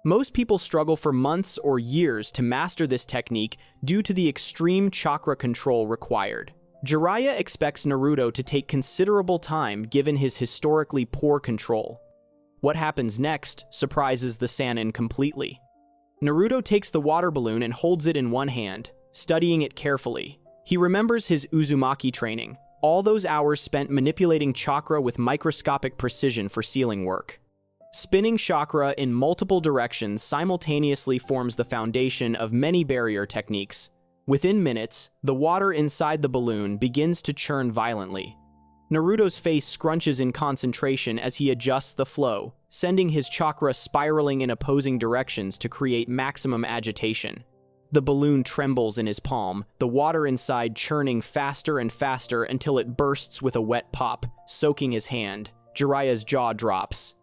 Most people struggle for months or years to master this technique due to the extreme chakra control required. Jiraiya expects Naruto to take considerable time given his historically poor control. What happens next surprises the Sannin completely. Naruto takes the water balloon and holds it in one hand, studying it carefully. He remembers his Uzumaki training, all those hours spent manipulating chakra with microscopic precision for sealing work. Spinning chakra in multiple directions simultaneously forms the foundation of many barrier techniques. Within minutes, the water inside the balloon begins to churn violently. Naruto's face scrunches in concentration as he adjusts the flow, sending his chakra spiraling in opposing directions to create maximum agitation. The balloon trembles in his palm, the water inside churning faster and faster until it bursts with a wet pop, soaking his hand. Jiraiya's jaw drops.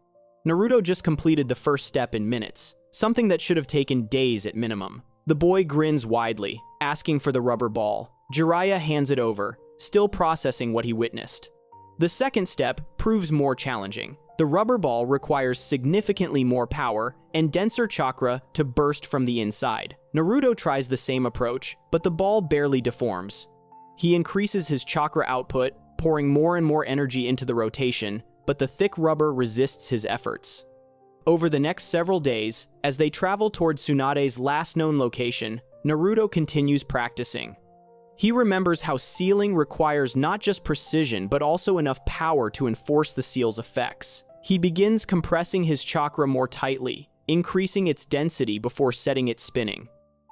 Naruto just completed the first step in minutes, something that should have taken days at minimum. The boy grins widely, asking for the rubber ball. Jiraiya hands it over, still processing what he witnessed. The second step proves more challenging. The rubber ball requires significantly more power and denser chakra to burst from the inside. Naruto tries the same approach, but the ball barely deforms. He increases his chakra output, pouring more and more energy into the rotation, but the thick rubber resists his efforts. Over the next several days, as they travel toward Tsunade's last known location, Naruto continues practicing. He remembers how sealing requires not just precision but also enough power to enforce the seal's effects. He begins compressing his chakra more tightly, increasing its density before setting it spinning.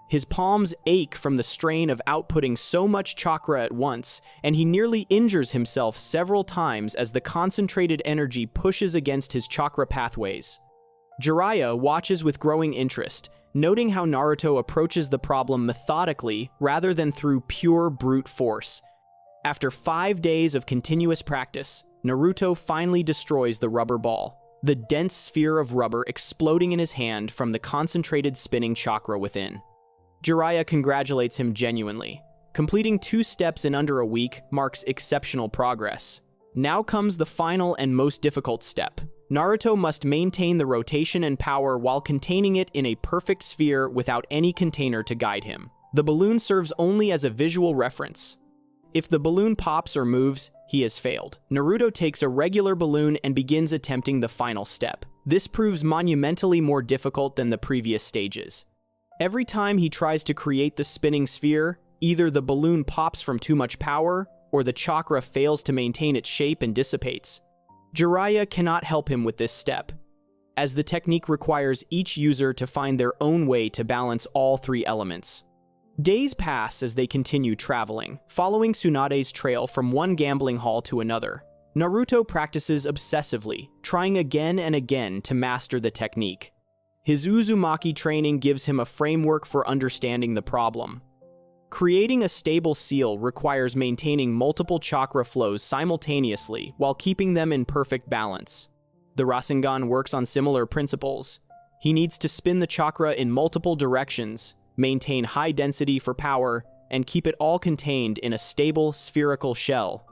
His palms ache from the strain of outputting so much chakra at once, and he nearly injures himself several times as the concentrated energy pushes against his chakra pathways. Jiraiya watches with growing interest, noting how Naruto approaches the problem methodically rather than through pure brute force. After 5 days of continuous practice, Naruto finally destroys the rubber ball, the dense sphere of rubber exploding in his hand from the concentrated spinning chakra within. Jiraiya congratulates him genuinely. Completing 2 steps in under a week marks exceptional progress. Now comes the final and most difficult step. Naruto must maintain the rotation and power while containing it in a perfect sphere without any container to guide him. The balloon serves only as a visual reference. If the balloon pops or moves, he has failed. Naruto takes a regular balloon and begins attempting the final step. This proves monumentally more difficult than the previous stages. Every time he tries to create the spinning sphere, either the balloon pops from too much power, or the chakra fails to maintain its shape and dissipates. Jiraiya cannot help him with this step, as the technique requires each user to find their own way to balance all 3 elements. Days pass as they continue traveling, following Tsunade's trail from one gambling hall to another. Naruto practices obsessively, trying again and again to master the technique. His Uzumaki training gives him a framework for understanding the problem. Creating a stable seal requires maintaining multiple chakra flows simultaneously while keeping them in perfect balance. The Rasengan works on similar principles. He needs to spin the chakra in multiple directions, maintain high density for power, and keep it all contained in a stable, spherical shell.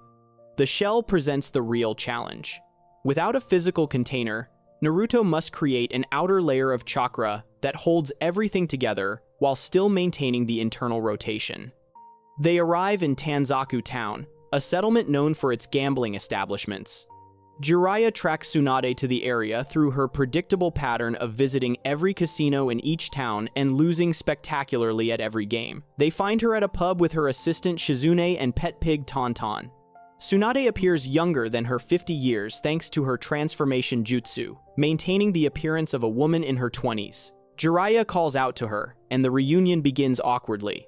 The shell presents the real challenge. Without a physical container, Naruto must create an outer layer of chakra that holds everything together while still maintaining the internal rotation. They arrive in Tanzaku Town, a settlement known for its gambling establishments. Jiraiya tracks Tsunade to the area through her predictable pattern of visiting every casino in each town and losing spectacularly at every game. They find her at a pub with her assistant Shizune and pet pig Tauntaun. Tsunade appears younger than her 50 years thanks to her transformation jutsu, maintaining the appearance of a woman in her 20s. Jiraiya calls out to her, and the reunion begins awkwardly.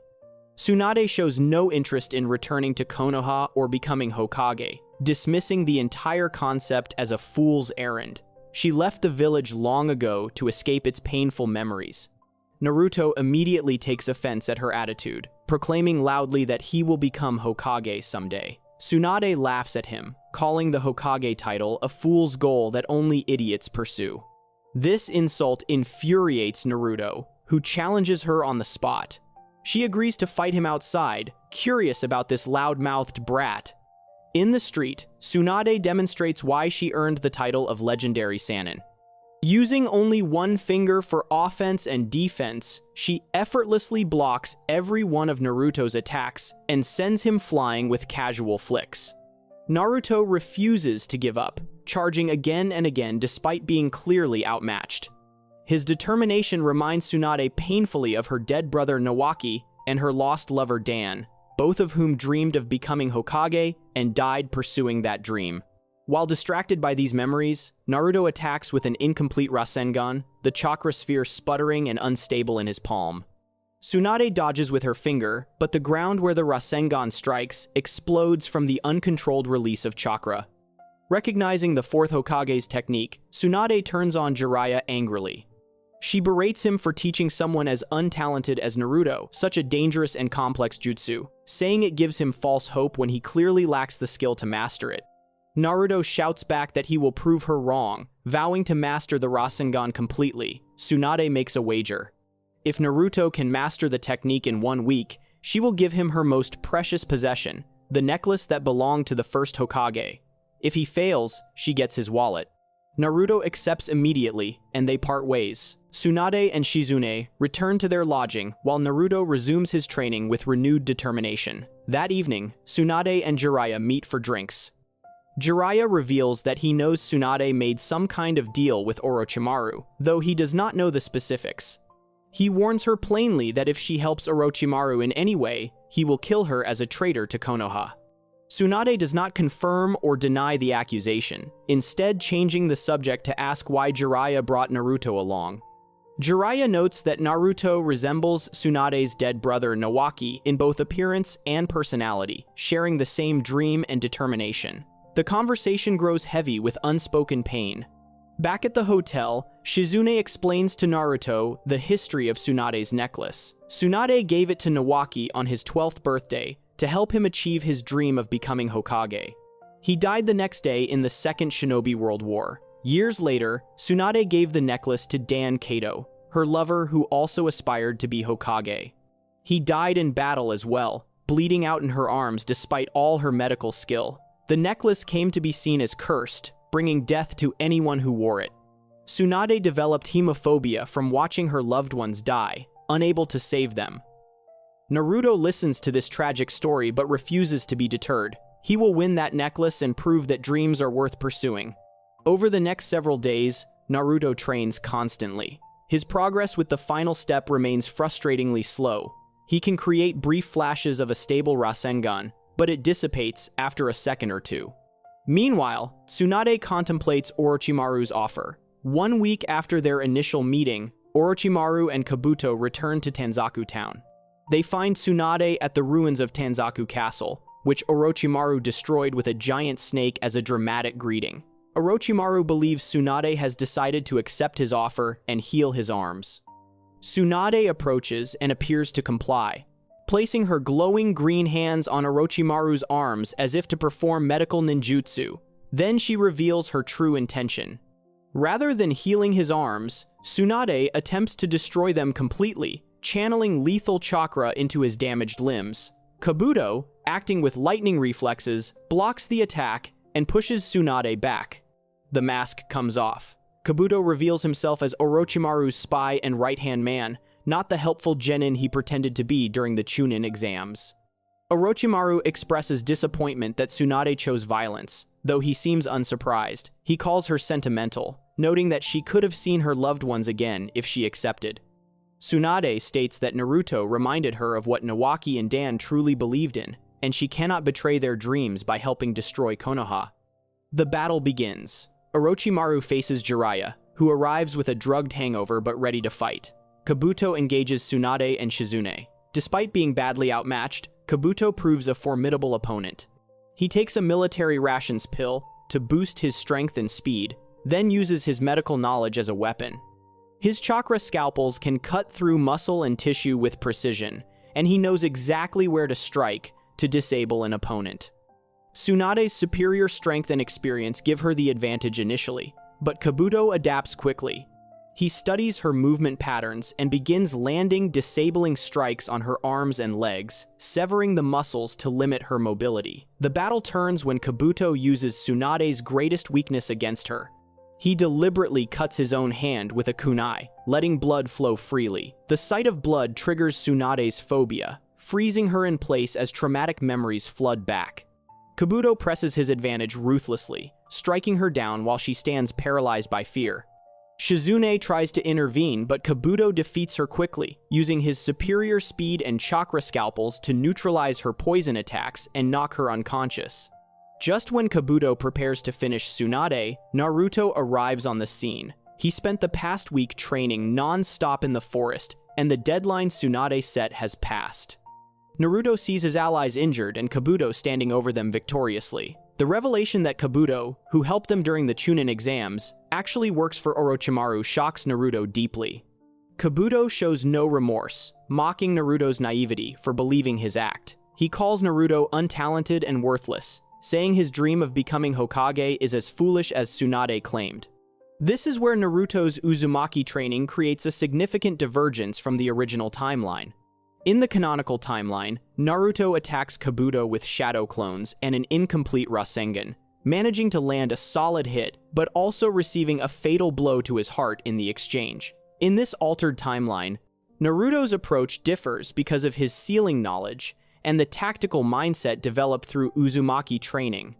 Tsunade shows no interest in returning to Konoha or becoming Hokage, dismissing the entire concept as a fool's errand. She left the village long ago to escape its painful memories. Naruto immediately takes offense at her attitude, proclaiming loudly that he will become Hokage someday. Tsunade laughs at him, calling the Hokage title a fool's goal that only idiots pursue. This insult infuriates Naruto, who challenges her on the spot. She agrees to fight him outside, curious about this loud-mouthed brat. In the street, Tsunade demonstrates why she earned the title of Legendary Sannin. Using only one finger for offense and defense, she effortlessly blocks every one of Naruto's attacks and sends him flying with casual flicks. Naruto refuses to give up, charging again and again despite being clearly outmatched. His determination reminds Tsunade painfully of her dead brother Nawaki and her lost lover Dan, both of whom dreamed of becoming Hokage and died pursuing that dream. While distracted by these memories, Naruto attacks with an incomplete Rasengan, the chakra sphere sputtering and unstable in his palm. Tsunade dodges with her finger, but the ground where the Rasengan strikes explodes from the uncontrolled release of chakra. Recognizing the 4th Hokage's technique, Tsunade turns on Jiraiya angrily. She berates him for teaching someone as untalented as Naruto such a dangerous and complex jutsu, saying it gives him false hope when he clearly lacks the skill to master it. Naruto shouts back that he will prove her wrong, vowing to master the Rasengan completely. Tsunade makes a wager. If Naruto can master the technique in 1 week, she will give him her most precious possession, the necklace that belonged to the 1st Hokage. If he fails, she gets his wallet. Naruto accepts immediately, and they part ways. Tsunade and Shizune return to their lodging while Naruto resumes his training with renewed determination. That evening, Tsunade and Jiraiya meet for drinks. Jiraiya reveals that he knows Tsunade made some kind of deal with Orochimaru, though he does not know the specifics. He warns her plainly that if she helps Orochimaru in any way, he will kill her as a traitor to Konoha. Tsunade does not confirm or deny the accusation, instead changing the subject to ask why Jiraiya brought Naruto along. Jiraiya notes that Naruto resembles Tsunade's dead brother Nawaki in both appearance and personality, sharing the same dream and determination. The conversation grows heavy with unspoken pain. Back at the hotel, Shizune explains to Naruto the history of Tsunade's necklace. Tsunade gave it to Nawaki on his 12th birthday to help him achieve his dream of becoming Hokage. He died the next day in the Second Shinobi World War. Years later, Tsunade gave the necklace to Dan Kato, her lover who also aspired to be Hokage. He died in battle as well, bleeding out in her arms despite all her medical skill. The necklace came to be seen as cursed, bringing death to anyone who wore it. Tsunade developed hemophobia from watching her loved ones die, unable to save them. Naruto listens to this tragic story but refuses to be deterred. He will win that necklace and prove that dreams are worth pursuing. Over the next several days, Naruto trains constantly. His progress with the final step remains frustratingly slow. He can create brief flashes of a stable Rasengan, but it dissipates after a second or two. Meanwhile, Tsunade contemplates Orochimaru's offer. 1 week after their initial meeting, Orochimaru and Kabuto return to Tanzaku town. They find Tsunade at the ruins of Tanzaku Castle, which Orochimaru destroyed with a giant snake as a dramatic greeting. Orochimaru believes Tsunade has decided to accept his offer and heal his arms. Tsunade approaches and appears to comply, placing her glowing green hands on Orochimaru's arms as if to perform medical ninjutsu. Then she reveals her true intention. Rather than healing his arms, Tsunade attempts to destroy them completely, channeling lethal chakra into his damaged limbs. Kabuto, acting with lightning reflexes, blocks the attack and pushes Tsunade back. The mask comes off. Kabuto reveals himself as Orochimaru's spy and right-hand man, not the helpful genin he pretended to be during the Chunin exams. Orochimaru expresses disappointment that Tsunade chose violence, though he seems unsurprised. He calls her sentimental, noting that she could have seen her loved ones again if she accepted. Tsunade states that Naruto reminded her of what Nawaki and Dan truly believed in, and she cannot betray their dreams by helping destroy Konoha. The battle begins. Orochimaru faces Jiraiya, who arrives with a drugged hangover but ready to fight. Kabuto engages Tsunade and Shizune. Despite being badly outmatched, Kabuto proves a formidable opponent. He takes a military rations pill to boost his strength and speed, then uses his medical knowledge as a weapon. His chakra scalpels can cut through muscle and tissue with precision, and he knows exactly where to strike to disable an opponent. Tsunade's superior strength and experience give her the advantage initially, but Kabuto adapts quickly. He studies her movement patterns and begins landing disabling strikes on her arms and legs, severing the muscles to limit her mobility. The battle turns when Kabuto uses Tsunade's greatest weakness against her. He deliberately cuts his own hand with a kunai, letting blood flow freely. The sight of blood triggers Tsunade's phobia, freezing her in place as traumatic memories flood back. Kabuto presses his advantage ruthlessly, striking her down while she stands paralyzed by fear. Shizune tries to intervene, but Kabuto defeats her quickly, using his superior speed and chakra scalpels to neutralize her poison attacks and knock her unconscious. Just when Kabuto prepares to finish Tsunade, Naruto arrives on the scene. He spent the past week training non-stop in the forest, and the deadline Tsunade set has passed. Naruto sees his allies injured and Kabuto standing over them victoriously. The revelation that Kabuto, who helped them during the Chunin exams, actually works for Orochimaru shocks Naruto deeply. Kabuto shows no remorse, mocking Naruto's naivety for believing his act. He calls Naruto untalented and worthless, saying his dream of becoming Hokage is as foolish as Tsunade claimed. This is where Naruto's Uzumaki training creates a significant divergence from the original timeline. In the canonical timeline, Naruto attacks Kabuto with shadow clones and an incomplete Rasengan, managing to land a solid hit, but also receiving a fatal blow to his heart in the exchange. In this altered timeline, Naruto's approach differs because of his sealing knowledge and the tactical mindset developed through Uzumaki training.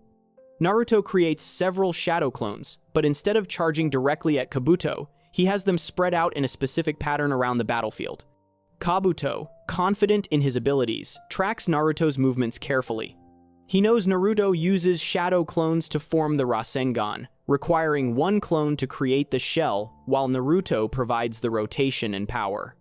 Naruto creates several shadow clones, but instead of charging directly at Kabuto, he has them spread out in a specific pattern around the battlefield. Kabuto, confident in his abilities, tracks Naruto's movements carefully. He knows Naruto uses shadow clones to form the Rasengan, requiring one clone to create the shell, while Naruto provides the rotation and power.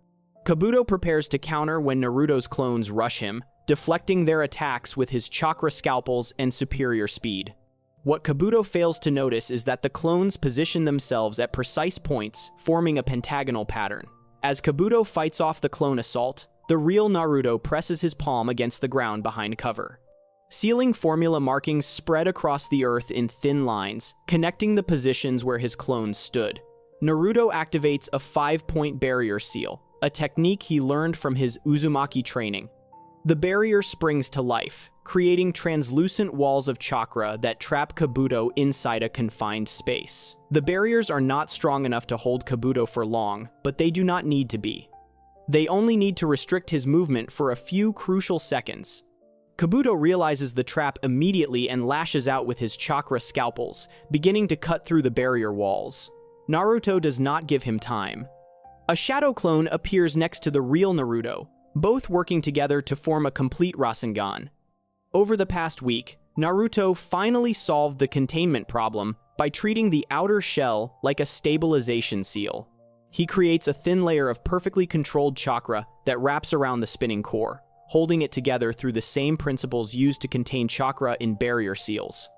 Kabuto prepares to counter when Naruto's clones rush him, deflecting their attacks with his chakra scalpels and superior speed. What Kabuto fails to notice is that the clones position themselves at precise points, forming a pentagonal pattern. As Kabuto fights off the clone assault, the real Naruto presses his palm against the ground behind cover. Sealing formula markings spread across the earth in thin lines, connecting the positions where his clones stood. Naruto activates a 5-point barrier seal, a technique he learned from his Uzumaki training. The barrier springs to life, creating translucent walls of chakra that trap Kabuto inside a confined space. The barriers are not strong enough to hold Kabuto for long, but they do not need to be. They only need to restrict his movement for a few crucial seconds. Kabuto realizes the trap immediately and lashes out with his chakra scalpels, beginning to cut through the barrier walls. Naruto does not give him time. A shadow clone appears next to the real Naruto, both working together to form a complete Rasengan. Over the past week, Naruto finally solved the containment problem by treating the outer shell like a stabilization seal. He creates a thin layer of perfectly controlled chakra that wraps around the spinning core, holding it together through the same principles used to contain chakra in barrier seals.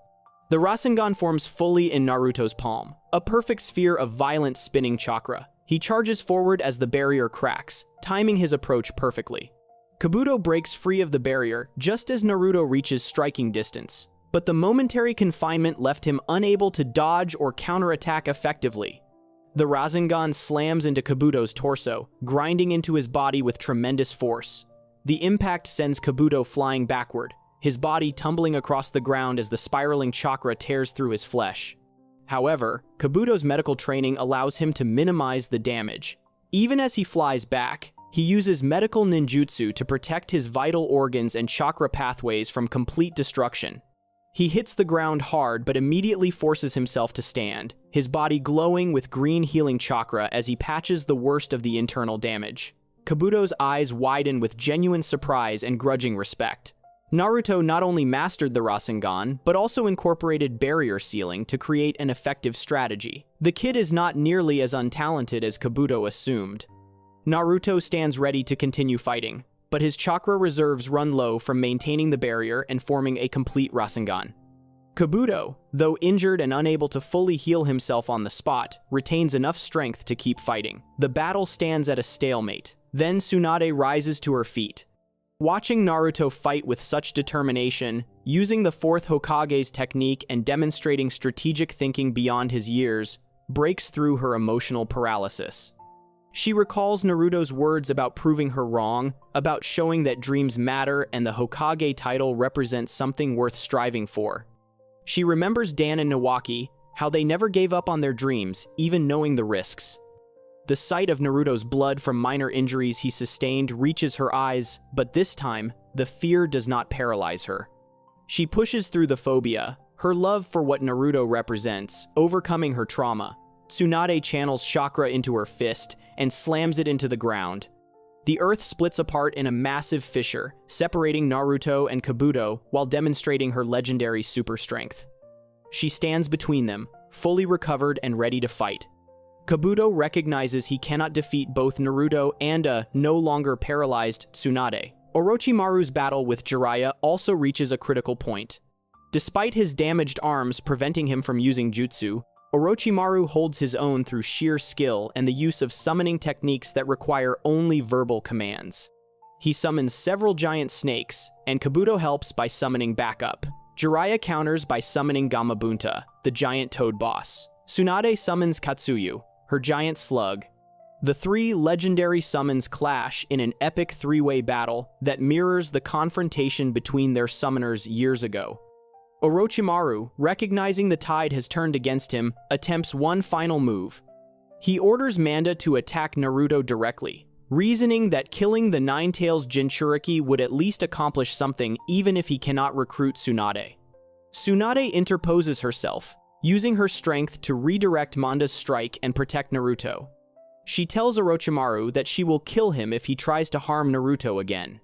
The Rasengan forms fully in Naruto's palm, a perfect sphere of violent spinning chakra. He charges forward as the barrier cracks, timing his approach perfectly. Kabuto breaks free of the barrier just as Naruto reaches striking distance, but the momentary confinement left him unable to dodge or counterattack effectively. The Rasengan slams into Kabuto's torso, grinding into his body with tremendous force. The impact sends Kabuto flying backward, his body tumbling across the ground as the spiraling chakra tears through his flesh. However, Kabuto's medical training allows him to minimize the damage. Even as he flies back, he uses medical ninjutsu to protect his vital organs and chakra pathways from complete destruction. He hits the ground hard but immediately forces himself to stand, his body glowing with green healing chakra as he patches the worst of the internal damage. Kabuto's eyes widen with genuine surprise and grudging respect. Naruto not only mastered the Rasengan, but also incorporated barrier sealing to create an effective strategy. The kid is not nearly as untalented as Kabuto assumed. Naruto stands ready to continue fighting, but his chakra reserves run low from maintaining the barrier and forming a complete Rasengan. Kabuto, though injured and unable to fully heal himself on the spot, retains enough strength to keep fighting. The battle stands at a stalemate. Then Tsunade rises to her feet. Watching Naruto fight with such determination, using the fourth Hokage's technique and demonstrating strategic thinking beyond his years, breaks through her emotional paralysis. She recalls Naruto's words about proving her wrong, about showing that dreams matter and the Hokage title represents something worth striving for. She remembers Dan and Nawaki, how they never gave up on their dreams, even knowing the risks. The sight of Naruto's blood from minor injuries he sustained reaches her eyes, but this time, the fear does not paralyze her. She pushes through the phobia, her love for what Naruto represents, overcoming her trauma. Tsunade channels chakra into her fist and slams it into the ground. The earth splits apart in a massive fissure, separating Naruto and Kabuto while demonstrating her legendary super strength. She stands between them, fully recovered and ready to fight. Kabuto recognizes he cannot defeat both Naruto and a no longer paralyzed Tsunade. Orochimaru's battle with Jiraiya also reaches a critical point. Despite his damaged arms preventing him from using jutsu, Orochimaru holds his own through sheer skill and the use of summoning techniques that require only verbal commands. He summons several giant snakes, and Kabuto helps by summoning backup. Jiraiya counters by summoning Gamabunta, the giant toad boss. Tsunade summons Katsuyu, her giant slug. The three legendary summons clash in an epic three-way battle that mirrors the confrontation between their summoners years ago. Orochimaru, recognizing the tide has turned against him, attempts one final move. He orders Manda to attack Naruto directly, reasoning that killing the Nine-Tails Jinchuriki would at least accomplish something even if he cannot recruit Tsunade. Tsunade interposes herself, using her strength to redirect Manda's strike and protect Naruto. She tells Orochimaru that she will kill him if he tries to harm Naruto again.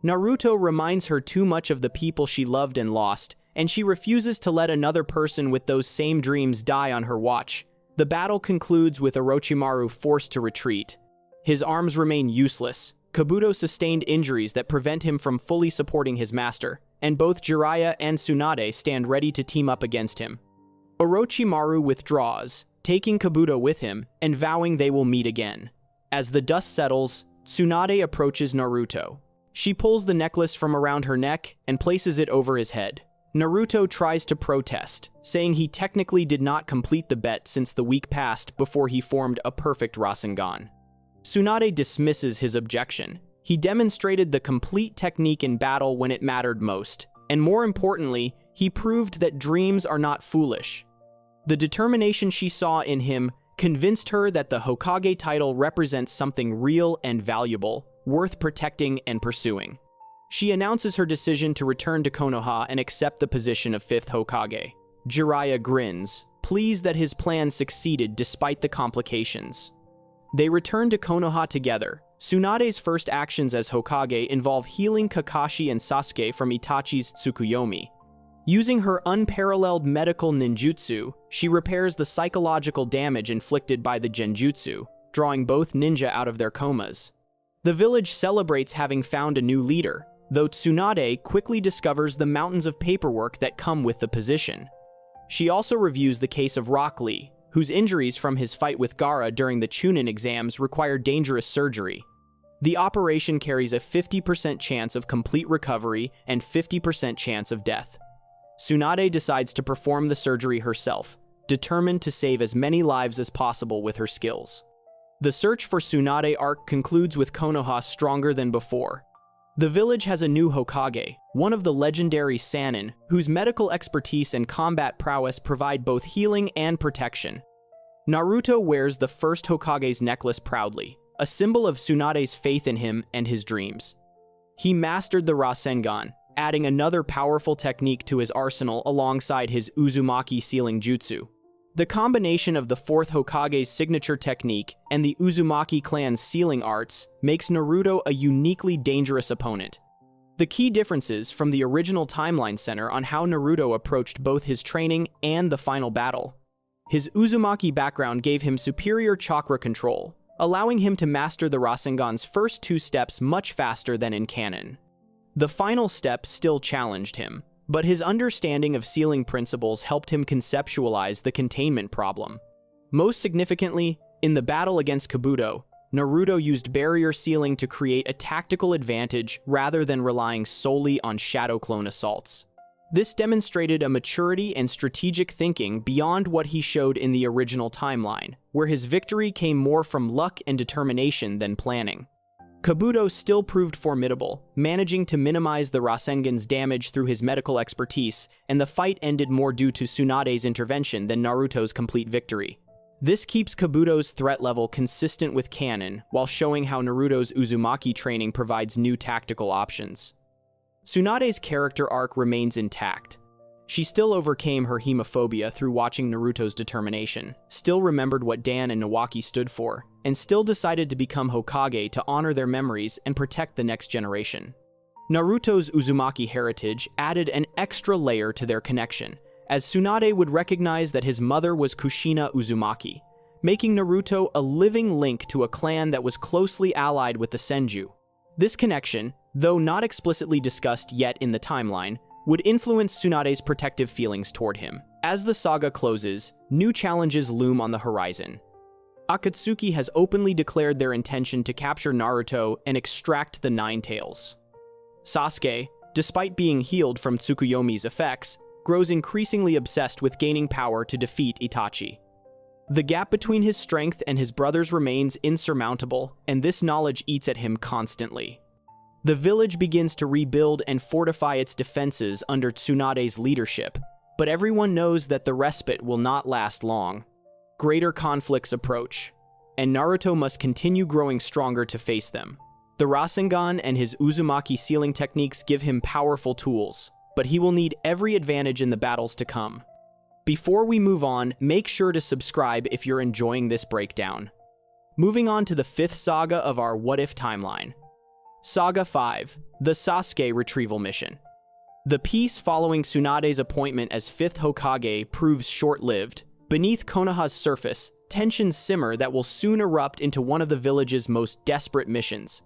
Naruto reminds her too much of the people she loved and lost, and she refuses to let another person with those same dreams die on her watch. The battle concludes with Orochimaru forced to retreat. His arms remain useless. Kabuto sustained injuries that prevent him from fully supporting his master, and both Jiraiya and Tsunade stand ready to team up against him. Orochimaru withdraws, taking Kabuto with him and vowing they will meet again. As the dust settles, Tsunade approaches Naruto. She pulls the necklace from around her neck and places it over his head. Naruto tries to protest, saying he technically did not complete the bet since the week passed before he formed a perfect Rasengan. Tsunade dismisses his objection. He demonstrated the complete technique in battle when it mattered most, and more importantly, he proved that dreams are not foolish. The determination she saw in him convinced her that the Hokage title represents something real and valuable, worth protecting and pursuing. She announces her decision to return to Konoha and accept the position of 5th Hokage. Jiraiya grins, pleased that his plan succeeded despite the complications. They return to Konoha together. Tsunade's first actions as Hokage involve healing Kakashi and Sasuke from Itachi's Tsukuyomi. Using her unparalleled medical ninjutsu, she repairs the psychological damage inflicted by the genjutsu, drawing both ninja out of their comas. The village celebrates having found a new leader, though Tsunade quickly discovers the mountains of paperwork that come with the position. She also reviews the case of Rock Lee, whose injuries from his fight with Gaara during the Chunin exams require dangerous surgery. The operation carries a 50% chance of complete recovery and 50% chance of death. Tsunade decides to perform the surgery herself, determined to save as many lives as possible with her skills. The search for Tsunade arc concludes with Konoha stronger than before. The village has a new Hokage, one of the legendary Sannin, whose medical expertise and combat prowess provide both healing and protection. Naruto wears the first Hokage's necklace proudly, a symbol of Tsunade's faith in him and his dreams. He mastered the Rasengan, adding another powerful technique to his arsenal alongside his Uzumaki sealing jutsu. The combination of the 4th Hokage's signature technique and the Uzumaki clan's sealing arts makes Naruto a uniquely dangerous opponent. The key differences from the original timeline center on how Naruto approached both his training and the final battle. His Uzumaki background gave him superior chakra control, allowing him to master the Rasengan's first 2 steps much faster than in canon. The final step still challenged him, but his understanding of sealing principles helped him conceptualize the containment problem. Most significantly, in the battle against Kabuto, Naruto used barrier sealing to create a tactical advantage rather than relying solely on shadow clone assaults. This demonstrated a maturity and strategic thinking beyond what he showed in the original timeline, where his victory came more from luck and determination than planning. Kabuto still proved formidable, managing to minimize the Rasengan's damage through his medical expertise, and the fight ended more due to Tsunade's intervention than Naruto's complete victory. This keeps Kabuto's threat level consistent with canon, while showing how Naruto's Uzumaki training provides new tactical options. Tsunade's character arc remains intact. She still overcame her hemophobia through watching Naruto's determination, still remembered what Dan and Nawaki stood for, and still decided to become Hokage to honor their memories and protect the next generation. Naruto's Uzumaki heritage added an extra layer to their connection, as Tsunade would recognize that his mother was Kushina Uzumaki, making Naruto a living link to a clan that was closely allied with the Senju. This connection, though not explicitly discussed yet in the timeline, would influence Tsunade's protective feelings toward him. As the saga closes, new challenges loom on the horizon. Akatsuki has openly declared their intention to capture Naruto and extract the Nine Tails. Sasuke, despite being healed from Tsukuyomi's effects, grows increasingly obsessed with gaining power to defeat Itachi. The gap between his strength and his brother's remains insurmountable, and this knowledge eats at him constantly. The village begins to rebuild and fortify its defenses under Tsunade's leadership, but everyone knows that the respite will not last long. Greater conflicts approach, and Naruto must continue growing stronger to face them. The Rasengan and his Uzumaki sealing techniques give him powerful tools, but he will need every advantage in the battles to come. Before we move on, make sure to subscribe if you're enjoying this breakdown. Moving on to the 5th saga of our What If timeline. Saga 5: The Sasuke Retrieval Mission. The peace following Tsunade's appointment as 5th Hokage proves short-lived. Beneath Konoha's surface, tensions simmer that will soon erupt into one of the village's most desperate missions.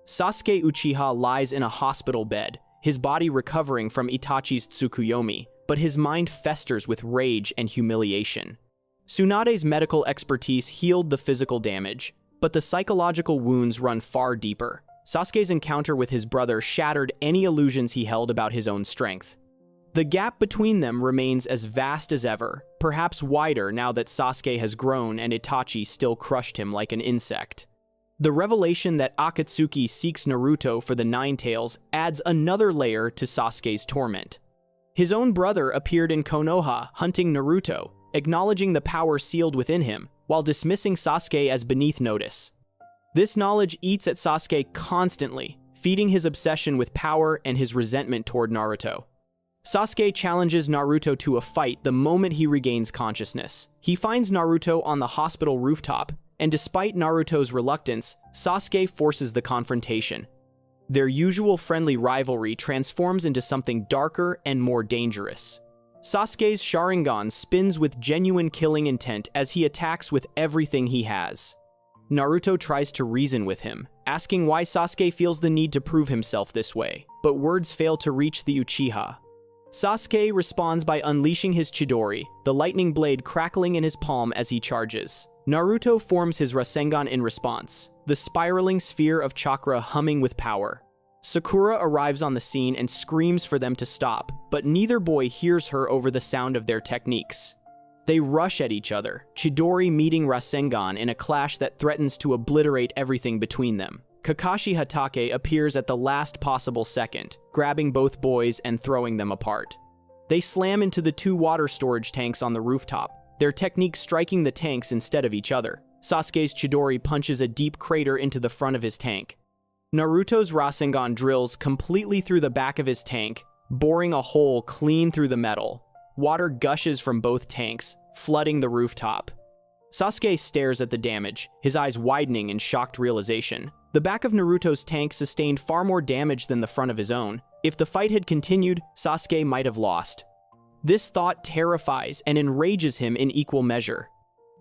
Sasuke Uchiha lies in a hospital bed, his body recovering from Itachi's Tsukuyomi, but his mind festers with rage and humiliation. Tsunade's medical expertise healed the physical damage, but the psychological wounds run far deeper. Sasuke's encounter with his brother shattered any illusions he held about his own strength. The gap between them remains as vast as ever, perhaps wider now that Sasuke has grown and Itachi still crushed him like an insect. The revelation that Akatsuki seeks Naruto for the Nine Tails adds another layer to Sasuke's torment. His own brother appeared in Konoha hunting Naruto, acknowledging the power sealed within him, while dismissing Sasuke as beneath notice. This knowledge eats at Sasuke constantly, feeding his obsession with power and his resentment toward Naruto. Sasuke challenges Naruto to a fight the moment he regains consciousness. He finds Naruto on the hospital rooftop, and despite Naruto's reluctance, Sasuke forces the confrontation. Their usual friendly rivalry transforms into something darker and more dangerous. Sasuke's Sharingan spins with genuine killing intent as he attacks with everything he has. Naruto tries to reason with him, asking why Sasuke feels the need to prove himself this way, but words fail to reach the Uchiha. Sasuke responds by unleashing his Chidori, the lightning blade crackling in his palm as he charges. Naruto forms his Rasengan in response, the spiraling sphere of chakra humming with power. Sakura arrives on the scene and screams for them to stop, but neither boy hears her over the sound of their techniques. They rush at each other, Chidori meeting Rasengan in a clash that threatens to obliterate everything between them. Kakashi Hatake appears at the last possible second, grabbing both boys and throwing them apart. They slam into the 2 water storage tanks on the rooftop, their technique striking the tanks instead of each other. Sasuke's Chidori punches a deep crater into the front of his tank. Naruto's Rasengan drills completely through the back of his tank, boring a hole clean through the metal. Water gushes from both tanks, flooding the rooftop. Sasuke stares at the damage, his eyes widening in shocked realization. The back of Naruto's tank sustained far more damage than the front of his own. If the fight had continued, Sasuke might have lost. This thought terrifies and enrages him in equal measure.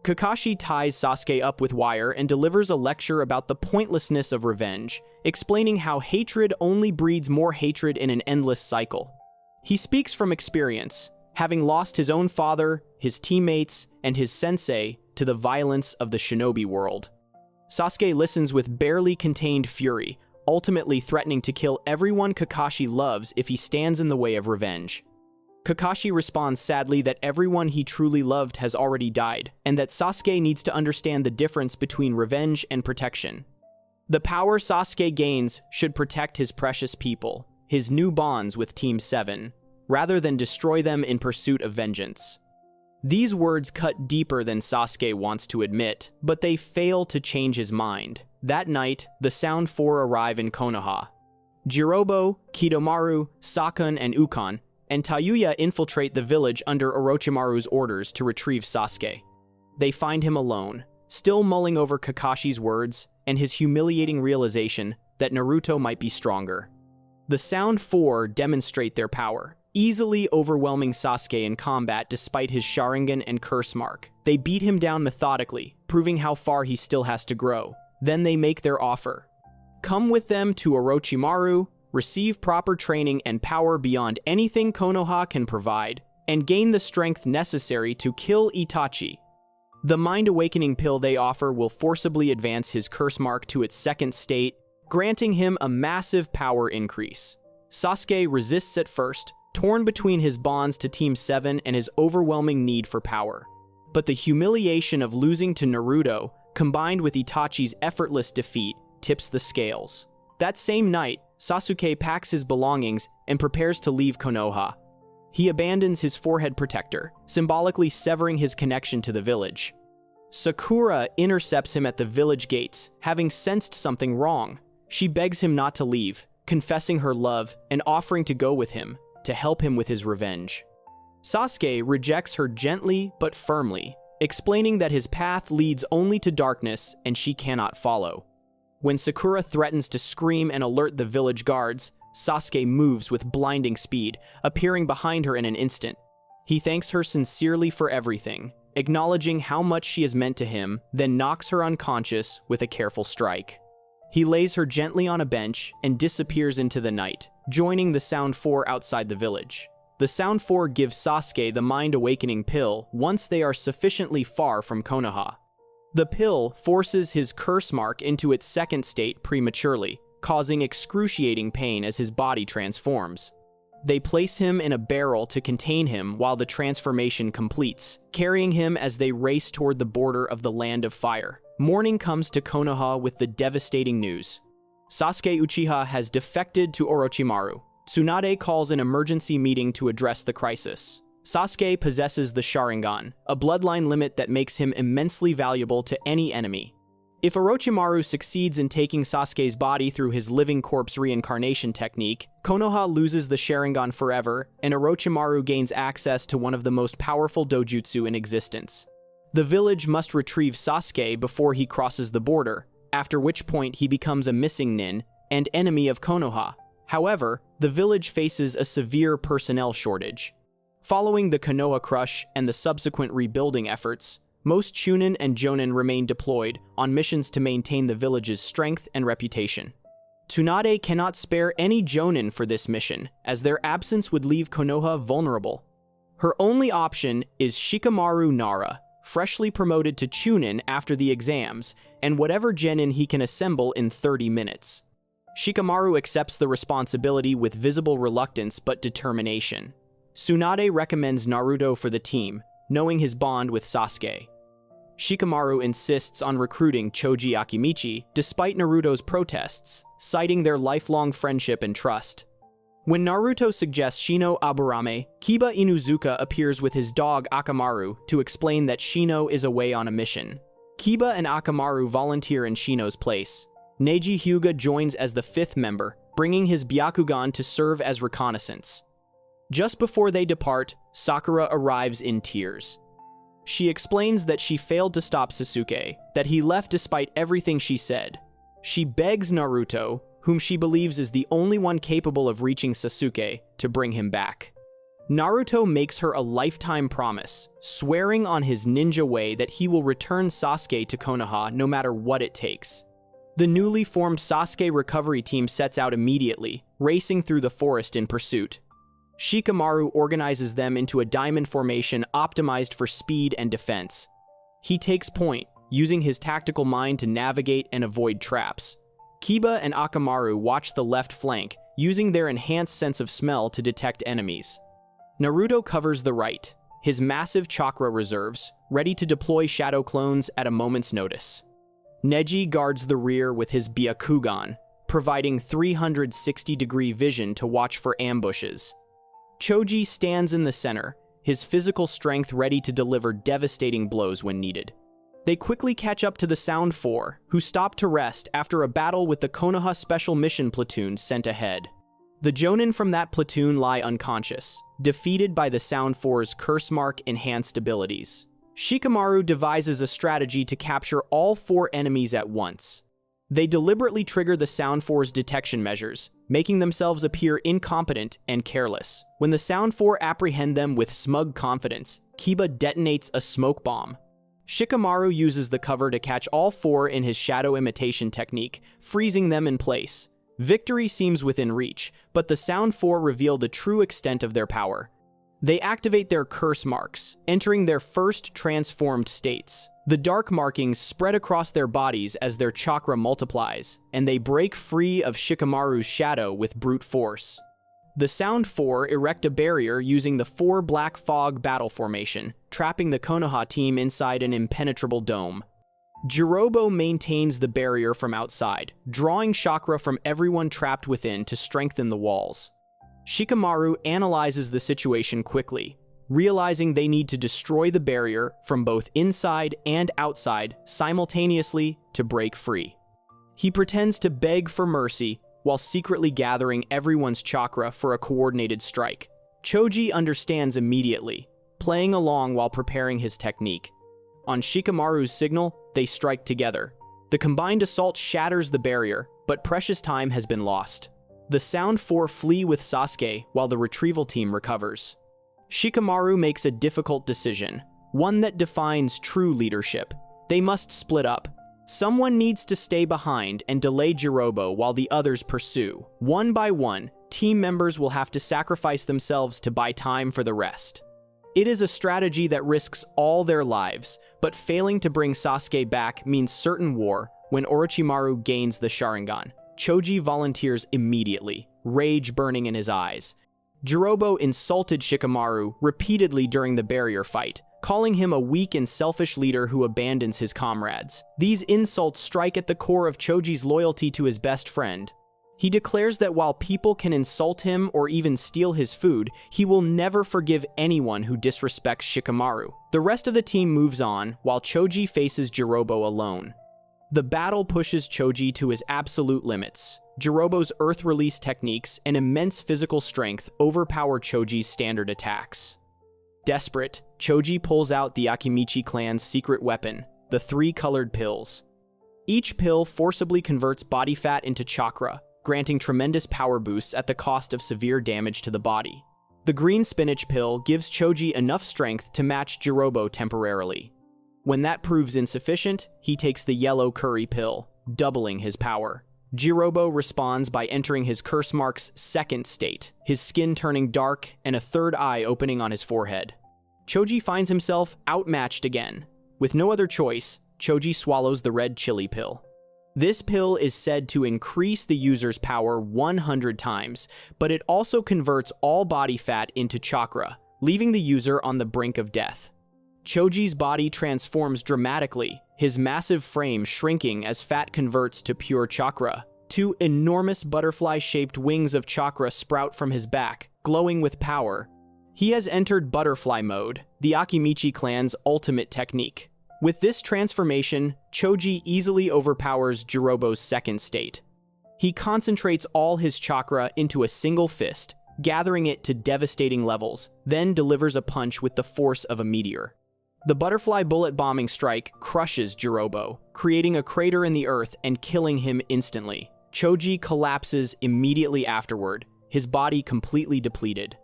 Kakashi ties Sasuke up with wire and delivers a lecture about the pointlessness of revenge, explaining how hatred only breeds more hatred in an endless cycle. He speaks from experience, having lost his own father, his teammates, and his sensei to the violence of the shinobi world. Sasuke listens with barely contained fury, ultimately threatening to kill everyone Kakashi loves if he stands in the way of revenge. Kakashi responds sadly that everyone he truly loved has already died, and that Sasuke needs to understand the difference between revenge and protection. The power Sasuke gains should protect his precious people, his new bonds with Team 7, rather than destroy them in pursuit of vengeance. These words cut deeper than Sasuke wants to admit, but they fail to change his mind. That night, the Sound Four arrive in Konoha. Jirobo, Kidomaru, Sakun, and Ukon, and Tayuya infiltrate the village under Orochimaru's orders to retrieve Sasuke. They find him alone, still mulling over Kakashi's words and his humiliating realization that Naruto might be stronger. The Sound Four demonstrate their power, easily overwhelming Sasuke in combat despite his Sharingan and curse mark. They beat him down methodically, proving how far he still has to grow. Then they make their offer. Come with them to Orochimaru, receive proper training and power beyond anything Konoha can provide, and gain the strength necessary to kill Itachi. The Mind Awakening pill they offer will forcibly advance his curse mark to its second state, granting him a massive power increase. Sasuke resists at first, torn between his bonds to Team 7 and his overwhelming need for power. But the humiliation of losing to Naruto, combined with Itachi's effortless defeat, tips the scales. That same night, Sasuke packs his belongings and prepares to leave Konoha. He abandons his forehead protector, symbolically severing his connection to the village. Sakura intercepts him at the village gates, having sensed something wrong. She begs him not to leave, confessing her love and offering to go with him, to help him with his revenge. Sasuke rejects her gently but firmly, explaining that his path leads only to darkness and she cannot follow. When Sakura threatens to scream and alert the village guards, Sasuke moves with blinding speed, appearing behind her in an instant. He thanks her sincerely for everything, acknowledging how much she has meant to him, then knocks her unconscious with a careful strike. He lays her gently on a bench and disappears into the night, joining the Sound Four outside the village. The Sound Four gives Sasuke the mind-awakening pill once they are sufficiently far from Konoha. The pill forces his curse mark into its second state prematurely, causing excruciating pain as his body transforms. They place him in a barrel to contain him while the transformation completes, carrying him as they race toward the border of the Land of Fire. Morning comes to Konoha with the devastating news. Sasuke Uchiha has defected to Orochimaru. Tsunade calls an emergency meeting to address the crisis. Sasuke possesses the Sharingan, a bloodline limit that makes him immensely valuable to any enemy. If Orochimaru succeeds in taking Sasuke's body through his living corpse reincarnation technique, Konoha loses the Sharingan forever, and Orochimaru gains access to one of the most powerful dojutsu in existence. The village must retrieve Sasuke before he crosses the border, after which point he becomes a missing nin and enemy of Konoha. However, the village faces a severe personnel shortage. Following the Konoha Crush and the subsequent rebuilding efforts, most Chunin and Jonin remain deployed on missions to maintain the village's strength and reputation. Tsunade cannot spare any Jonin for this mission, as their absence would leave Konoha vulnerable. Her only option is Shikamaru Nara, freshly promoted to Chunin after the exams, and whatever genin he can assemble in 30 minutes. Shikamaru accepts the responsibility with visible reluctance but determination. Tsunade recommends Naruto for the team, knowing his bond with Sasuke. Shikamaru insists on recruiting Choji Akimichi despite Naruto's protests, citing their lifelong friendship and trust. When Naruto suggests Shino Aburame, Kiba Inuzuka appears with his dog Akamaru to explain that Shino is away on a mission. Kiba and Akamaru volunteer in Shino's place. Neji Hyuga joins as the fifth member, bringing his Byakugan to serve as reconnaissance. Just before they depart, Sakura arrives in tears. She explains that she failed to stop Sasuke, that he left despite everything she said. She begs Naruto, whom she believes is the only one capable of reaching Sasuke, to bring him back. Naruto makes her a lifetime promise, swearing on his ninja way that he will return Sasuke to Konoha no matter what it takes. The newly formed Sasuke recovery team sets out immediately, racing through the forest in pursuit. Shikamaru organizes them into a diamond formation optimized for speed and defense. He takes point, using his tactical mind to navigate and avoid traps. Kiba and Akamaru watch the left flank, using their enhanced sense of smell to detect enemies. Naruto covers the right, his massive chakra reserves, ready to deploy shadow clones at a moment's notice. Neji guards the rear with his Byakugan, providing 360-degree vision to watch for ambushes. Choji stands in the center, his physical strength ready to deliver devastating blows when needed. They quickly catch up to the Sound Four, who stop to rest after a battle with the Konoha Special Mission Platoon sent ahead. The Jonin from that platoon lie unconscious, defeated by the Sound Four's Curse Mark enhanced abilities. Shikamaru devises a strategy to capture all four enemies at once. They deliberately trigger the Sound Four's detection measures, making themselves appear incompetent and careless. When the Sound Four apprehend them with smug confidence, Kiba detonates a smoke bomb. Shikamaru uses the cover to catch all four in his shadow imitation technique, freezing them in place. Victory seems within reach, but the Sound Four reveal the true extent of their power. They activate their curse marks, entering their first transformed states. The dark markings spread across their bodies as their chakra multiplies, and they break free of Shikamaru's shadow with brute force. The Sound Four erect a barrier using the Four Black Fog battle formation, trapping the Konoha team inside an impenetrable dome. Jirobo maintains the barrier from outside, drawing chakra from everyone trapped within to strengthen the walls. Shikamaru analyzes the situation quickly, realizing they need to destroy the barrier from both inside and outside simultaneously to break free. He pretends to beg for mercy while secretly gathering everyone's chakra for a coordinated strike. Choji understands immediately, playing along while preparing his technique. On Shikamaru's signal, they strike together. The combined assault shatters the barrier, but precious time has been lost. The Sound Four flee with Sasuke while the retrieval team recovers. Shikamaru makes a difficult decision, one that defines true leadership. They must split up. Someone needs to stay behind and delay Jirobo while the others pursue. One by one, team members will have to sacrifice themselves to buy time for the rest. It is a strategy that risks all their lives, but failing to bring Sasuke back means certain war. When Orochimaru gains the Sharingan, Choji volunteers immediately, rage burning in his eyes. Jirobo insulted Shikamaru repeatedly during the barrier fight, calling him a weak and selfish leader who abandons his comrades. These insults strike at the core of Choji's loyalty to his best friend. He declares that while people can insult him or even steal his food, he will never forgive anyone who disrespects Shikamaru. The rest of the team moves on, while Choji faces Jirobo alone. The battle pushes Choji to his absolute limits. Jirobo's earth release techniques and immense physical strength overpower Choji's standard attacks. Desperate, Choji pulls out the Akimichi clan's secret weapon, the 3 colored pills. Each pill forcibly converts body fat into chakra, granting tremendous power boosts at the cost of severe damage to the body. The green spinach pill gives Choji enough strength to match Jirobo temporarily. When that proves insufficient, he takes the yellow curry pill, doubling his power. Jirobo responds by entering his curse mark's second state, his skin turning dark and a third eye opening on his forehead. Choji finds himself outmatched again. With no other choice, Choji swallows the red chili pill. This pill is said to increase the user's power 100 times, but it also converts all body fat into chakra, leaving the user on the brink of death. Choji's body transforms dramatically, his massive frame shrinking as fat converts to pure chakra. 2 enormous butterfly-shaped wings of chakra sprout from his back, glowing with power. He has entered butterfly mode, the Akimichi clan's ultimate technique. With this transformation, Choji easily overpowers Jirobo's second state. He concentrates all his chakra into a single fist, gathering it to devastating levels, then delivers a punch with the force of a meteor. The butterfly bullet bombing strike crushes Jirobo, creating a crater in the earth and killing him instantly. Choji collapses immediately afterward, his body completely depleted.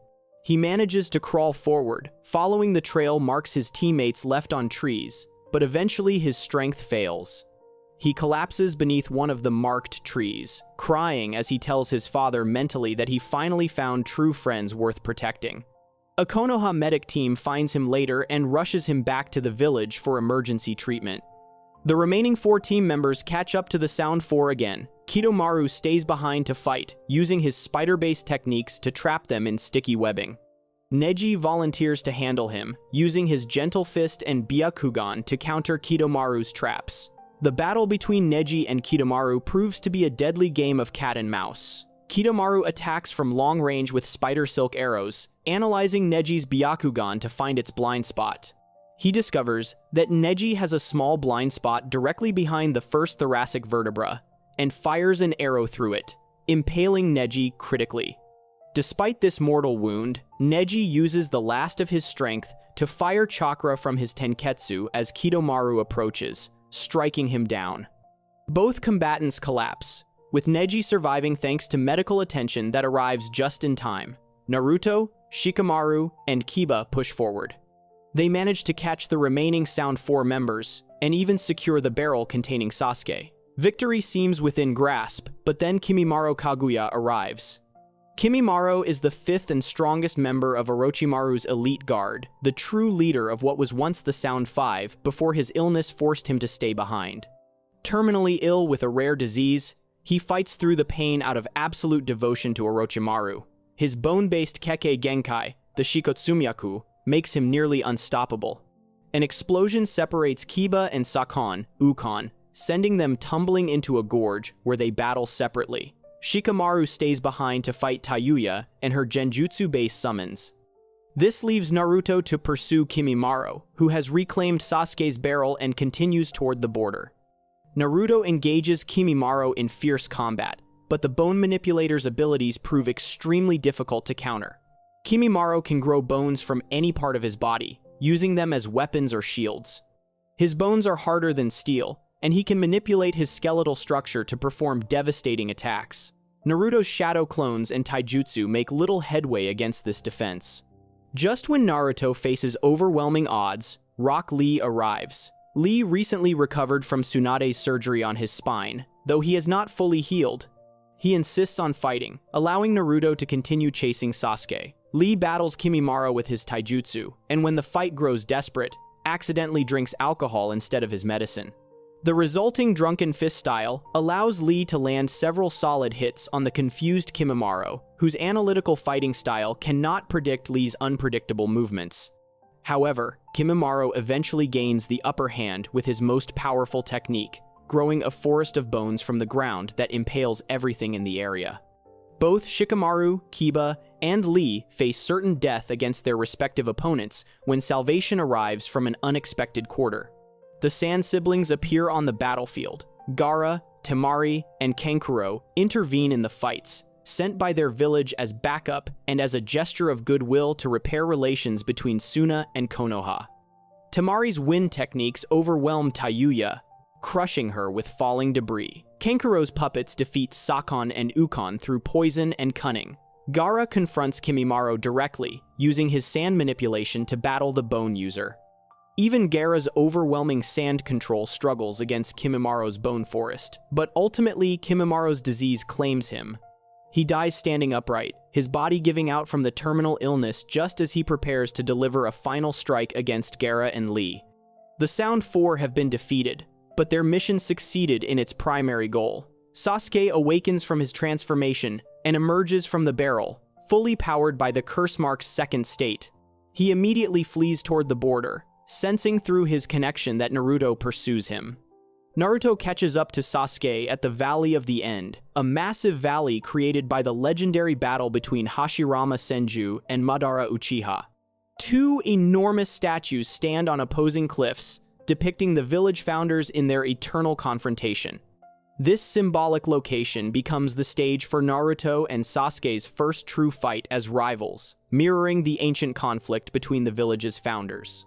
He manages to crawl forward, following the trail marks his teammates left on trees, but eventually his strength fails. He collapses beneath one of the marked trees, crying as he tells his father mentally that he finally found true friends worth protecting. A Konoha medic team finds him later and rushes him back to the village for emergency treatment. The remaining 4 team members catch up to the Sound Four again. Kidomaru stays behind to fight, using his spider-based techniques to trap them in sticky webbing. Neji volunteers to handle him, using his gentle fist and Byakugan to counter Kidomaru's traps. The battle between Neji and Kidomaru proves to be a deadly game of cat and mouse. Kidomaru attacks from long range with spider silk arrows, analyzing Neji's Byakugan to find its blind spot. He discovers that Neji has a small blind spot directly behind the first thoracic vertebra, and fires an arrow through it, impaling Neji critically. Despite this mortal wound, Neji uses the last of his strength to fire chakra from his Tenketsu as Kidomaru approaches, striking him down. Both combatants collapse, with Neji surviving thanks to medical attention that arrives just in time. Naruto, Shikamaru, and Kiba push forward. They manage to catch the remaining Sound Four members, and even secure the barrel containing Sasuke. Victory seems within grasp, but then Kimimaro Kaguya arrives. Kimimaro is the 5th and strongest member of Orochimaru's elite guard, the true leader of what was once the Sound Five before his illness forced him to stay behind. Terminally ill with a rare disease, he fights through the pain out of absolute devotion to Orochimaru. His bone-based Kekkei Genkai, the Shikotsumyaku, makes him nearly unstoppable. An explosion separates Kiba and Sakon, Ukon, sending them tumbling into a gorge where they battle separately. Shikamaru stays behind to fight Tayuya and her Genjutsu-based summons. This leaves Naruto to pursue Kimimaro, who has reclaimed Sasuke's barrel and continues toward the border. Naruto engages Kimimaro in fierce combat, but the bone manipulator's abilities prove extremely difficult to counter. Kimimaro can grow bones from any part of his body, using them as weapons or shields. His bones are harder than steel, and he can manipulate his skeletal structure to perform devastating attacks. Naruto's shadow clones and taijutsu make little headway against this defense. Just when Naruto faces overwhelming odds, Rock Lee arrives. Lee recently recovered from Tsunade's surgery on his spine, though he has not fully healed. He insists on fighting, allowing Naruto to continue chasing Sasuke. Lee battles Kimimaro with his taijutsu, and when the fight grows desperate, accidentally drinks alcohol instead of his medicine. The resulting drunken fist style allows Lee to land several solid hits on the confused Kimimaro, whose analytical fighting style cannot predict Lee's unpredictable movements. However, Kimimaro eventually gains the upper hand with his most powerful technique, growing a forest of bones from the ground that impales everything in the area. Both Shikamaru, Kiba, and Lee face certain death against their respective opponents when salvation arrives from an unexpected quarter. The Sand siblings appear on the battlefield. Gaara, Temari, and Kankuro intervene in the fights, sent by their village as backup and as a gesture of goodwill to repair relations between Suna and Konoha. Temari's wind techniques overwhelm Tayuya, crushing her with falling debris. Kankuro's puppets defeat Sakon and Ukon through poison and cunning. Gaara confronts Kimimaro directly, using his sand manipulation to battle the bone user. Even Gaara's overwhelming sand control struggles against Kimimaro's bone forest, but ultimately Kimimaro's disease claims him. He dies standing upright, his body giving out from the terminal illness just as he prepares to deliver a final strike against Gaara and Lee. The Sound Four have been defeated, but their mission succeeded in its primary goal. Sasuke awakens from his transformation and emerges from the barrel, fully powered by the Curse Mark's second state. He immediately flees toward the border, sensing through his connection that Naruto pursues him. Naruto catches up to Sasuke at the Valley of the End, a massive valley created by the legendary battle between Hashirama Senju and Madara Uchiha. Two enormous statues stand on opposing cliffs, depicting the village founders in their eternal confrontation. This symbolic location becomes the stage for Naruto and Sasuke's first true fight as rivals, mirroring the ancient conflict between the village's founders.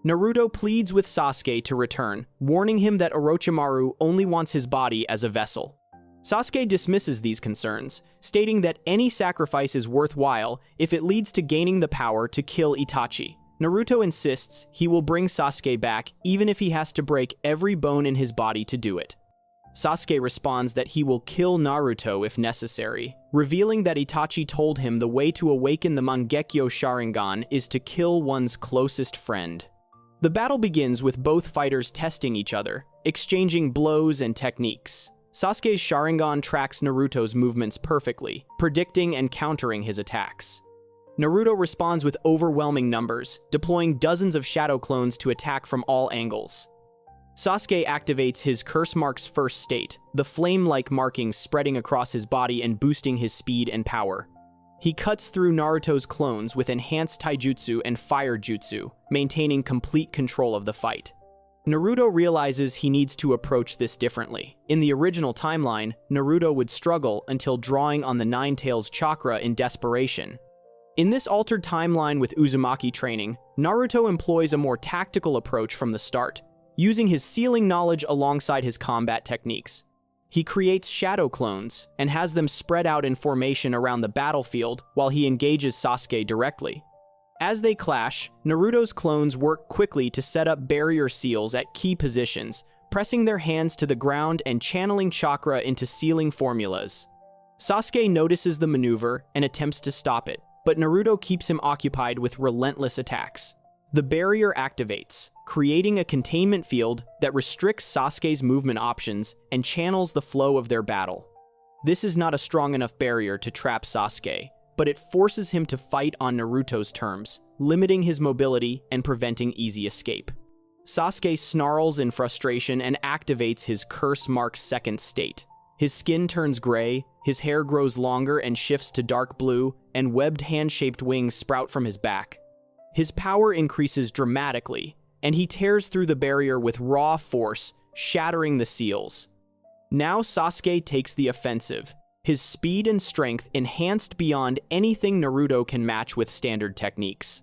Naruto pleads with Sasuke to return, warning him that Orochimaru only wants his body as a vessel. Sasuke dismisses these concerns, stating that any sacrifice is worthwhile if it leads to gaining the power to kill Itachi. Naruto insists he will bring Sasuke back even if he has to break every bone in his body to do it. Sasuke responds that he will kill Naruto if necessary, revealing that Itachi told him the way to awaken the Mangekyo Sharingan is to kill one's closest friend. The battle begins with both fighters testing each other, exchanging blows and techniques. Sasuke's Sharingan tracks Naruto's movements perfectly, predicting and countering his attacks. Naruto responds with overwhelming numbers, deploying dozens of shadow clones to attack from all angles. Sasuke activates his Curse Mark's first state, the flame-like markings spreading across his body and boosting his speed and power. He cuts through Naruto's clones with enhanced taijutsu and fire jutsu, maintaining complete control of the fight. Naruto realizes he needs to approach this differently. In the original timeline, Naruto would struggle until drawing on the Nine Tails chakra in desperation. In this altered timeline with Uzumaki training, Naruto employs a more tactical approach from the start, using his sealing knowledge alongside his combat techniques. He creates shadow clones and has them spread out in formation around the battlefield while he engages Sasuke directly. As they clash, Naruto's clones work quickly to set up barrier seals at key positions, pressing their hands to the ground and channeling chakra into sealing formulas. Sasuke notices the maneuver and attempts to stop it, but Naruto keeps him occupied with relentless attacks. The barrier activates, creating a containment field that restricts Sasuke's movement options and channels the flow of their battle. This is not a strong enough barrier to trap Sasuke, but it forces him to fight on Naruto's terms, limiting his mobility and preventing easy escape. Sasuke snarls in frustration and activates his Curse Mark's second state. His skin turns gray, his hair grows longer and shifts to dark blue, and webbed hand-shaped wings sprout from his back. His power increases dramatically, and he tears through the barrier with raw force, shattering the seals. Now Sasuke takes the offensive, his speed and strength enhanced beyond anything Naruto can match with standard techniques.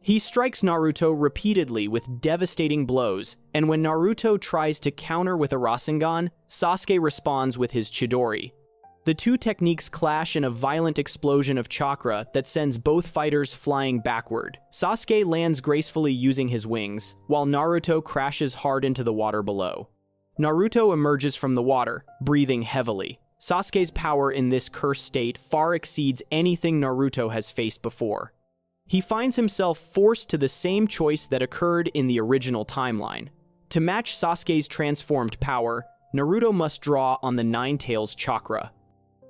He strikes Naruto repeatedly with devastating blows, and when Naruto tries to counter with a Rasengan, Sasuke responds with his Chidori. The two techniques clash in a violent explosion of chakra that sends both fighters flying backward. Sasuke lands gracefully using his wings, while Naruto crashes hard into the water below. Naruto emerges from the water, breathing heavily. Sasuke's power in this cursed state far exceeds anything Naruto has faced before. He finds himself forced to the same choice that occurred in the original timeline. To match Sasuke's transformed power, Naruto must draw on the Nine Tails chakra.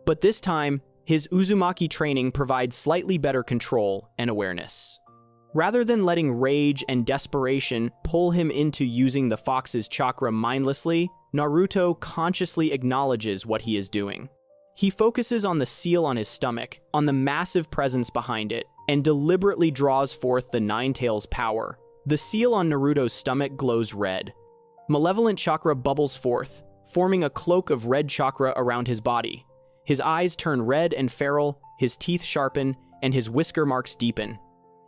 But this time, his Uzumaki training provides slightly better control and awareness. Rather than letting rage and desperation pull him into using the fox's chakra mindlessly, Naruto consciously acknowledges what he is doing. He focuses on the seal on his stomach, on the massive presence behind it, and deliberately draws forth the Nine Tails power. The seal on Naruto's stomach glows red. Malevolent chakra bubbles forth, forming a cloak of red chakra around his body. His eyes turn red and feral, his teeth sharpen, and his whisker marks deepen.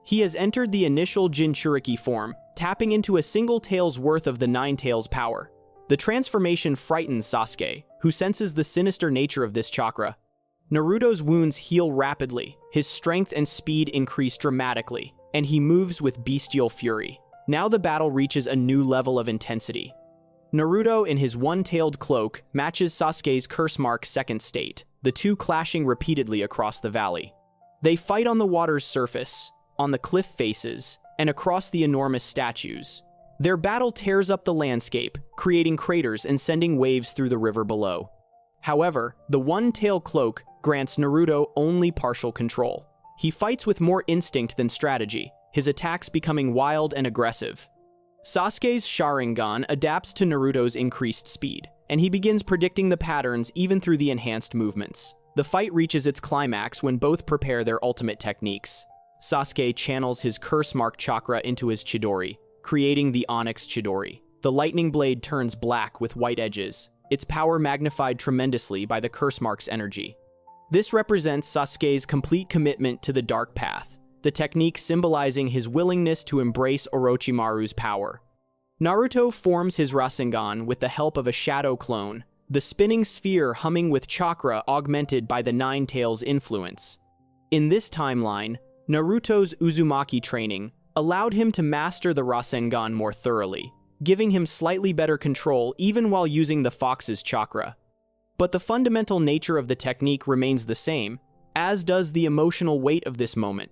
He has entered the initial Jinchuriki form, tapping into a single tail's worth of the Nine Tails power. The transformation frightens Sasuke, who senses the sinister nature of this chakra. Naruto's wounds heal rapidly, his strength and speed increase dramatically, and he moves with bestial fury. Now the battle reaches a new level of intensity. Naruto, in his one-tailed cloak, matches Sasuke's curse mark second state, the two clashing repeatedly across the valley. They fight on the water's surface, on the cliff faces, and across the enormous statues. Their battle tears up the landscape, creating craters and sending waves through the river below. However, the one-tail cloak grants Naruto only partial control. He fights with more instinct than strategy, his attacks becoming wild and aggressive. Sasuke's Sharingan adapts to Naruto's increased speed, and he begins predicting the patterns even through the enhanced movements. The fight reaches its climax when both prepare their ultimate techniques. Sasuke channels his curse mark chakra into his Chidori, creating the Onyx Chidori. The lightning blade turns black with white edges, its power magnified tremendously by the curse mark's energy. This represents Sasuke's complete commitment to the dark path, the technique symbolizing his willingness to embrace Orochimaru's power. Naruto forms his Rasengan with the help of a shadow clone, the spinning sphere humming with chakra augmented by the Nine Tails influence. In this timeline, Naruto's Uzumaki training allowed him to master the Rasengan more thoroughly, giving him slightly better control even while using the fox's chakra. But the fundamental nature of the technique remains the same, as does the emotional weight of this moment.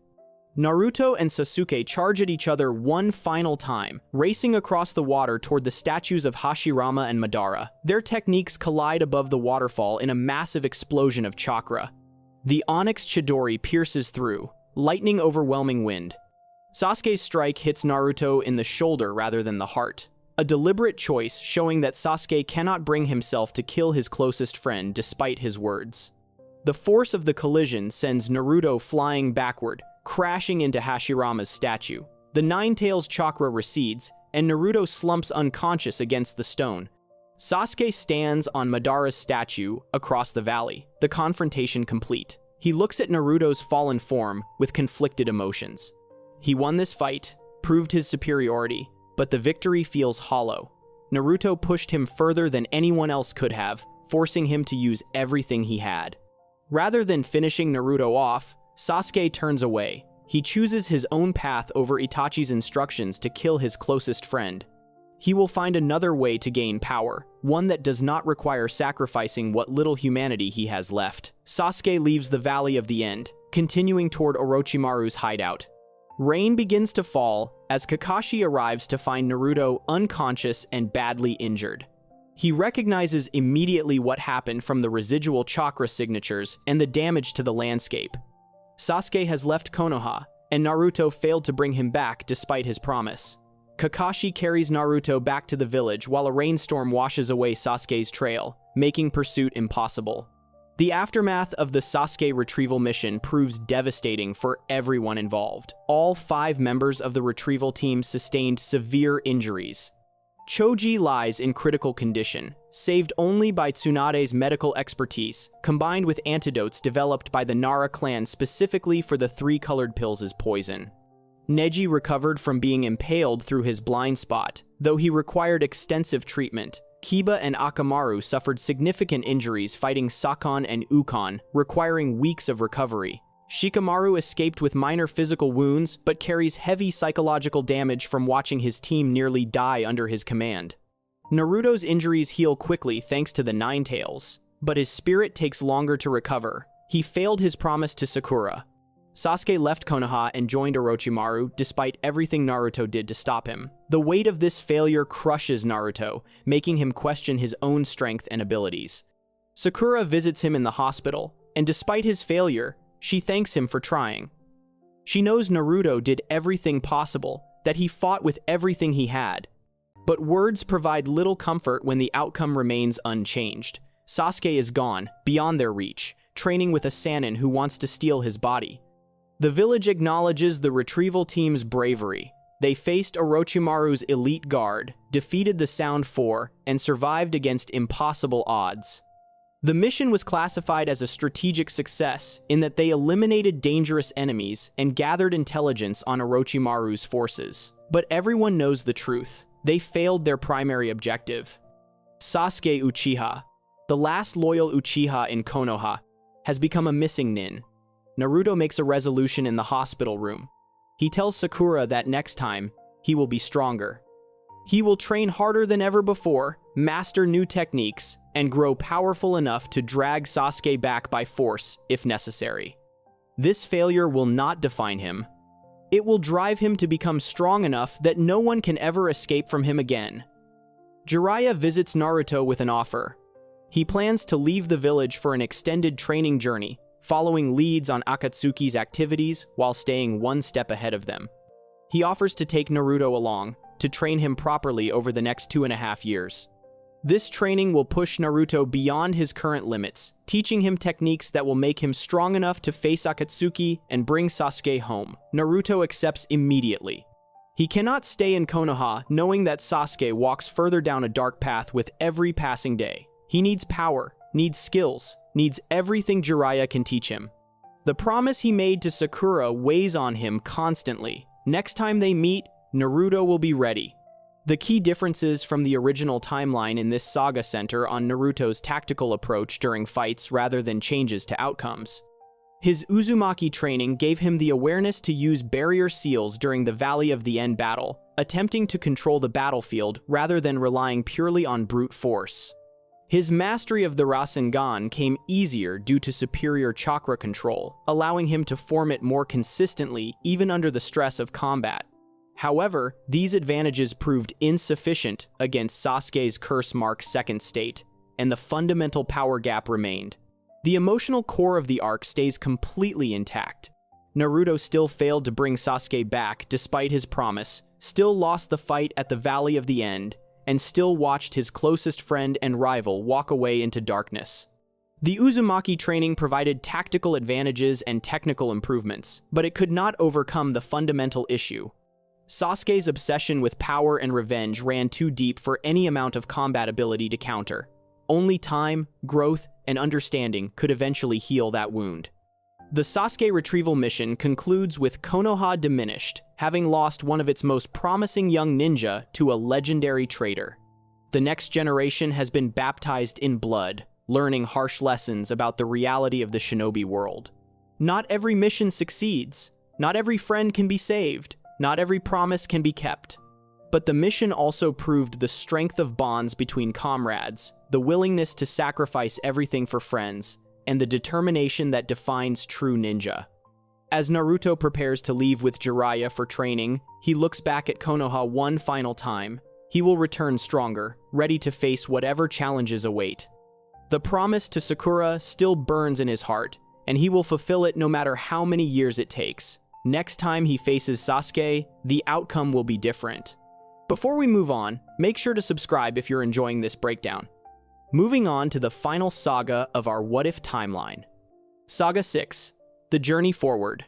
Naruto and Sasuke charge at each other one final time, racing across the water toward the statues of Hashirama and Madara. Their techniques collide above the waterfall in a massive explosion of chakra. The Onyx Chidori pierces through, lightning overwhelming wind. Sasuke's strike hits Naruto in the shoulder rather than the heart, a deliberate choice showing that Sasuke cannot bring himself to kill his closest friend despite his words. The force of the collision sends Naruto flying backward, crashing into Hashirama's statue. The Nine Tails chakra recedes, and Naruto slumps unconscious against the stone. Sasuke stands on Madara's statue across the valley, the confrontation complete. He looks at Naruto's fallen form with conflicted emotions. He won this fight, proved his superiority, but the victory feels hollow. Naruto pushed him further than anyone else could have, forcing him to use everything he had. Rather than finishing Naruto off, Sasuke turns away. He chooses his own path over Itachi's instructions to kill his closest friend. He will find another way to gain power, one that does not require sacrificing what little humanity he has left. Sasuke leaves the Valley of the End, continuing toward Orochimaru's hideout. Rain begins to fall as Kakashi arrives to find Naruto unconscious and badly injured. He recognizes immediately what happened from the residual chakra signatures and the damage to the landscape. Sasuke has left Konoha, and Naruto failed to bring him back despite his promise. Kakashi carries Naruto back to the village while a rainstorm washes away Sasuke's trail, making pursuit impossible. The aftermath of the Sasuke retrieval mission proves devastating for everyone involved. All 5 members of the retrieval team sustained severe injuries. Choji lies in critical condition, saved only by Tsunade's medical expertise, combined with antidotes developed by the Nara clan specifically for the 3 colored pills' poison. Neji recovered from being impaled through his blind spot, though he required extensive treatment. Kiba and Akamaru suffered significant injuries fighting Sakon and Ukon, requiring weeks of recovery. Shikamaru escaped with minor physical wounds, but carries heavy psychological damage from watching his team nearly die under his command. Naruto's injuries heal quickly thanks to the Nine Tails, but his spirit takes longer to recover. He failed his promise to Sakura. Sasuke left Konoha and joined Orochimaru despite everything Naruto did to stop him. The weight of this failure crushes Naruto, making him question his own strength and abilities. Sakura visits him in the hospital, and despite his failure, she thanks him for trying. She knows Naruto did everything possible, that he fought with everything he had. But words provide little comfort when the outcome remains unchanged. Sasuke is gone, beyond their reach, training with a Sannin who wants to steal his body. The village acknowledges the retrieval team's bravery. They faced Orochimaru's elite guard, defeated the Sound Four, and survived against impossible odds. The mission was classified as a strategic success in that they eliminated dangerous enemies and gathered intelligence on Orochimaru's forces. But everyone knows the truth. They failed their primary objective. Sasuke Uchiha, the last loyal Uchiha in Konoha, has become a missing nin. Naruto makes a resolution in the hospital room. He tells Sakura that next time, he will be stronger. He will train harder than ever before, master new techniques, and grow powerful enough to drag Sasuke back by force if necessary. This failure will not define him. It will drive him to become strong enough that no one can ever escape from him again. Jiraiya visits Naruto with an offer. He plans to leave the village for an extended training journey, following leads on Akatsuki's activities while staying one step ahead of them. He offers to take Naruto along, to train him properly over the next 2.5 years. This training will push Naruto beyond his current limits, teaching him techniques that will make him strong enough to face Akatsuki and bring Sasuke home. Naruto accepts immediately. He cannot stay in Konoha knowing that Sasuke walks further down a dark path with every passing day. He needs power, needs skills, needs everything Jiraiya can teach him. The promise he made to Sakura weighs on him constantly. Next time they meet, Naruto will be ready. The key differences from the original timeline in this saga center on Naruto's tactical approach during fights rather than changes to outcomes. His Uzumaki training gave him the awareness to use barrier seals during the Valley of the End battle, attempting to control the battlefield rather than relying purely on brute force. His mastery of the Rasengan came easier due to superior chakra control, allowing him to form it more consistently even under the stress of combat. However, these advantages proved insufficient against Sasuke's curse-marked second state, and the fundamental power gap remained. The emotional core of the arc stays completely intact. Naruto still failed to bring Sasuke back despite his promise, still lost the fight at the Valley of the End, and still watched his closest friend and rival walk away into darkness. The Uzumaki training provided tactical advantages and technical improvements, but it could not overcome the fundamental issue. Sasuke's obsession with power and revenge ran too deep for any amount of combat ability to counter. Only time, growth, and understanding could eventually heal that wound. The Sasuke retrieval mission concludes with Konoha diminished, having lost one of its most promising young ninja to a legendary traitor. The next generation has been baptized in blood, learning harsh lessons about the reality of the shinobi world. Not every mission succeeds. Not every friend can be saved. Not every promise can be kept. But the mission also proved the strength of bonds between comrades, the willingness to sacrifice everything for friends, and the determination that defines true ninja. As Naruto prepares to leave with Jiraiya for training, he looks back at Konoha one final time. He will return stronger, ready to face whatever challenges await. The promise to Sakura still burns in his heart, and he will fulfill it no matter how many years it takes. Next time he faces Sasuke, the outcome will be different. Before we move on, make sure to subscribe if you're enjoying this breakdown. Moving on to the final saga of our What If timeline. Saga 6, The Journey Forward.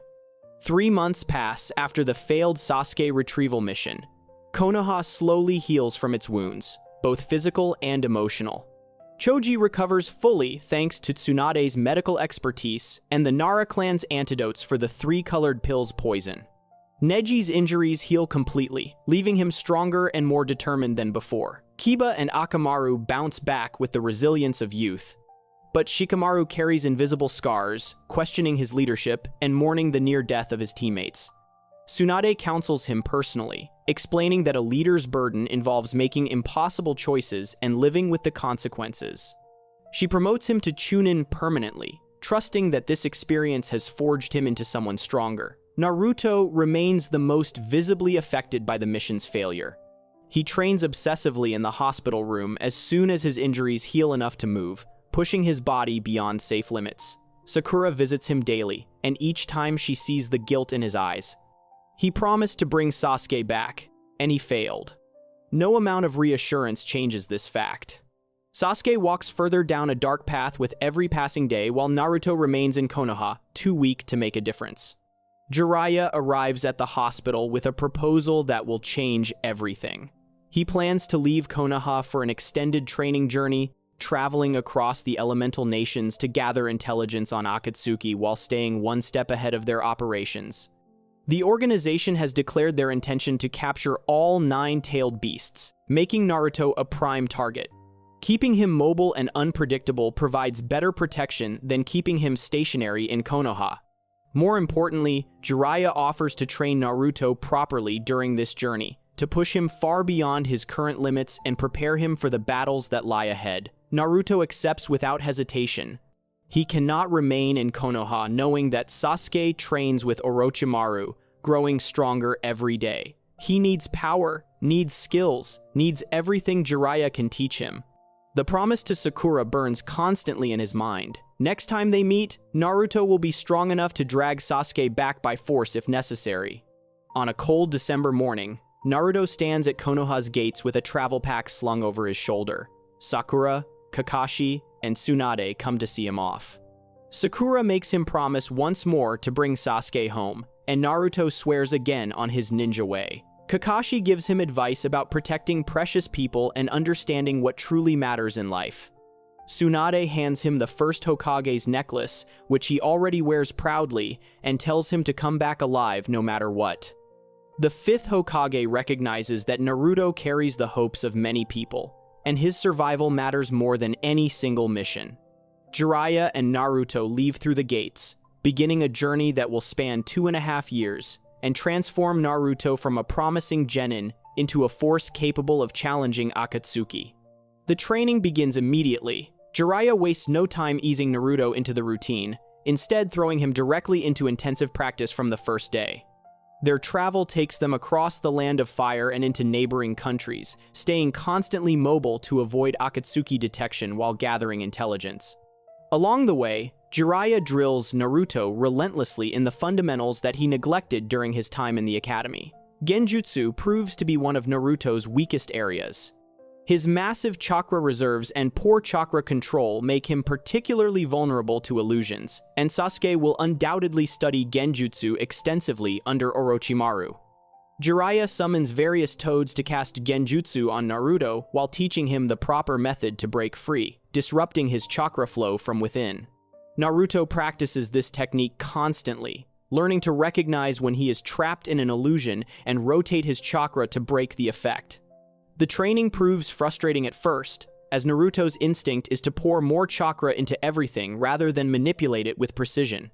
3 months pass after the failed Sasuke retrieval mission. Konoha slowly heals from its wounds, both physical and emotional. Choji recovers fully thanks to Tsunade's medical expertise and the Nara clan's antidotes for the 3-colored pills poison. Neji's injuries heal completely, leaving him stronger and more determined than before. Kiba and Akamaru bounce back with the resilience of youth. But Shikamaru carries invisible scars, questioning his leadership and mourning the near death of his teammates. Tsunade counsels him personally, explaining that a leader's burden involves making impossible choices and living with the consequences. She promotes him to Chunin permanently, trusting that this experience has forged him into someone stronger. Naruto remains the most visibly affected by the mission's failure. He trains obsessively in the hospital room as soon as his injuries heal enough to move, pushing his body beyond safe limits. Sakura visits him daily, and each time she sees the guilt in his eyes. He promised to bring Sasuke back, and he failed. No amount of reassurance changes this fact. Sasuke walks further down a dark path with every passing day while Naruto remains in Konoha, too weak to make a difference. Jiraiya arrives at the hospital with a proposal that will change everything. He plans to leave Konoha for an extended training journey, traveling across the elemental nations to gather intelligence on Akatsuki while staying one step ahead of their operations. The organization has declared their intention to capture all 9-tailed beasts, making Naruto a prime target. Keeping him mobile and unpredictable provides better protection than keeping him stationary in Konoha. More importantly, Jiraiya offers to train Naruto properly during this journey, to push him far beyond his current limits and prepare him for the battles that lie ahead. Naruto accepts without hesitation. He cannot remain in Konoha knowing that Sasuke trains with Orochimaru, growing stronger every day. He needs power, needs skills, needs everything Jiraiya can teach him. The promise to Sakura burns constantly in his mind. Next time they meet, Naruto will be strong enough to drag Sasuke back by force if necessary. On a cold December morning, Naruto stands at Konoha's gates with a travel pack slung over his shoulder. Sakura, Kakashi, and Tsunade come to see him off. Sakura makes him promise once more to bring Sasuke home, and Naruto swears again on his ninja way. Kakashi gives him advice about protecting precious people and understanding what truly matters in life. Tsunade hands him the first Hokage's necklace, which he already wears proudly, and tells him to come back alive no matter what. The fifth Hokage recognizes that Naruto carries the hopes of many people, and his survival matters more than any single mission. Jiraiya and Naruto leave through the gates, beginning a journey that will span 2.5 years, and transform Naruto from a promising genin into a force capable of challenging Akatsuki. The training begins immediately. Jiraiya wastes no time easing Naruto into the routine, instead throwing him directly into intensive practice from the first day. Their travel takes them across the land of fire and into neighboring countries, staying constantly mobile to avoid Akatsuki detection while gathering intelligence. Along the way, Jiraiya drills Naruto relentlessly in the fundamentals that he neglected during his time in the academy. Genjutsu proves to be one of Naruto's weakest areas. His massive chakra reserves and poor chakra control make him particularly vulnerable to illusions, and Sasuke will undoubtedly study Genjutsu extensively under Orochimaru. Jiraiya summons various toads to cast Genjutsu on Naruto while teaching him the proper method to break free, disrupting his chakra flow from within. Naruto practices this technique constantly, learning to recognize when he is trapped in an illusion and rotate his chakra to break the effect. The training proves frustrating at first, as Naruto's instinct is to pour more chakra into everything rather than manipulate it with precision.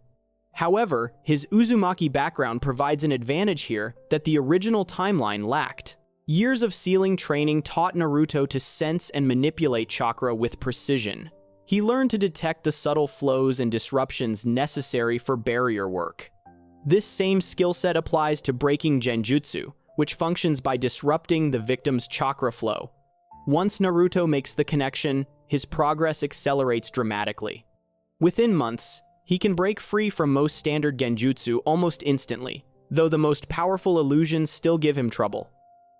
However, his Uzumaki background provides an advantage here that the original timeline lacked. Years of sealing training taught Naruto to sense and manipulate chakra with precision. He learned to detect the subtle flows and disruptions necessary for barrier work. This same skill set applies to breaking Genjutsu, which functions by disrupting the victim's chakra flow. Once Naruto makes the connection, his progress accelerates dramatically. Within months, he can break free from most standard Genjutsu almost instantly, though the most powerful illusions still give him trouble.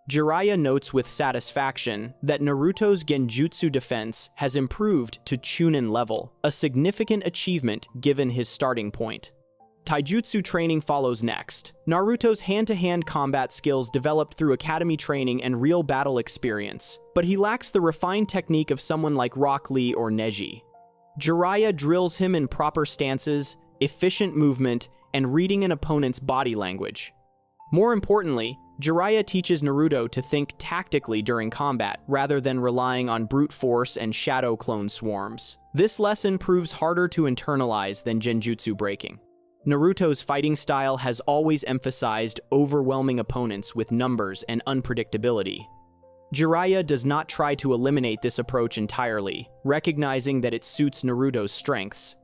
Jiraiya notes with satisfaction that Naruto's Genjutsu defense has improved to Chunin level, a significant achievement given his starting point. Taijutsu training follows next. Naruto's hand-to-hand combat skills developed through academy training and real battle experience, but he lacks the refined technique of someone like Rock Lee or Neji. Jiraiya drills him in proper stances, efficient movement, and reading an opponent's body language. More importantly, Jiraiya teaches Naruto to think tactically during combat rather than relying on brute force and shadow clone swarms. This lesson proves harder to internalize than genjutsu breaking. Naruto's fighting style has always emphasized overwhelming opponents with numbers and unpredictability. Jiraiya does not try to eliminate this approach entirely, recognizing that it suits Naruto's strengths.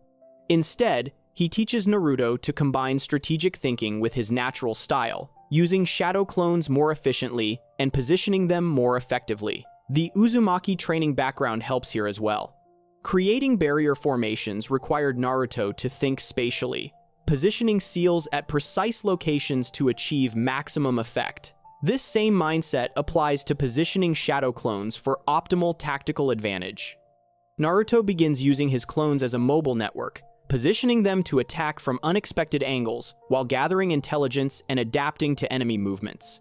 Instead, he teaches Naruto to combine strategic thinking with his natural style, using shadow clones more efficiently and positioning them more effectively. The Uzumaki training background helps here as well. Creating barrier formations required Naruto to think spatially, positioning seals at precise locations to achieve maximum effect. This same mindset applies to positioning shadow clones for optimal tactical advantage. Naruto begins using his clones as a mobile network, positioning them to attack from unexpected angles while gathering intelligence and adapting to enemy movements.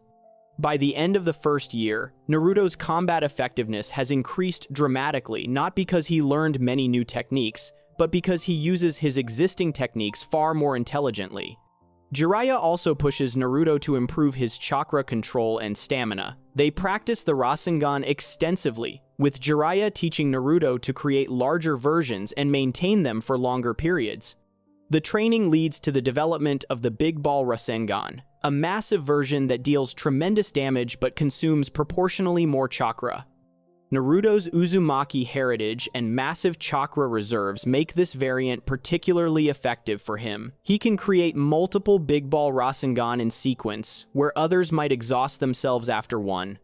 By the end of the first year, Naruto's combat effectiveness has increased dramatically, not because he learned many new techniques, but because he uses his existing techniques far more intelligently. Jiraiya also pushes Naruto to improve his chakra control and stamina. They practice the Rasengan extensively, with Jiraiya teaching Naruto to create larger versions and maintain them for longer periods. The training leads to the development of the Big Ball Rasengan, a massive version that deals tremendous damage but consumes proportionally more chakra. Naruto's Uzumaki heritage and massive chakra reserves make this variant particularly effective for him. He can create multiple Big Ball Rasengan in sequence, where others might exhaust themselves after one.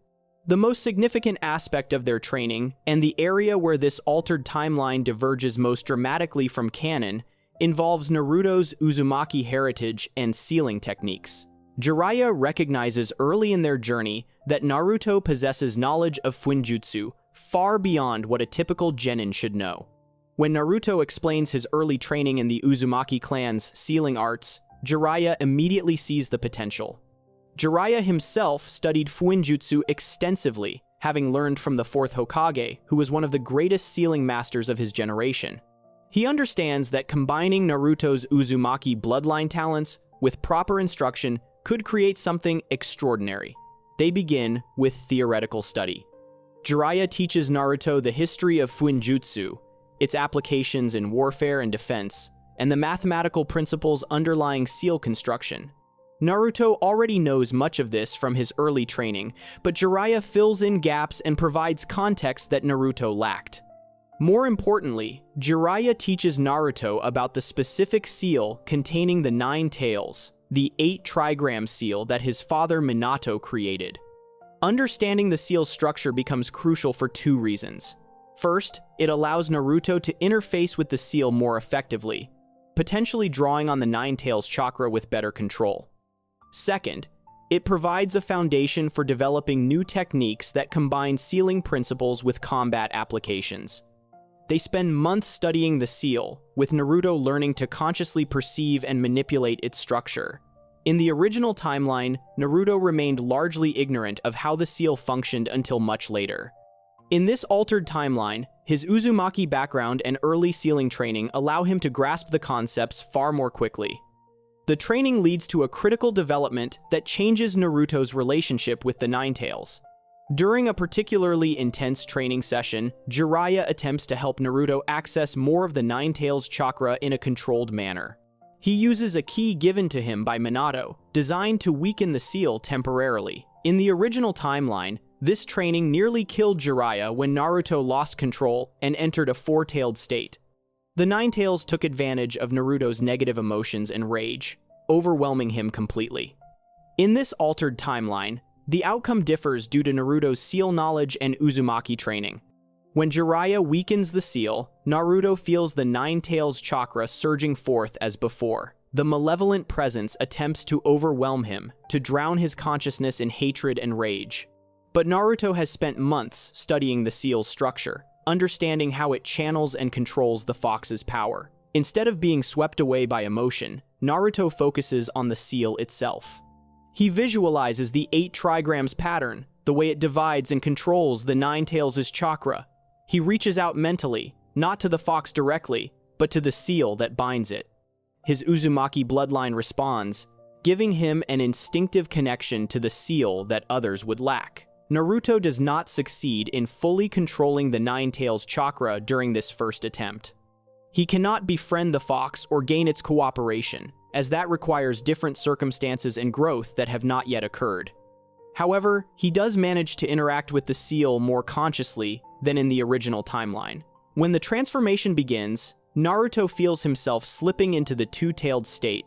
The most significant aspect of their training, and the area where this altered timeline diverges most dramatically from canon, involves Naruto's Uzumaki heritage and sealing techniques. Jiraiya recognizes early in their journey that Naruto possesses knowledge of Fuinjutsu far beyond what a typical genin should know. When Naruto explains his early training in the Uzumaki clan's sealing arts, Jiraiya immediately sees the potential. Jiraiya himself studied Fuinjutsu extensively, having learned from the fourth Hokage, who was one of the greatest sealing masters of his generation. He understands that combining Naruto's Uzumaki bloodline talents with proper instruction could create something extraordinary. They begin with theoretical study. Jiraiya teaches Naruto the history of Fuinjutsu, its applications in warfare and defense, and the mathematical principles underlying seal construction. Naruto already knows much of this from his early training, but Jiraiya fills in gaps and provides context that Naruto lacked. More importantly, Jiraiya teaches Naruto about the specific seal containing the 9 tails, the 8 trigram seal that his father Minato created. Understanding the seal's structure becomes crucial for 2 reasons. First, it allows Naruto to interface with the seal more effectively, potentially drawing on the 9 tails chakra with better control. Second, it provides a foundation for developing new techniques that combine sealing principles with combat applications. They spend months studying the seal, with Naruto learning to consciously perceive and manipulate its structure. In the original timeline, Naruto remained largely ignorant of how the seal functioned until much later. In this altered timeline, his Uzumaki background and early sealing training allow him to grasp the concepts far more quickly. The training leads to a critical development that changes Naruto's relationship with the 9 tails. During a particularly intense training session, Jiraiya attempts to help Naruto access more of the 9 tails chakra in a controlled manner. He uses a key given to him by Minato, designed to weaken the seal temporarily. In the original timeline, this training nearly killed Jiraiya when Naruto lost control and entered a 4-tailed state. The 9 tails took advantage of Naruto's negative emotions and rage, overwhelming him completely. In this altered timeline, the outcome differs due to Naruto's seal knowledge and Uzumaki training. When Jiraiya weakens the seal, Naruto feels the 9 tails chakra surging forth as before. The malevolent presence attempts to overwhelm him, to drown his consciousness in hatred and rage. But Naruto has spent months studying the seal's structure, understanding how it channels and controls the fox's power. Instead of being swept away by emotion, Naruto focuses on the seal itself. He visualizes the 8 trigrams pattern, the way it divides and controls the 9 tails' chakra. He reaches out mentally, not to the fox directly, but to the seal that binds it. His Uzumaki bloodline responds, giving him an instinctive connection to the seal that others would lack. Naruto does not succeed in fully controlling the Nine-Tails chakra during this first attempt. He cannot befriend the fox or gain its cooperation, as that requires different circumstances and growth that have not yet occurred. However, he does manage to interact with the seal more consciously than in the original timeline. When the transformation begins, Naruto feels himself slipping into the two-tailed state.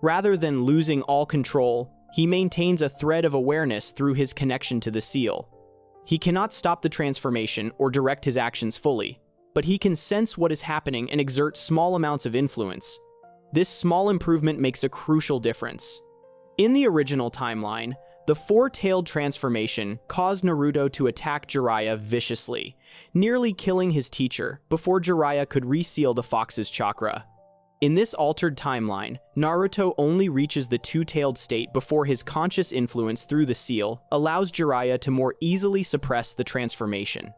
Rather than losing all control, he maintains a thread of awareness through his connection to the seal. He cannot stop the transformation or direct his actions fully, but he can sense what is happening and exert small amounts of influence. This small improvement makes a crucial difference. In the original timeline, the four-tailed transformation caused Naruto to attack Jiraiya viciously, nearly killing his teacher before Jiraiya could reseal the fox's chakra. In this altered timeline, Naruto only reaches the two-tailed state before his conscious influence through the seal allows Jiraiya to more easily suppress the transformation.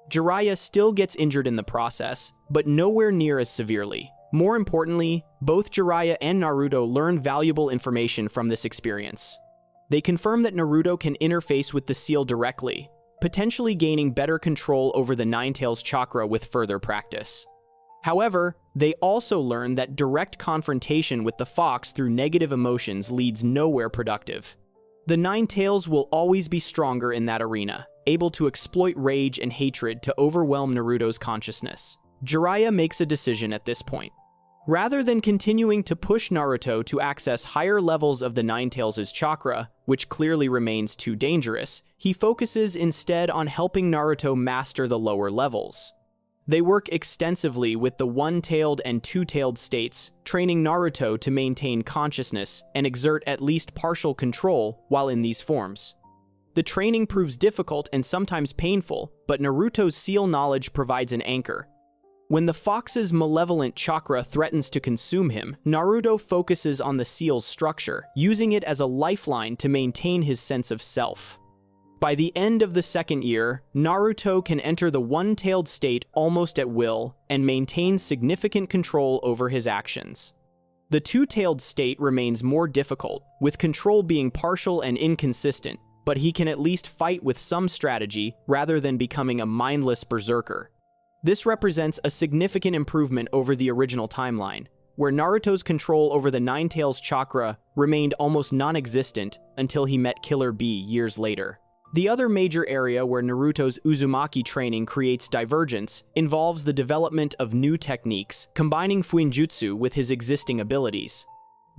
Jiraiya still gets injured in the process, but nowhere near as severely. More importantly, both Jiraiya and Naruto learn valuable information from this experience. They confirm that Naruto can interface with the seal directly, potentially gaining better control over the Nine-Tails chakra with further practice. However, they also learn that direct confrontation with the fox through negative emotions leads nowhere productive. The Nine-Tails will always be stronger in that arena, able to exploit rage and hatred to overwhelm Naruto's consciousness. Jiraiya makes a decision at this point. Rather than continuing to push Naruto to access higher levels of the Nine-Tails' chakra, which clearly remains too dangerous, he focuses instead on helping Naruto master the lower levels. They work extensively with the one-tailed and two-tailed states, training Naruto to maintain consciousness and exert at least partial control while in these forms. The training proves difficult and sometimes painful, but Naruto's seal knowledge provides an anchor. When the fox's malevolent chakra threatens to consume him, Naruto focuses on the seal's structure, using it as a lifeline to maintain his sense of self. By the end of the second year, Naruto can enter the one-tailed state almost at will and maintain significant control over his actions. The two-tailed state remains more difficult, with control being partial and inconsistent, but he can at least fight with some strategy rather than becoming a mindless berserker. This represents a significant improvement over the original timeline, where Naruto's control over the Nine-Tails chakra remained almost non-existent until he met Killer Bee years later. The other major area where Naruto's Uzumaki training creates divergence involves the development of new techniques, combining Fuinjutsu with his existing abilities.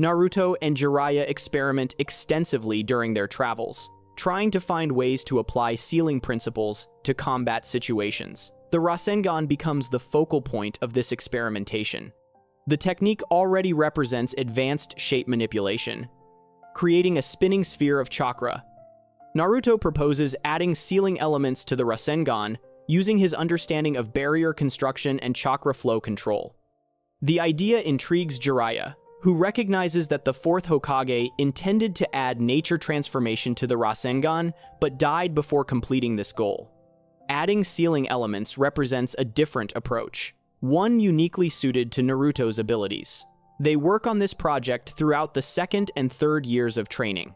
Naruto and Jiraiya experiment extensively during their travels, trying to find ways to apply sealing principles to combat situations. The Rasengan becomes the focal point of this experimentation. The technique already represents advanced shape manipulation, creating a spinning sphere of chakra. Naruto proposes adding sealing elements to the Rasengan, using his understanding of barrier construction and chakra flow control. The idea intrigues Jiraiya, who recognizes that the fourth Hokage intended to add nature transformation to the Rasengan, but died before completing this goal. Adding sealing elements represents a different approach, one uniquely suited to Naruto's abilities. They work on this project throughout the second and third years of training.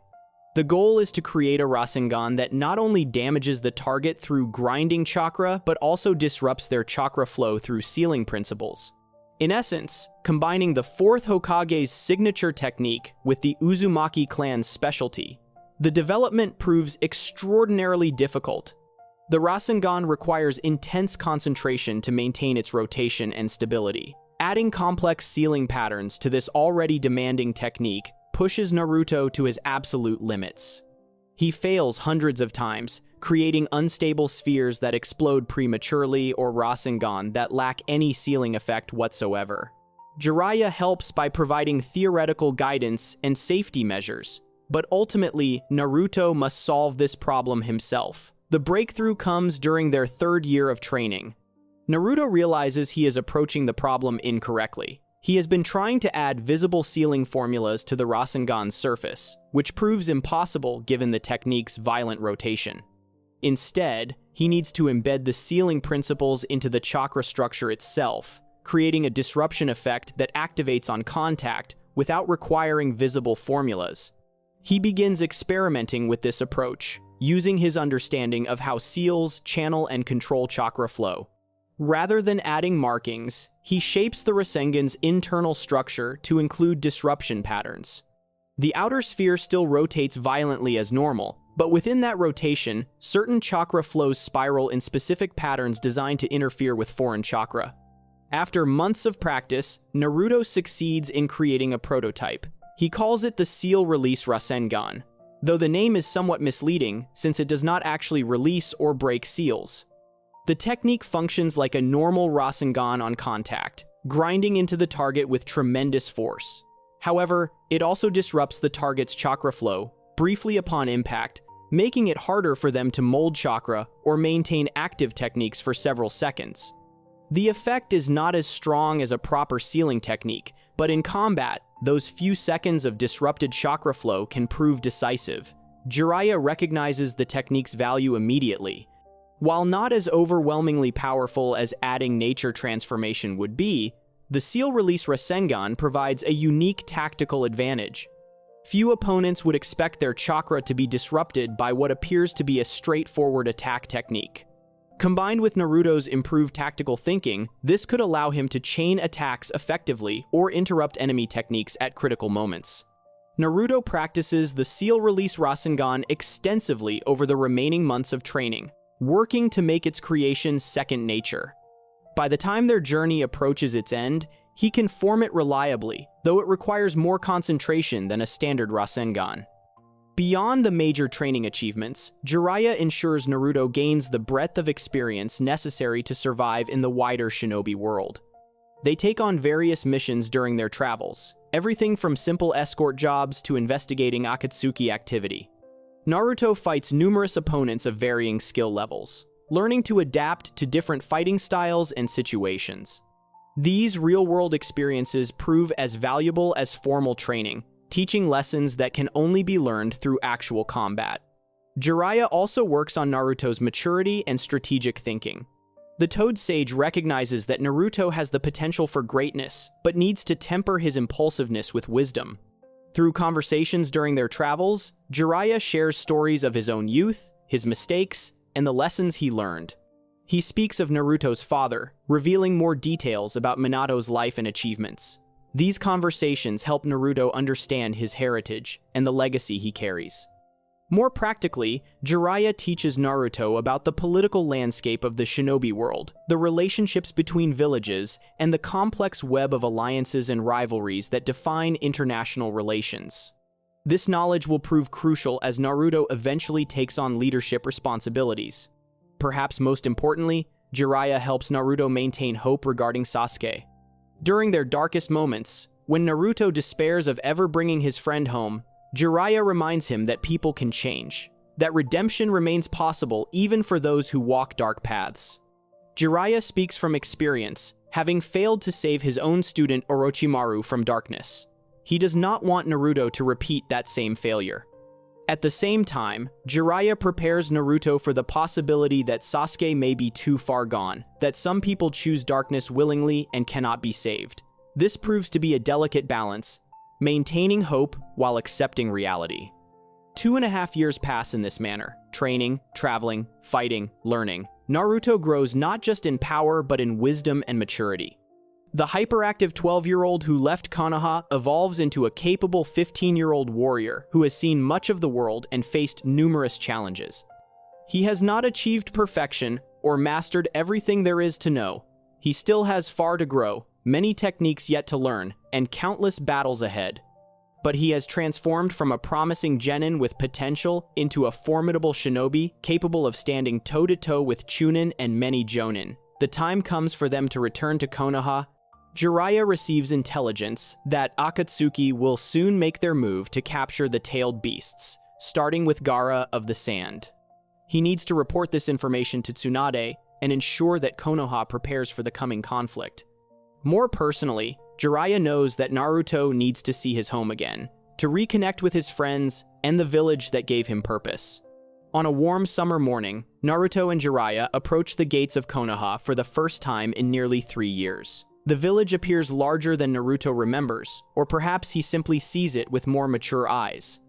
The goal is to create a Rasengan that not only damages the target through grinding chakra, but also disrupts their chakra flow through sealing principles. In essence, combining the fourth Hokage's signature technique with the Uzumaki clan's specialty, the development proves extraordinarily difficult. The Rasengan requires intense concentration to maintain its rotation and stability. Adding complex sealing patterns to this already demanding technique pushes Naruto to his absolute limits. He fails hundreds of times, creating unstable spheres that explode prematurely or Rasengan that lack any sealing effect whatsoever. Jiraiya helps by providing theoretical guidance and safety measures, but ultimately, Naruto must solve this problem himself. The breakthrough comes during their third year of training. Naruto realizes he is approaching the problem incorrectly. He has been trying to add visible sealing formulas to the Rasengan's surface, which proves impossible given the technique's violent rotation. Instead, he needs to embed the sealing principles into the chakra structure itself, creating a disruption effect that activates on contact without requiring visible formulas. He begins experimenting with this approach, using his understanding of how seals channel and control chakra flow. Rather than adding markings, he shapes the Rasengan's internal structure to include disruption patterns. The outer sphere still rotates violently as normal, but within that rotation, certain chakra flows spiral in specific patterns designed to interfere with foreign chakra. After months of practice, Naruto succeeds in creating a prototype. He calls it the Seal Release Rasengan, though the name is somewhat misleading since it does not actually release or break seals. The technique functions like a normal Rasengan on contact, grinding into the target with tremendous force. However, it also disrupts the target's chakra flow briefly upon impact, making it harder for them to mold chakra or maintain active techniques for several seconds. The effect is not as strong as a proper sealing technique, but in combat, those few seconds of disrupted chakra flow can prove decisive. Jiraiya recognizes the technique's value immediately. While not as overwhelmingly powerful as adding nature transformation would be, the Seal Release Rasengan provides a unique tactical advantage. Few opponents would expect their chakra to be disrupted by what appears to be a straightforward attack technique. Combined with Naruto's improved tactical thinking, this could allow him to chain attacks effectively or interrupt enemy techniques at critical moments. Naruto practices the Seal Release Rasengan extensively over the remaining months of training, working to make its creation second nature. By the time their journey approaches its end, he can form it reliably, though it requires more concentration than a standard Rasengan. Beyond the major training achievements, Jiraiya ensures Naruto gains the breadth of experience necessary to survive in the wider shinobi world. They take on various missions during their travels, everything from simple escort jobs to investigating Akatsuki activity. Naruto fights numerous opponents of varying skill levels, learning to adapt to different fighting styles and situations. These real-world experiences prove as valuable as formal training, teaching lessons that can only be learned through actual combat. Jiraiya also works on Naruto's maturity and strategic thinking. The Toad Sage recognizes that Naruto has the potential for greatness, but needs to temper his impulsiveness with wisdom. Through conversations during their travels, Jiraiya shares stories of his own youth, his mistakes, and the lessons he learned. He speaks of Naruto's father, revealing more details about Minato's life and achievements. These conversations help Naruto understand his heritage and the legacy he carries. More practically, Jiraiya teaches Naruto about the political landscape of the shinobi world, the relationships between villages, and the complex web of alliances and rivalries that define international relations. This knowledge will prove crucial as Naruto eventually takes on leadership responsibilities. Perhaps most importantly, Jiraiya helps Naruto maintain hope regarding Sasuke. During their darkest moments, when Naruto despairs of ever bringing his friend home, Jiraiya reminds him that people can change, that redemption remains possible even for those who walk dark paths. Jiraiya speaks from experience, having failed to save his own student Orochimaru from darkness. He does not want Naruto to repeat that same failure. At the same time, Jiraiya prepares Naruto for the possibility that Sasuke may be too far gone, that some people choose darkness willingly and cannot be saved. This proves to be a delicate balance, maintaining hope while accepting reality. 2.5 years pass in this manner, training, traveling, fighting, learning. Naruto grows not just in power but in wisdom and maturity. The hyperactive 12-year-old who left Konoha evolves into a capable 15-year-old warrior who has seen much of the world and faced numerous challenges. He has not achieved perfection or mastered everything there is to know. He still has far to grow, many techniques yet to learn, and countless battles ahead. But he has transformed from a promising genin with potential into a formidable shinobi capable of standing toe-to-toe with Chunin and many jonin. The time comes for them to return to Konoha. Jiraiya receives intelligence that Akatsuki will soon make their move to capture the tailed beasts, starting with Gaara of the Sand. He needs to report this information to Tsunade and ensure that Konoha prepares for the coming conflict. More personally, Jiraiya knows that Naruto needs to see his home again, to reconnect with his friends and the village that gave him purpose. On a warm summer morning, Naruto and Jiraiya approach the gates of Konoha for the first time in nearly 3 years. The village appears larger than Naruto remembers, or perhaps he simply sees it with more mature eyes.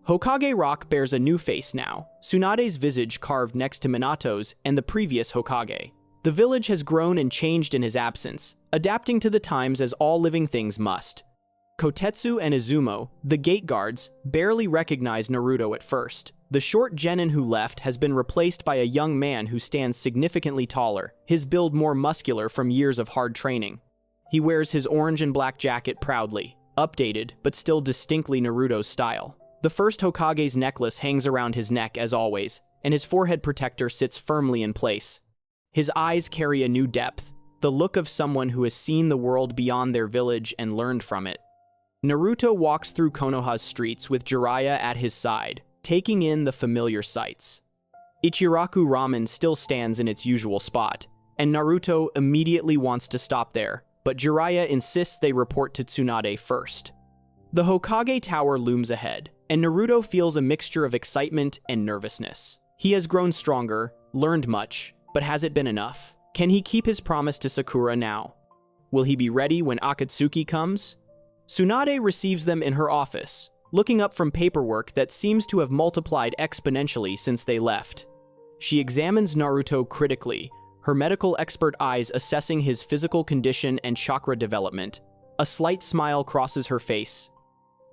Hokage Rock bears a new face now, Tsunade's visage carved next to Minato's and the previous Hokage. The village has grown and changed in his absence, adapting to the times as all living things must. Kotetsu and Izumo, the gate guards, barely recognize Naruto at first. The short genin who left has been replaced by a young man who stands significantly taller, his build more muscular from years of hard training. He wears his orange and black jacket proudly, updated but still distinctly Naruto's style. The first Hokage's necklace hangs around his neck as always, and his forehead protector sits firmly in place. His eyes carry a new depth, the look of someone who has seen the world beyond their village and learned from it. Naruto walks through Konoha's streets with Jiraiya at his side, taking in the familiar sights. Ichiraku Ramen still stands in its usual spot, and Naruto immediately wants to stop there, but Jiraiya insists they report to Tsunade first. The Hokage Tower looms ahead, and Naruto feels a mixture of excitement and nervousness. He has grown stronger, learned much, but has it been enough? Can he keep his promise to Sakura now? Will he be ready when Akatsuki comes? Tsunade receives them in her office, looking up from paperwork that seems to have multiplied exponentially since they left. She examines Naruto critically, her medical expert eyes assessing his physical condition and chakra development. A slight smile crosses her face.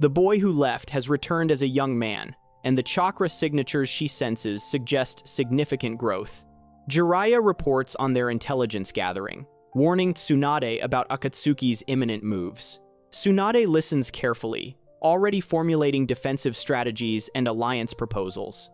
The boy who left has returned as a young man, and the chakra signatures she senses suggest significant growth. Jiraiya reports on their intelligence gathering, warning Tsunade about Akatsuki's imminent moves. Tsunade listens carefully, already formulating defensive strategies and alliance proposals.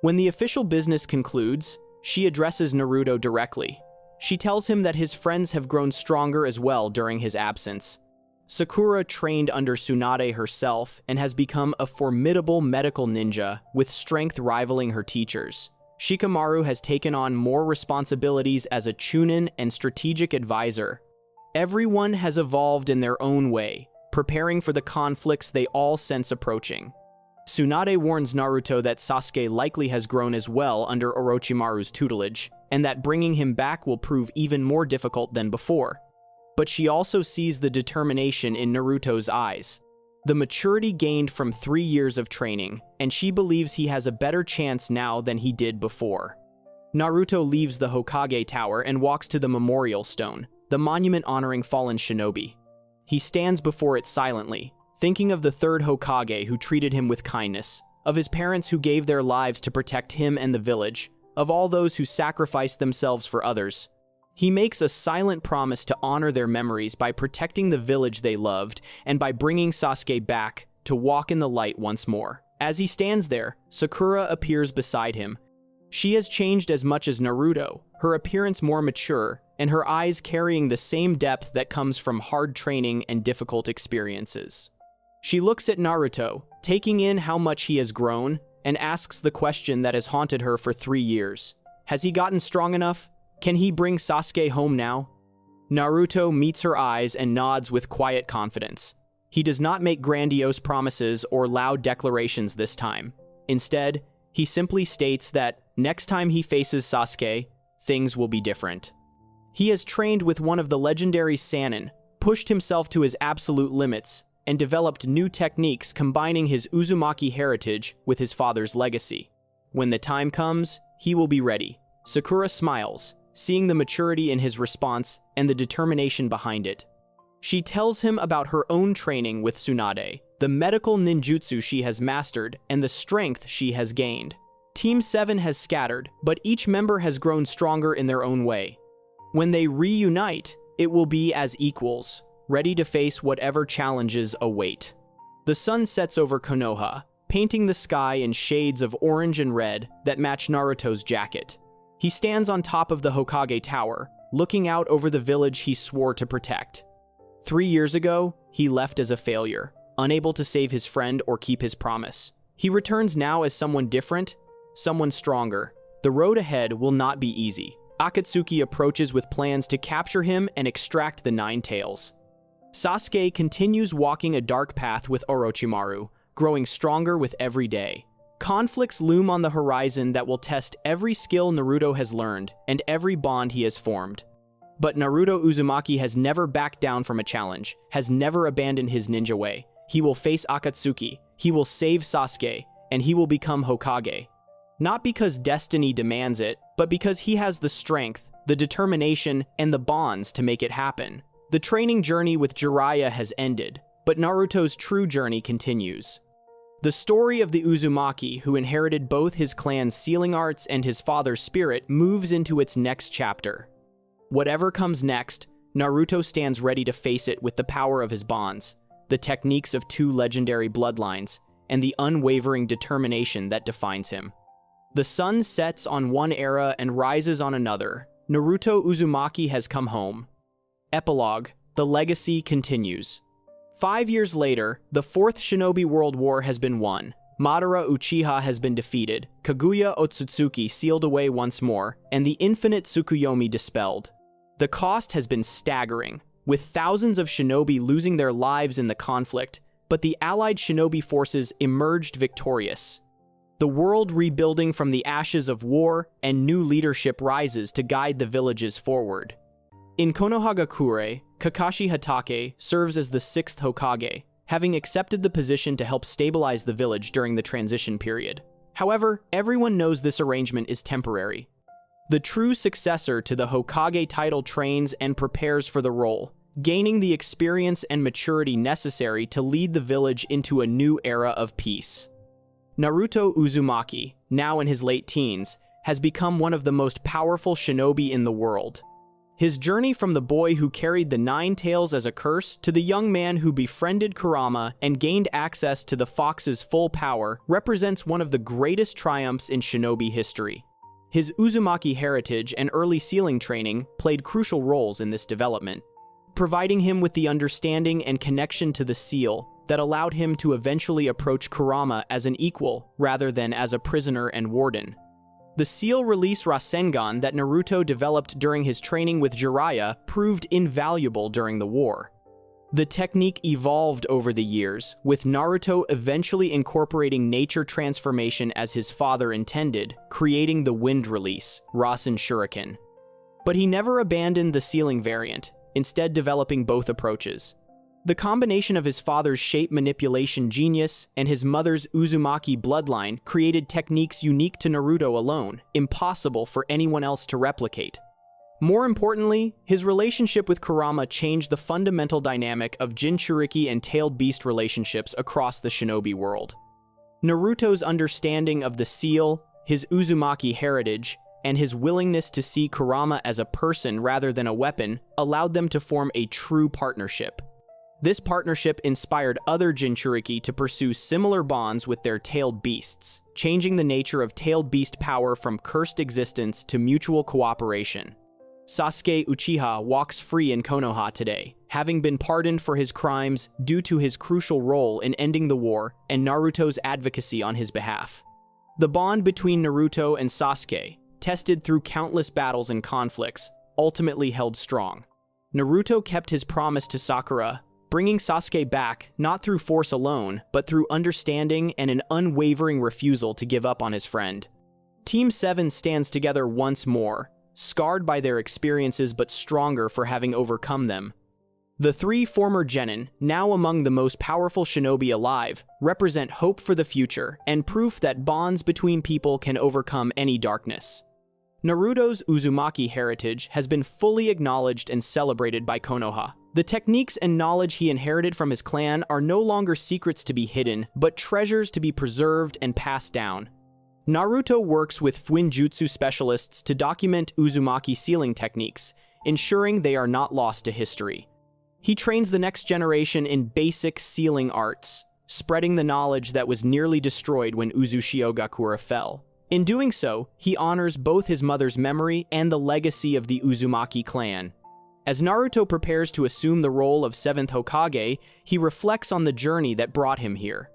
When the official business concludes, she addresses Naruto directly. She tells him that his friends have grown stronger as well during his absence. Sakura trained under Tsunade herself and has become a formidable medical ninja with strength rivaling her teachers. Shikamaru has taken on more responsibilities as a Chunin and strategic advisor. Everyone has evolved in their own way, preparing for the conflicts they all sense approaching. Tsunade warns Naruto that Sasuke likely has grown as well under Orochimaru's tutelage, and that bringing him back will prove even more difficult than before. But she also sees the determination in Naruto's eyes, the maturity gained from 3 years of training, and she believes he has a better chance now than he did before. Naruto leaves the Hokage Tower and walks to the Memorial Stone, the monument honoring fallen shinobi. He stands before it silently, thinking of the third Hokage who treated him with kindness, of his parents who gave their lives to protect him and the village, of all those who sacrificed themselves for others. He makes a silent promise to honor their memories by protecting the village they loved and by bringing Sasuke back to walk in the light once more. As he stands there, Sakura appears beside him. She has changed as much as Naruto, her appearance more mature, and her eyes carrying the same depth that comes from hard training and difficult experiences. She looks at Naruto, taking in how much he has grown, and asks the question that has haunted her for 3 years. Has he gotten strong enough? Can he bring Sasuke home now? Naruto meets her eyes and nods with quiet confidence. He does not make grandiose promises or loud declarations this time. Instead, he simply states that next time he faces Sasuke, things will be different. He has trained with one of the legendary Sannin, pushed himself to his absolute limits, and developed new techniques combining his Uzumaki heritage with his father's legacy. When the time comes, he will be ready. Sakura smiles, seeing the maturity in his response and the determination behind it. She tells him about her own training with Tsunade, the medical ninjutsu she has mastered, and the strength she has gained. Team 7 has scattered, but each member has grown stronger in their own way. When they reunite, it will be as equals, ready to face whatever challenges await. The sun sets over Konoha, painting the sky in shades of orange and red that match Naruto's jacket. He stands on top of the Hokage Tower, looking out over the village he swore to protect. 3 years ago, he left as a failure, unable to save his friend or keep his promise. He returns now as someone different, someone stronger. The road ahead will not be easy. Akatsuki approaches with plans to capture him and extract the 9 tails. Sasuke continues walking a dark path with Orochimaru, growing stronger with every day. Conflicts loom on the horizon that will test every skill Naruto has learned and every bond he has formed. But Naruto Uzumaki has never backed down from a challenge, has never abandoned his ninja way. He will face Akatsuki, he will save Sasuke, and he will become Hokage. Not because destiny demands it, but because he has the strength, the determination, and the bonds to make it happen. The training journey with Jiraiya has ended, but Naruto's true journey continues. The story of the Uzumaki, who inherited both his clan's sealing arts and his father's spirit, moves into its next chapter. Whatever comes next, Naruto stands ready to face it with the power of his bonds, the techniques of two legendary bloodlines, and the unwavering determination that defines him. The sun sets on one era and rises on another. Naruto Uzumaki has come home. Epilogue: the legacy continues. 5 years later, the Fourth Shinobi World War has been won. Madara Uchiha has been defeated, Kaguya Otsutsuki sealed away once more, and the infinite Tsukuyomi dispelled. The cost has been staggering, with thousands of shinobi losing their lives in the conflict, but the allied shinobi forces emerged victorious. The world rebuilding from the ashes of war, and new leadership rises to guide the villages forward. In Konohagakure, Kakashi Hatake serves as the 6th Hokage, having accepted the position to help stabilize the village during the transition period. However, everyone knows this arrangement is temporary. The true successor to the Hokage title trains and prepares for the role, gaining the experience and maturity necessary to lead the village into a new era of peace. Naruto Uzumaki, now in his late teens, has become one of the most powerful shinobi in the world. His journey from the boy who carried the 9 tails as a curse to the young man who befriended Kurama and gained access to the fox's full power represents one of the greatest triumphs in shinobi history. His Uzumaki heritage and early sealing training played crucial roles in this development, providing him with the understanding and connection to the seal that allowed him to eventually approach Kurama as an equal rather than as a prisoner and warden. The seal release Rasengan that Naruto developed during his training with Jiraiya proved invaluable during the war. The technique evolved over the years, with Naruto eventually incorporating nature transformation as his father intended, creating the wind release, Rasen Shuriken. But he never abandoned the sealing variant, instead developing both approaches. The combination of his father's shape manipulation genius and his mother's Uzumaki bloodline created techniques unique to Naruto alone, impossible for anyone else to replicate. More importantly, his relationship with Kurama changed the fundamental dynamic of Jinchuriki and Tailed Beast relationships across the shinobi world. Naruto's understanding of the seal, his Uzumaki heritage, and his willingness to see Kurama as a person rather than a weapon allowed them to form a true partnership. This partnership inspired other Jinchuriki to pursue similar bonds with their tailed beasts, changing the nature of tailed beast power from cursed existence to mutual cooperation. Sasuke Uchiha walks free in Konoha today, having been pardoned for his crimes due to his crucial role in ending the war and Naruto's advocacy on his behalf. The bond between Naruto and Sasuke, tested through countless battles and conflicts, ultimately held strong. Naruto kept his promise to Sakura, bringing Sasuke back not through force alone, but through understanding and an unwavering refusal to give up on his friend. Team 7 stands together once more, scarred by their experiences but stronger for having overcome them. The 3 former genin, now among the most powerful shinobi alive, represent hope for the future and proof that bonds between people can overcome any darkness. Naruto's Uzumaki heritage has been fully acknowledged and celebrated by Konoha. The techniques and knowledge he inherited from his clan are no longer secrets to be hidden, but treasures to be preserved and passed down. Naruto works with Fuinjutsu specialists to document Uzumaki sealing techniques, ensuring they are not lost to history. He trains the next generation in basic sealing arts, spreading the knowledge that was nearly destroyed when Uzushiogakure fell. In doing so, he honors both his mother's memory and the legacy of the Uzumaki clan. As Naruto prepares to assume the role of 7th Hokage, he reflects on the journey that brought him here.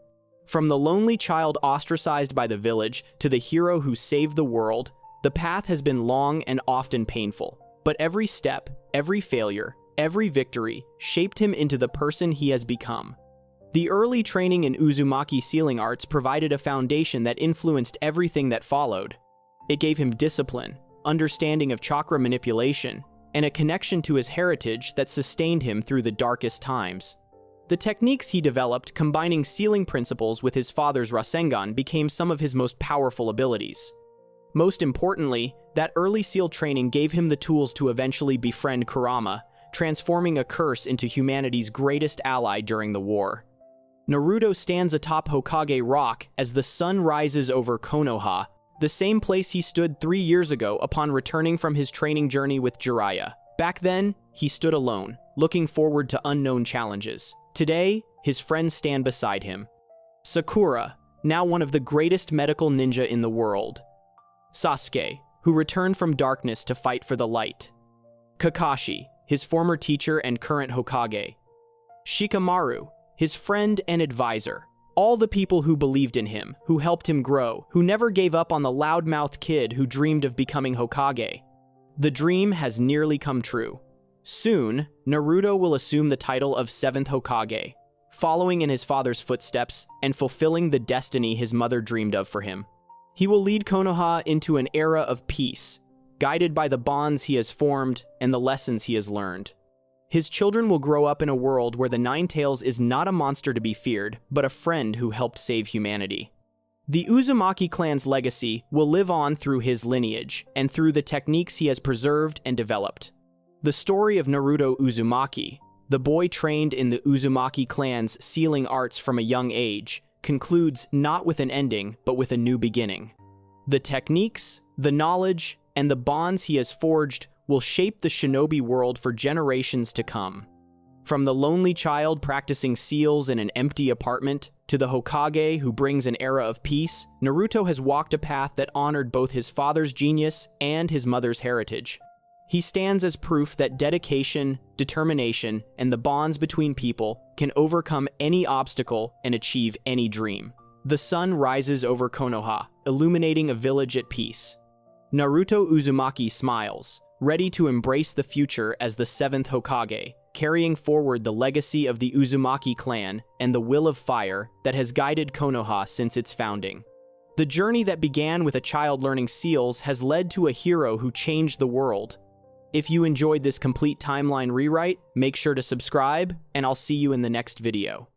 From the lonely child ostracized by the village to the hero who saved the world, the path has been long and often painful. But every step, every failure, every victory shaped him into the person he has become. The early training in Uzumaki sealing arts provided a foundation that influenced everything that followed. It gave him discipline, understanding of chakra manipulation, and a connection to his heritage that sustained him through the darkest times. The techniques he developed, combining sealing principles with his father's Rasengan, became some of his most powerful abilities. Most importantly, that early seal training gave him the tools to eventually befriend Kurama, transforming a curse into humanity's greatest ally during the war. Naruto stands atop Hokage Rock as the sun rises over Konoha, the same place he stood 3 years ago upon returning from his training journey with Jiraiya. Back then, he stood alone, looking forward to unknown challenges. Today, his friends stand beside him. Sakura, now one of the greatest medical ninja in the world. Sasuke, who returned from darkness to fight for the light. Kakashi, his former teacher and current Hokage. Shikamaru, his friend and advisor. All the people who believed in him, who helped him grow, who never gave up on the loudmouthed kid who dreamed of becoming Hokage. The dream has nearly come true. Soon, Naruto will assume the title of 7th Hokage, following in his father's footsteps and fulfilling the destiny his mother dreamed of for him. He will lead Konoha into an era of peace, guided by the bonds he has formed and the lessons he has learned. His children will grow up in a world where the Nine-Tails is not a monster to be feared, but a friend who helped save humanity. The Uzumaki clan's legacy will live on through his lineage and through the techniques he has preserved and developed. The story of Naruto Uzumaki, the boy trained in the Uzumaki clan's sealing arts from a young age, concludes not with an ending, but with a new beginning. The techniques, the knowledge, and the bonds he has forged will shape the shinobi world for generations to come. From the lonely child practicing seals in an empty apartment to the Hokage who brings an era of peace, Naruto has walked a path that honored both his father's genius and his mother's heritage. He stands as proof that dedication, determination, and the bonds between people can overcome any obstacle and achieve any dream. The sun rises over Konoha, illuminating a village at peace. Naruto Uzumaki smiles, ready to embrace the future as the 7th Hokage, carrying forward the legacy of the Uzumaki clan and the will of fire that has guided Konoha since its founding. The journey that began with a child learning seals has led to a hero who changed the world. If you enjoyed this complete timeline rewrite, make sure to subscribe, and I'll see you in the next video.